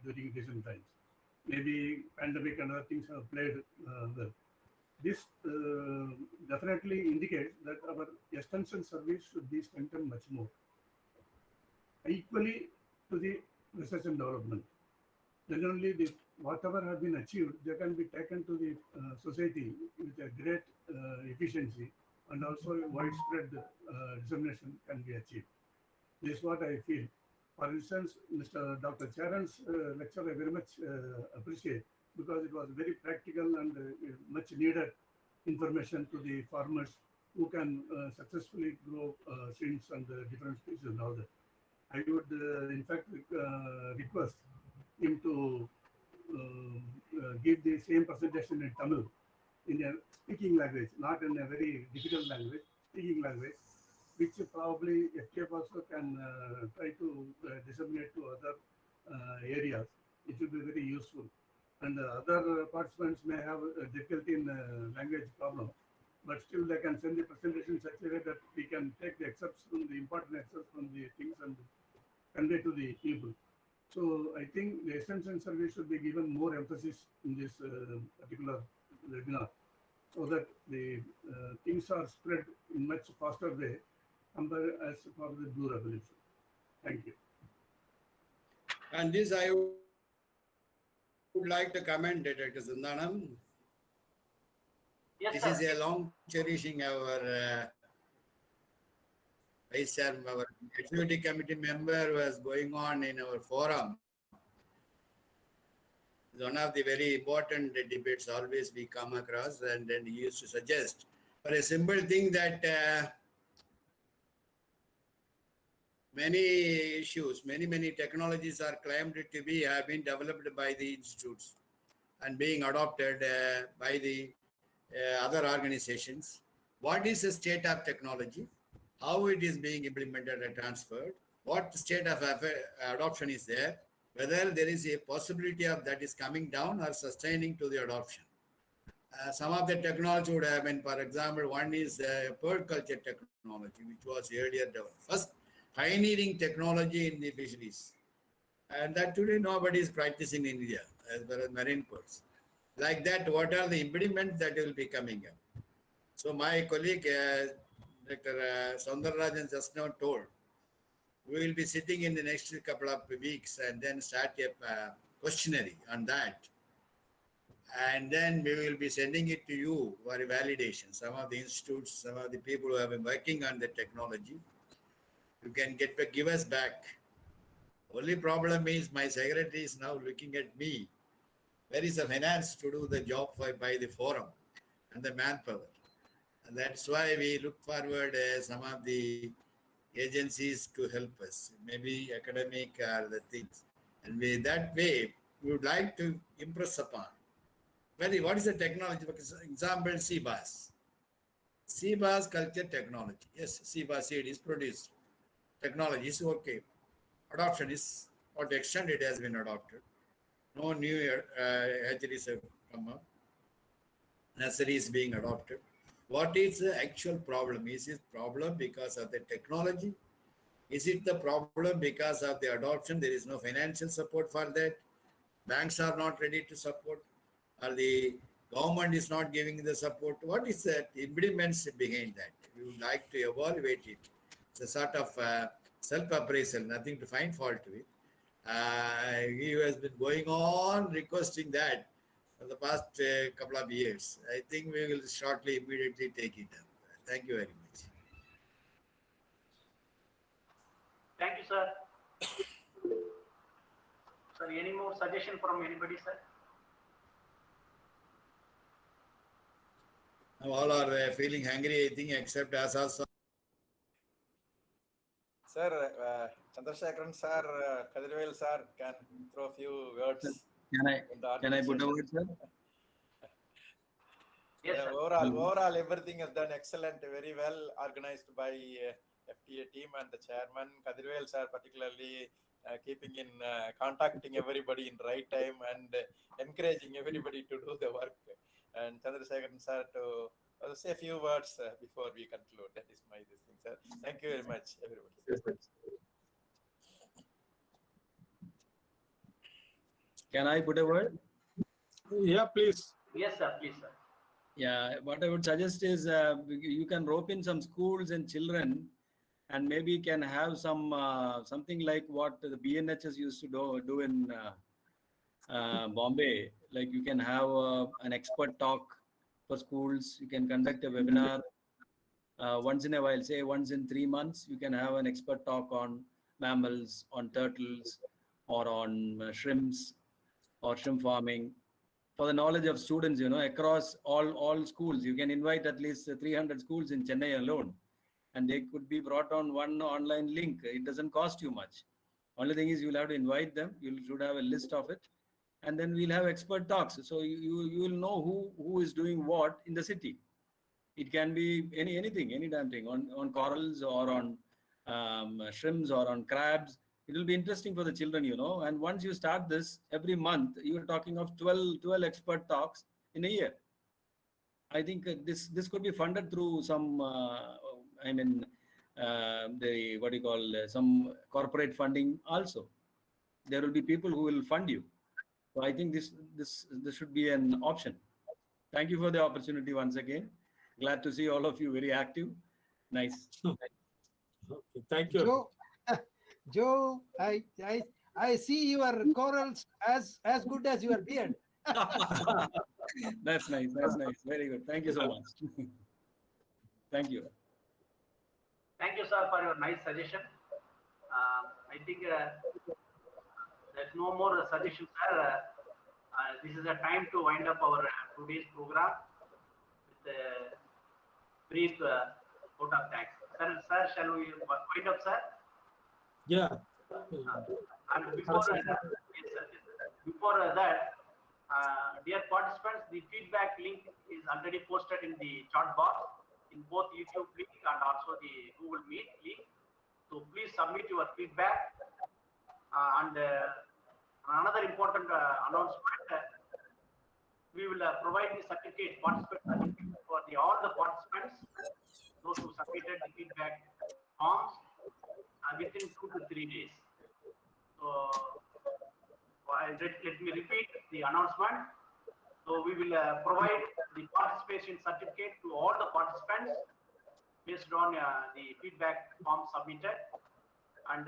during recent times. Maybe pandemic and other things have played well. This definitely indicates that our extension service should be strengthened much more. Equally to the research and development. Then only the whatever has been achieved, they can be taken to the society with a great efficiency, and also widespread dissemination can be achieved. This is what I feel. For instance, Dr. Charan's lecture I very much appreciate, because it was very practical and much needed information to the farmers who can successfully grow shrimps and different species and all that. I would in fact request him to give the same presentation in Tamil, in a speaking language, not in a very difficult language, speaking language, which probably FKF also can try to disseminate to other areas. It will be very useful. And other participants may have a difficulty in language problem, but still they can send the presentation in such a way that we can take the excerpts from the important excerpts from the things and convey to the people. So I think the extension service should be given more emphasis in this particular webinar, so that the things are spread in much faster way compared as for the Blue Revolution. Thank you. And this I would like to comment, Dr. Sundanam. Yes, This sir. is a long cherishing our Vice Chairman, our Executive Committee member was going on in our forum. One of the very important debates always we come across, and then he used to suggest for a simple thing that many issues, many technologies are claimed to be have been developed by the institutes and being adopted by the other organizations. What is the state of technology? How it is being implemented and transferred? What state of adoption is there? Whether there is a possibility of that is coming down or sustaining to the adoption. Some of the technology would have been, for example, one is bird culture technology, which was earlier developed. First, pioneering technology in the fisheries. And that today nobody is practicing in India as well as marine birds. Like that, what are the impediments that will be coming up? So my colleague, Dr. Soundararajan just now told, we will be sitting in the next couple of weeks and then start a questionnaire on that. And then we will be sending it to you for validation. Some of the institutes, some of the people who have been working on the technology, you can give us back. Only problem is my secretary is now looking at me. Where is the finance to do the job by the forum and the manpower? And that's why we look forward some of the agencies to help us, maybe academic or the things. And that way, we would like to impress upon. What is the technology? For example, sea bass. Sea bass culture technology. Yes, sea bass seed is produced. Technology is okay. Adoption is, or to extent it has been adopted. No new hatcheries have come up. Nursery is being adopted. What is the actual problem? Is it problem because of the technology? Is it the problem because of the adoption? There is no financial support for that. Banks are not ready to support, or the government is not giving the support. What is the impediments behind that? We would like to evaluate it. It's a sort of self-appraisal, nothing to find fault with. He has been going on requesting that for the past couple of years. I think we will shortly, immediately take it up. Thank you very much. Thank you, sir. Sir, any more suggestion from anybody, sir? All are feeling hungry, I think, except us also. Sir, Chandrasekharan sir, Kadirvel sir can throw a few words. Can I put a word, sir? Yes, sir. Overall, everything is done excellent, very well organized by FTA team and the chairman Kadirvel sir, particularly keeping in contacting everybody in right time and encouraging everybody to do the work. And Chandrasekharan sir to say a few words before we conclude. That is my this thing, sir. Thank you very much, everybody. Can I put a word? Yeah, please. Yes, sir. Please, sir. Yeah, what I would suggest is you can rope in some schools and children, and maybe can have some something like what the BNHS used to do in Bombay. Like you can have an expert talk for schools. You can conduct a webinar once in a while, say once in 3 months. You can have an expert talk on mammals, on turtles, or on shrimps, or shrimp farming, for the knowledge of students, across all schools. You can invite at least 300 schools in Chennai alone, and they could be brought on one online link. It doesn't cost you much. Only thing is you'll have to invite them. You should have a list of it, and then we'll have expert talks. So you will know who is doing what in the city. It can be anything, any damn thing, on corals or on shrimps or on crabs. It will be interesting for the children, and once you start this every month, you're talking of 12 expert talks in a year. I think this could be funded through some some corporate funding also. There will be people who will fund you. So I think this should be an option. Thank you for the opportunity once again. Glad to see all of you very active. Nice. Okay, thank you. Joe, I see your corals as good as your beard. That's nice. That's nice. Very good. Thank you so much. Thank you. Thank you, sir, for your nice suggestion. I think there's no more suggestions, sir. This is a time to wind up our today's program with a brief vote of thanks. Sir, shall we wind up, sir? Yeah. And before that, dear participants, the feedback link is already posted in the chat box in both YouTube link and also the Google Meet link. So please submit your feedback. And another important announcement, we will provide the certificate, participant certificate for all the participants, those who submitted the feedback forms within 2 to 3 days. So let me repeat the announcement. So we will provide the participation certificate to all the participants based on the feedback form submitted, and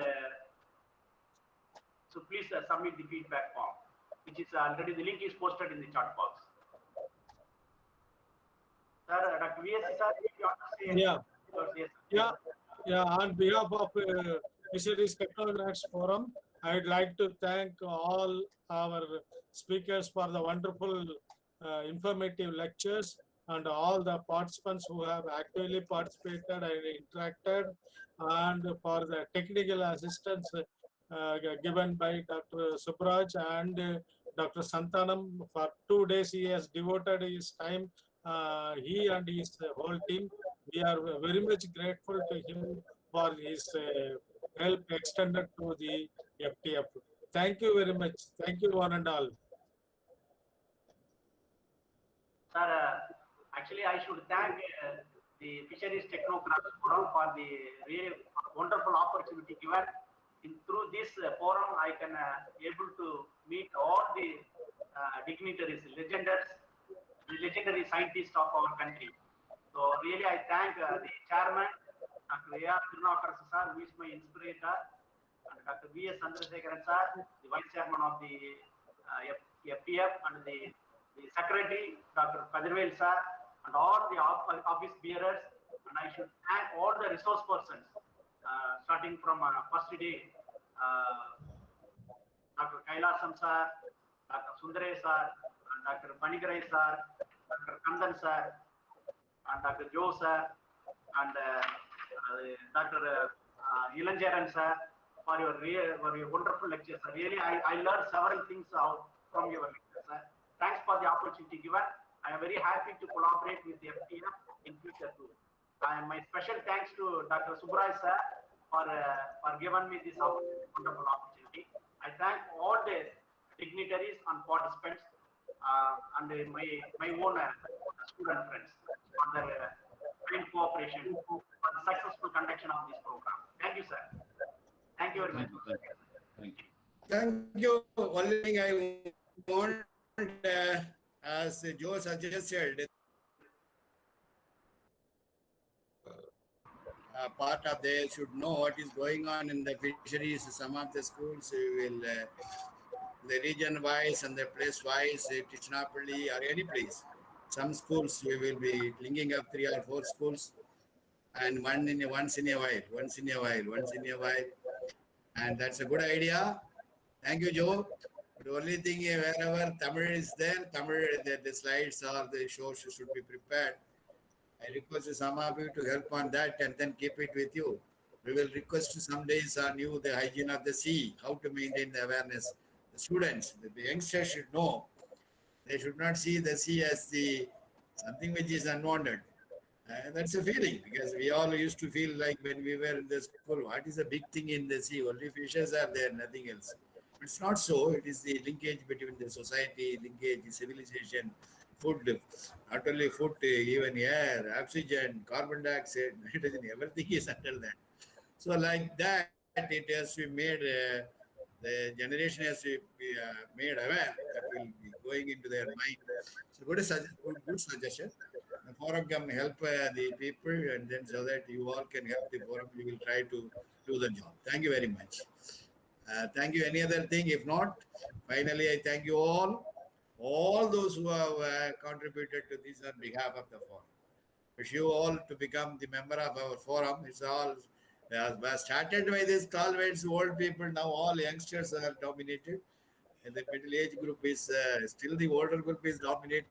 so please submit the feedback form, which is already, the link is posted in the chat box. Sir, Dr. VS, sir, if you want to say anything. Yeah. On behalf of Fisheries Technocrats Forum, I'd like to thank all our speakers for the wonderful informative lectures, and all the participants who have actively participated and interacted, and for the technical assistance given by Dr. Subraj and Dr. Santanam. For 2 days he has devoted his time, he and his whole team. We are very much grateful to him for his help extended to the FTF. Thank you very much. Thank you, one and all. Sir, actually, I should thank the Fisheries Technocrats Forum for the really wonderful opportunity given. Through this forum, I can able to meet all the dignitaries, legendary scientists of our country. So really, I thank the chairman, Dr. A.R. Technocrats sir, who is my inspirator, and Dr. V.S. Chandrasekharan sir, the vice chairman of the FTF, and the secretary, Dr. Kadirvel sir, and all the office bearers. And I should thank all the resource persons, starting from first day, Dr. Kailasam sir, Dr. Sundare sir, and Dr. Panigarai sir, Dr. Kandan sir, and Dr. Joe sir, and Dr. Ilanjaran sir, for your wonderful lectures. Really, I learned several things out from your lectures, sir. Thanks for the opportunity given. I am very happy to collaborate with the FTF in future too. And my special thanks to Dr. Subrai sir for giving me this wonderful opportunity. I thank all the dignitaries and participants and my own student friends for their kind cooperation for the successful conduction of this program. Thank you, sir. Thank you very much. Thank you. Thank you. Only thing I want, as Joe suggested, part of they should know what is going on in the fisheries. Some of the schools will, the region wise and the place wise, Tichinapalli or any place. Some schools we will be linking up 3 or 4 schools, and once in a while, and that's a good idea. Thank you, Joe. The only thing, wherever Tamil is there, the slides or the shows should be prepared. I request some of you to help on that and then keep it with you. We will request some days on you the hygiene of the sea, how to maintain the awareness. The students, the youngsters should know. They should not see the sea as something which is unwanted. That's a feeling, because we all used to feel like when we were in the school, what is the big thing in the sea? Only fishes are there, nothing else. It's not so. It is the linkage between the society, linkage, civilization, food, not only food, even air, oxygen, carbon dioxide, nitrogen, everything is under that. So like that, it has to be made, the generation has to be made aware that will be going into their mind. So good suggestion. The forum can help the people, and then so that you all can help the forum, we will try to do the job. Thank you very much. Thank you. Any other thing? If not, finally, I thank you all those who have contributed to this on behalf of the forum. Wish you all to become the member of our forum. It's all started by this convents, old people. Now all youngsters are dominated, and the middle age group is still the older group is dominating.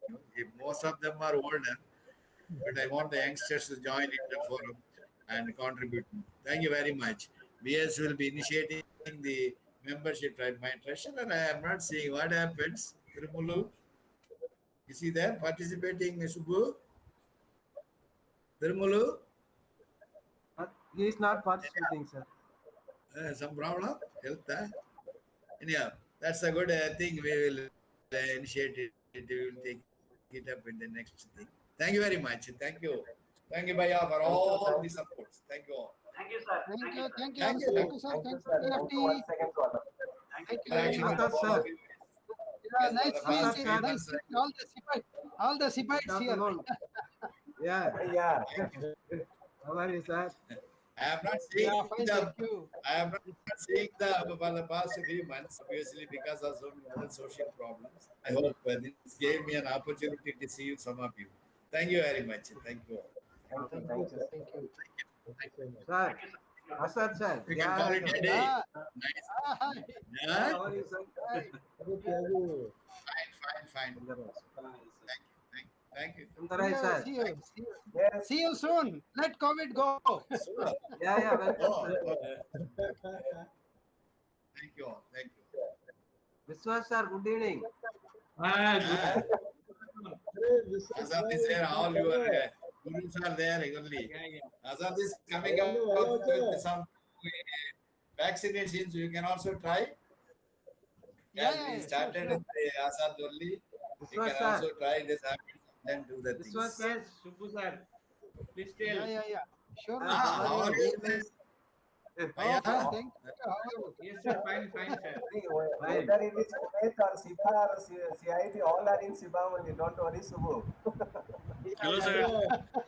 Most of them are older, but I want the youngsters to join in the forum and contribute. Thank you very much. BS will be initiating the membership. My treasurer, I am not seeing what happens. Tirumulu, is he there participating, Subbu? Tirumulu? He is not participating, sir. Some problem? Health? Anyhow, that's a good thing. We will initiate it. We will take it up in the next thing. Thank you very much. Thank you. Thank you, Bhaiya, for all the supports. Thank you all. Thank you, sir. Thank you, thank you, Thank you. thank you, sir. Thank you, FT. Thank you very much. Sir. Yeah, nice seeing all the Sibites here. Yeah. Yeah. How are you, sir? I am not seeing Fine, thank you. I am not seeing for the past few months, obviously because of so many other social problems. I hope this gave me an opportunity to see you, some of you. Thank you very much. Thank you all. Thank you, thank you. Sir. Asad, sir. We can call it a day. Ah. Nice. Hi. Yeah? How are you, sir? Fine. Thank you. Sundarai, sir. See you soon. Let COVID go. Sure. Yeah, welcome, sir. Thank you all. Thank you. Vishwas, sir, good evening. Azad is there, all your gurus are there only. Azad is coming up with some vaccinations. You can also try. We started with the Azad only. You can also try this habit and then do the things. Vishwas, sir. Subbu, sir. Please tell. Yeah. Sure. How are you? Thank you. Yes, sir. Fine, sir. Whether it is Kuwait or Siba or CIT, all are in Siba only. Don't worry, Subbu. Hello, sir.